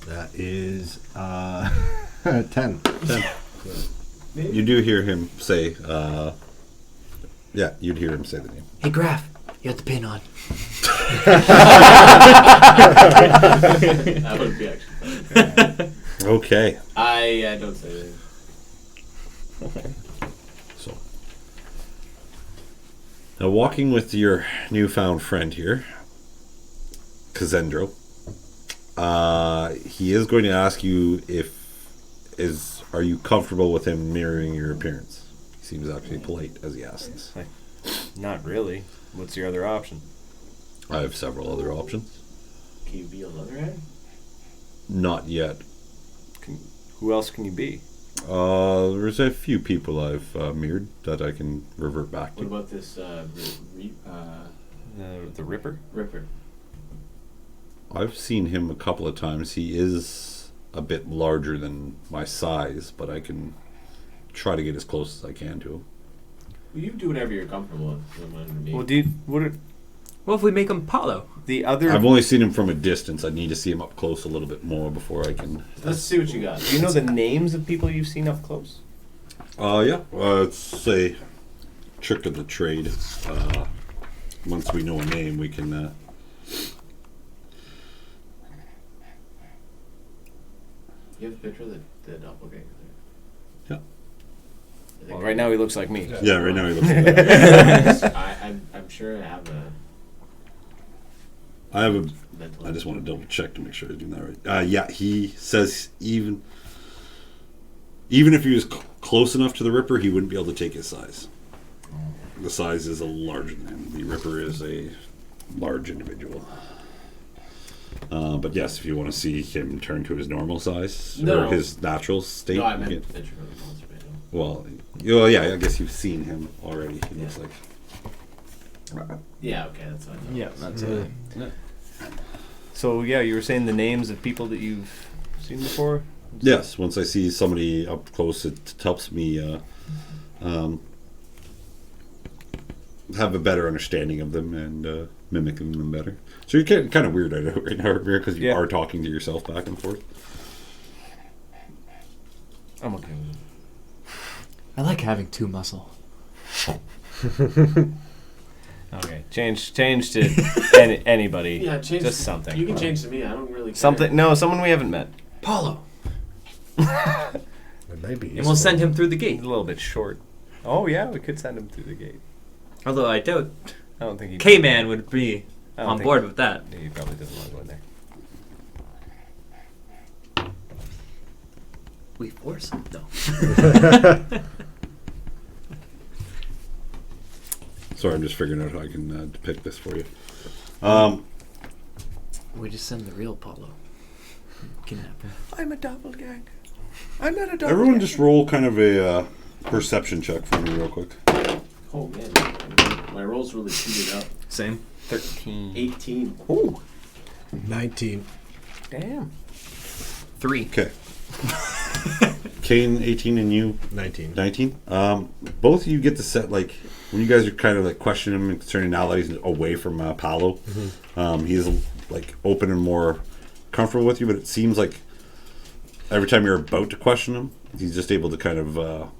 That is 10. You do hear him say, yeah, you'd hear him say the name. Hey, Graff, you have the pin on. That would be actually funny. Okay. I don't say anything. So, now walking with your newfound friend here, Kazendro, he is going to ask you are you comfortable with him mirroring your appearance? He seems actually polite as he asks. Not really. What's your other option? I have several other options. Can you be a leatherhead? Not yet. Who else can you be? There's a few people I've mirrored that I can revert back What to. about this The Ripper? Ripper? I've seen him a couple of times. He is a bit larger than my size, but I can try to get as close as I can to him. Well, you do whatever you're comfortable with. You don't mind me. Well, dude, What if we make him Paulo? the other? I've only seen him from a distance. I need to see him up close a little bit more before I can. Let's see what you got. Do you know the names of people you've seen up close? Yeah. It's a trick of the trade. Once we know a name, we can. You have a picture of the doppelganger there? Yeah. Well, right now he looks like me. Yeah, right now he looks like that. I'm sure I have a I have a. mental. I just want to double check to make sure I'm doing that right. Yeah, he says even if he was close enough to the Ripper, he wouldn't be able to take his size. The size is a larger than him. The Ripper is a large individual. But yes, if you want to see him turn to his normal size No. or his natural state. No, I you meant can- picture of the monster manual. well, yeah, I guess you've seen him already. He looks like. Yeah, okay, that's what I thought. Yeah, that's it. So yeah, you were saying the names of people that you've seen before. Yes, once I see somebody up close, it helps me have a better understanding of them and mimicking them better. So you're kind of weird right now, because you are talking to yourself back and forth. I'm okay with it. I like having 2 muscle. Okay, change to anybody. Yeah, change. Just something. You can change to me. I don't really care. Something. No, someone we haven't met. Paulo. It may be. And we'll send him through the He's gate. a little bit short. Oh yeah, we could send him through the gate. Although I doubt I don't think he. K-Man would be I don't on think- board with that. He probably doesn't want to go in there. We force him? No. Sorry, I'm just figuring out how I can depict this for you. We just send the real Paulo. Kidnap him. I'm a doppelganger. I'm not a Everyone just roll kind of a perception check for me real quick. Oh man, my rolls really cheated up. Same. 13. 18. Ooh, 19. damn. 3. Okay. Kaine, 18, and you, 19. 19. Both of you get to set, like, when you guys are kind of like questioning him concerning now that he's away from Paolo, he's like open and more comfortable with you, but it seems like every time you're about to question him, he's just able to kind of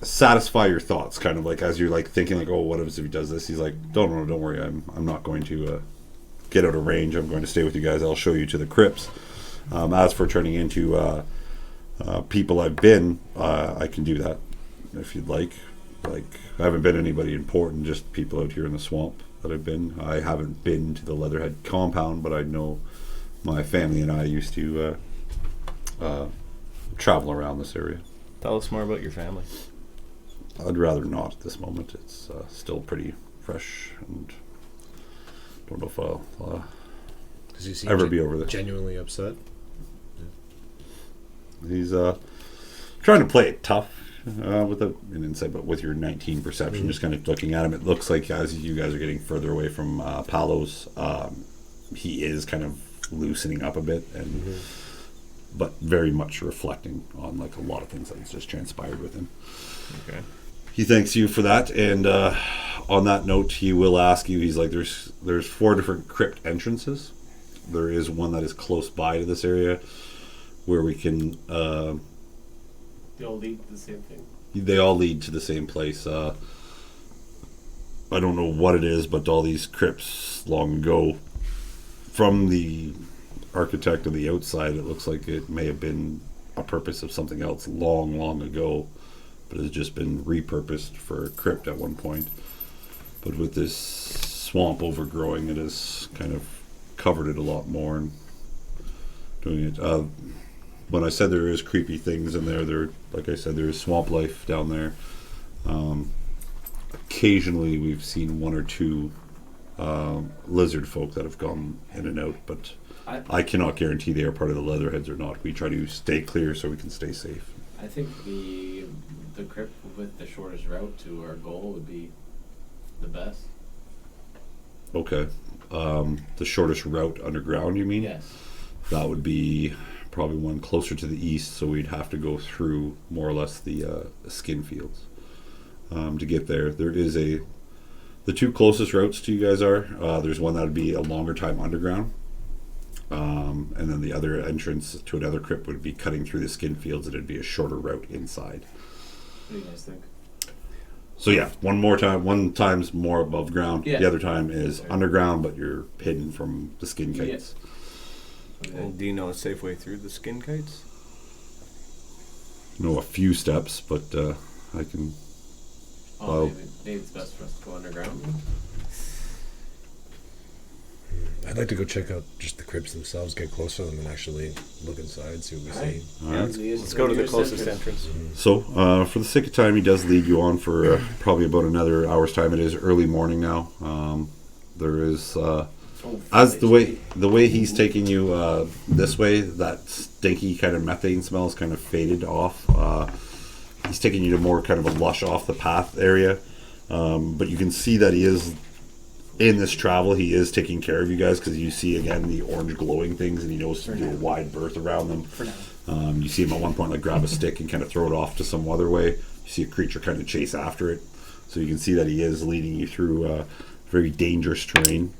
satisfy your thoughts, kind of like as you're like thinking like, oh, what if he does this? He's like, don't worry, I'm not going to get out of range. I'm going to stay with you guys. I'll show you to the crypts. As for turning into people I've been, I can do that if you'd like. Like, I haven't been anybody important, just people out here in the swamp that I've been. I haven't been to the Leatherhead compound, but I know my family and I used to travel around this area. Tell us more about your family. I'd rather not at this moment. It's still pretty fresh, and don't know if I'll Does he seem ever be over this. genuinely upset? He's trying to play it tough with an insight, but with your 19 perception, just kind of looking at him, it looks like as you guys are getting further away from Palos, he is kind of loosening up a bit, and but very much reflecting on like a lot of things that's just transpired with him. Okay. He thanks you for that, and on that note, he will ask you. He's like, "There's 4 different crypt entrances. There is one that is close by to this area, where we can." They all lead to the same thing. They all lead to the same place. I don't know what it is, but all these crypts long ago, from the architect on the outside, it looks like it may have been a purpose of something else long ago, but has just been repurposed for a crypt at one point. But with this swamp overgrowing, it has kind of covered it a lot more and doing it. When I said there is creepy things in there, like I said, there is swamp life down there. Occasionally, we've seen 1 or 2 lizard folk that have gone in and out, but I cannot guarantee they are part of the Leatherheads or not. We try to stay clear so we can stay safe. I think the crypt with the shortest route to our goal would be the best. Okay. The shortest route underground, you mean? Yes. That would be probably one closer to the east, so we'd have to go through more or less the skin fields to get there. There is the 2 closest routes to you guys are, there's one that would be a longer time underground, and then the other entrance to another crypt would be cutting through the skin fields, and it'd be a shorter route inside. What do you guys think? So yeah, one time's more above ground, Yeah. the other time is underground, but you're hidden from the skin kites. Well, do you know a safe way through the skin kites? Know a few steps, but I can. Oh, maybe it's best for us to go underground. I'd like to go check out just the crypts themselves, get closer to them, and actually look inside, see what we Alright. see. All right. Let's go to the closest entrance. So, for the sake of time, he does lead you on for probably about another hour's time. It is early morning now. There is, as the way he's taking you this way, that stinky kind of methane smell is kind of faded off. He's taking you to more kind of a lush off the path area, but you can see that he is in this travel. He is taking care of you guys because you see again the orange glowing things, and he knows to do a wide berth around them. For now. You see him at one point like grab a stick and kind of throw it off to some other way. You see a creature kind of chase after it, so you can see that he is leading you through very dangerous terrain.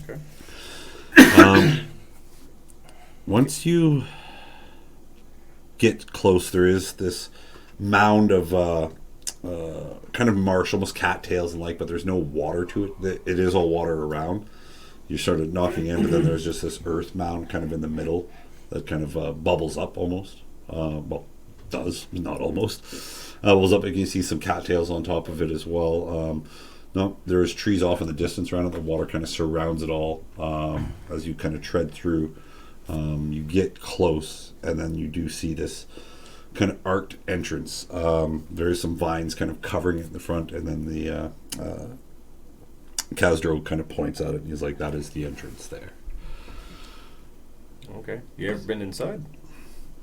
Okay. Once you get close, there is this mound of kind of marsh, almost cattails and like, but there's no water to it. It is all water around. You started knocking in, but then there's just this earth mound kind of in the middle that kind of bubbles up almost. Well, does, not almost. Bubbles up, and you can see some cattails on top of it as well. No, there's trees off in the distance around it. The water kind of surrounds it all as you kind of tread through. You get close, and then you do see this kind of arced entrance. There is some vines kind of covering it in the front, and then the Kazdro kind of points at it, and he's like, that is the entrance there. Okay. You ever been inside?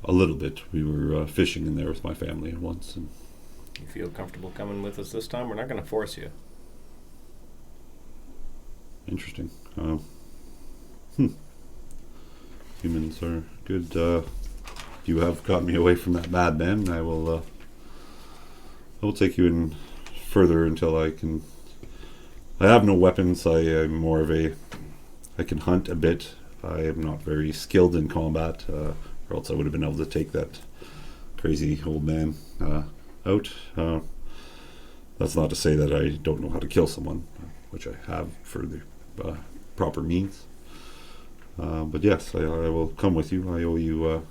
A little bit. We were fishing in there with my family once. And You feel comfortable coming with us this time? We're not going to force you. interesting. Humans are good. You have got me away from that madman. I will take you in further until I can. I have no weapons. I am more of a. I can hunt a bit. I am not very skilled in combat, or else I would have been able to take that crazy old man out. That's not to say that I don't know how to kill someone, which I have for the proper means. But yes, I will come with you. I owe you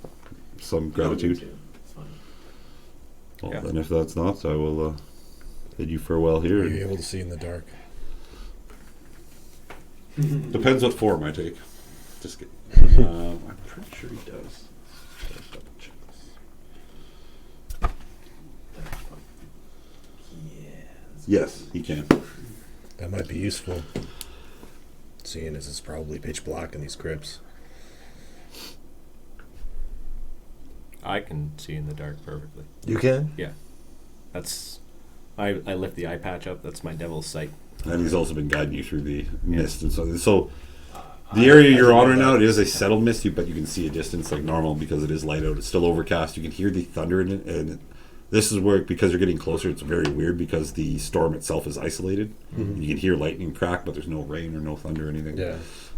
some gratitude. It's fine. Well, Yeah. then if that's not, I will bid you farewell here. Are you able to see in the dark? Depends what form I take. Just kidding. I'm pretty sure he does. Let's double check this. Yes, he can. That might be useful. Seeing as it's probably pitch black in these crypts. I can see in the dark perfectly. You can? Yeah. That's... I lift the eye patch up. That's my devil's sight. And he's also been guiding you through the mist and so. So the area you're on right now, it is a settled mist, but you can see a distance like normal because it is light out. It's still overcast. You can hear the thunder in it, and this is where, because you're getting closer, it's very weird because the storm itself is isolated. Mm-hmm. You can hear lightning crack, but there's no rain or no thunder or anything. Yeah.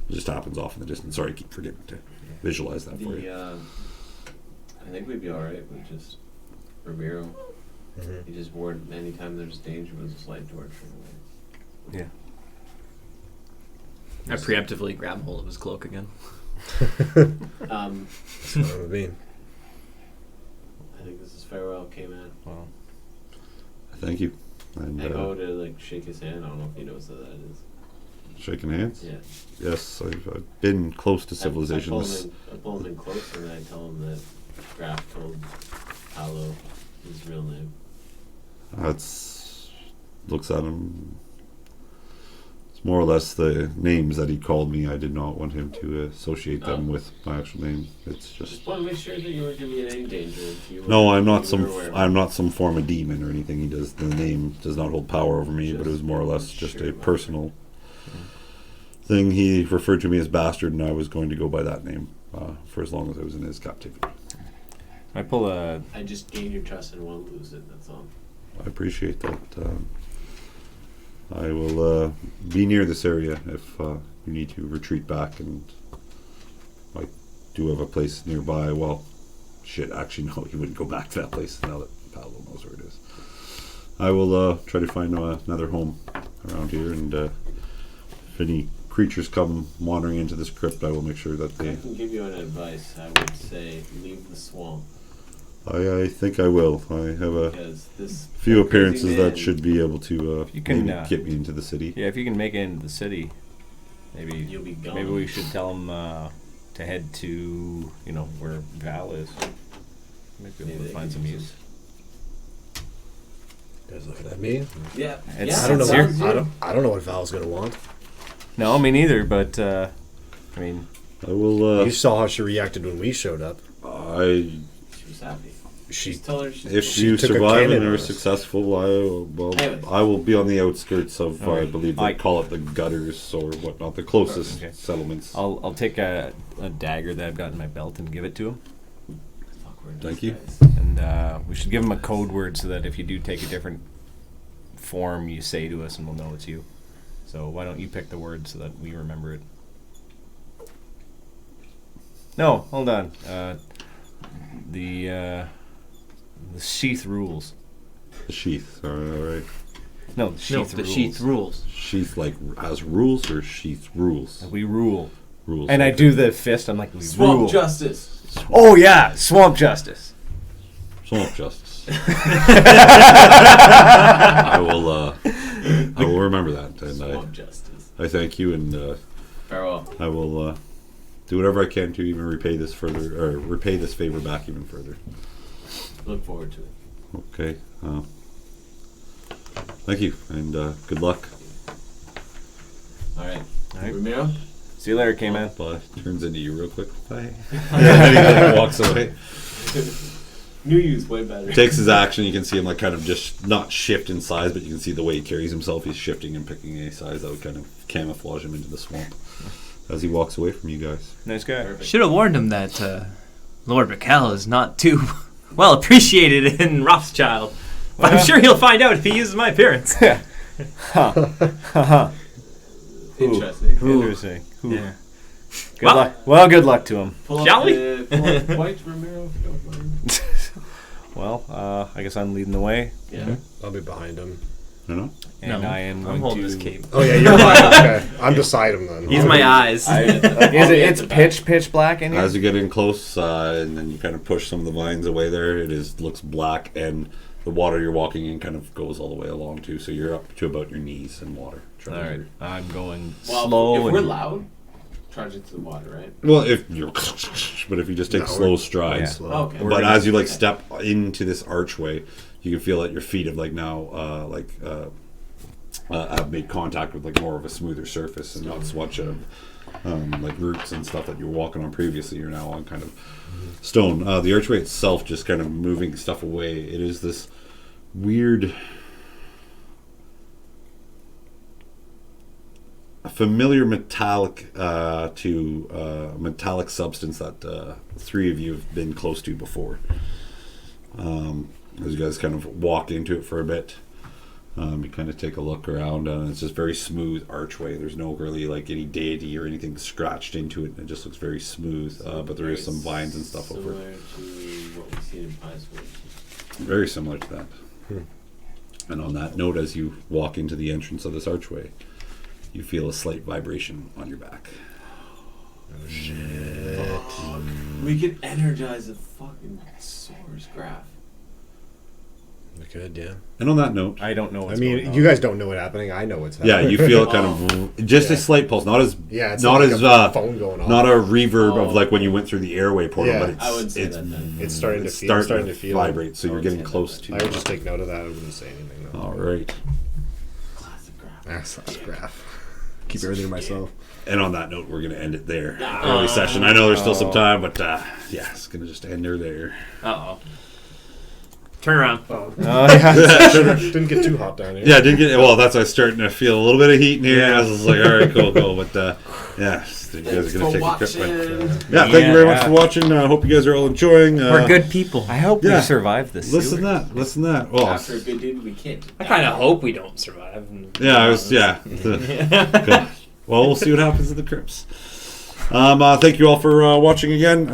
It just happens off in the distance. Sorry, I keep forgetting to visualize that for you. I think we'd be alright with just Ramiro. Mm-hmm. He just warned anytime there's danger with a slight torch. Yeah. I preemptively grab hold of his cloak again. That's what it would be. I think this is farewell, Kaine. Well, Thank you. And I go to like shake his hand. I don't know if he knows what that is. shaking hands. Yeah. Yes, I've been close to civilization. I pull him in close and I tell him that Graff told Paolo his real name. That's looks at him. It's more or less the names that he called me. I did not want him to associate them with my actual name. It's just. Just want to make sure that you weren't going to be in any danger. If you were, No, I'm not you some. were aware of it. I'm not some form of demon or anything. He does. The name does not hold power over me, but it was more or less just Sure a about personal thing. He referred to me as bastard, and I was going to go by that name for as long as I was in his captivity. I pull a... I just gain your trust and won't lose it. That's all. I appreciate that. I will be near this area if you need to retreat back, and I do have a place nearby. Well, shit, actually, no, he wouldn't go back to that place now that Paolo knows where it is. I will try to find another home around here, and if any creatures come wandering into this crypt, I will make sure that If they... I can give you an advice, I would say leave the swamp. I think I will. I have a Because this few crazy appearances that man- should be able to You can, maybe get me into the city. Yeah, if you can make it into the city, maybe You'll be gone. maybe we should tell him to head to, where Val is. Maybe Maybe we'll they find can some use use. You guys looking at me? Yeah. It's- I don't know. Sounds I don't know what Val's gonna want. No, me neither, but, I mean, I will... You saw how she reacted when we showed up. I She was happy. Just tell her If you took a survive cannon and are on us. successful, Anyways. I will be on the outskirts of, I believe they I- call it the gutters or whatnot, the closest Okay. settlements. I'll take a dagger that I've got in my belt and give it to him. Thank you. And we should give him a code word so that if you do take a different form, you say to us and we'll know it's you. So why don't you pick the word so that we remember it? No, hold on. The sheath rules. The sheath, all right. No, the sheath No, the rules. sheath rules. Sheath like has rules or sheath rules? We rule. Rules. And I okay. do the fist. I'm like, we Swamp rule. justice. Oh yeah, swamp justice. Swamp justice. I will remember that, and Swamp justice. I thank you, and Farewell. I will do whatever I can to even repay this favor back even further. Look forward to it. Okay. Thank you, and good luck. All right. All right. Ramiro? See you later, K-Man. Bye. Turns into you real quick. Bye. And he like walks away. New you's way better. Takes his action. You can see him like kind of just not shift in size, but you can see the way he carries himself. He's shifting and picking a size that would kind of camouflage him into the swamp as he walks away from you guys. Nice guy. Perfect. Should have warned him that Lord Rakell is not too well appreciated in Rothschild. But I'm sure he'll find out if he uses my appearance. Interesting. Interesting. Yeah. Good Well- luck. Well, good luck to him. Pull Shall up we? pull up white Ramiro if you don't mind. Well, I guess I'm leading the way, Yeah. I'll be behind him. You know? and No, I am I'm going holding to. this cape. Oh yeah, you're behind. Okay, I'm beside him then. He's my eyes. It's pitch black in here. As you get in close, and then you kind of push some of the vines away there, it looks black, and the water you're walking in kind of goes all the way along too. So you're up to about your knees in water. All right, I'm going Well, slow. if we're and loud, charge into the water, right? Well, if you're, but if you just take No, slow we're- strides. Slow. Okay. We're But gonna- as you like step into this archway, you can feel that your feet have like now have made contact with like more of a smoother surface and not so much of like roots and stuff that you were walking on previously. You're now on kind of stone. The archway itself just kind of moving stuff away. It is this weird, a familiar metallic metallic substance that three of you have been close to before. As you guys kind of walk into it for a bit, you kind of take a look around, and it's just very smooth archway. There's no really like any deity or anything scratched into it. It just looks very smooth, but there is some vines and stuff over it. Similar to what we've seen in Pies Woods. Very similar to that. And on that note, as you walk into the entrance of this archway, you feel a slight vibration on your back. We could energize the fucking sores, Graff. We could, yeah. And on that note, I don't know. I What's going mean, on. you guys don't know what's happening. I know what's yeah, happening. you feel kind of just a Yeah. slight pulse, not as Yeah, it's not like as a phone going off. not a reverb of Oh. like when you went through the airway portal, Yeah. but it's I would say it's that then. It's starting to it's feel. Starting to feel. vibrate, so I you're would getting say close that to. I would just take note of that. I wouldn't say anything. Though. All right. Classic Graff. That's Graff. Keep everything to myself. And on that note, we're going to end it there. Early session. I know there's still some time, but yeah, it's going to just end her there. Uh-oh. Turn around. Oh yeah. Didn't get too hot down here. Yeah, I did get. Well, that's why I was starting to feel a little bit of heat in here. Yeah. I was like, all right, cool. But yeah, you guys are going to take a trip. watching. Yeah, thank you very much for watching. I hope you guys are all enjoying. We're good people. I hope Yeah. we survive this. Listen to that. Well, After a good dude, we can't. I kind of hope we don't survive. yeah, I was. Yeah. Cool. Well, we'll see what happens in the crypts. Thank you all for watching again.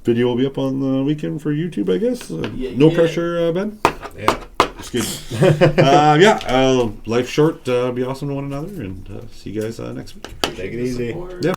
Video will be up on the weekend for YouTube, I guess. No pressure, Ben. Yeah. Just good. Life short. Be awesome to one another, and see you guys next week. Take it easy. Support. Yeah.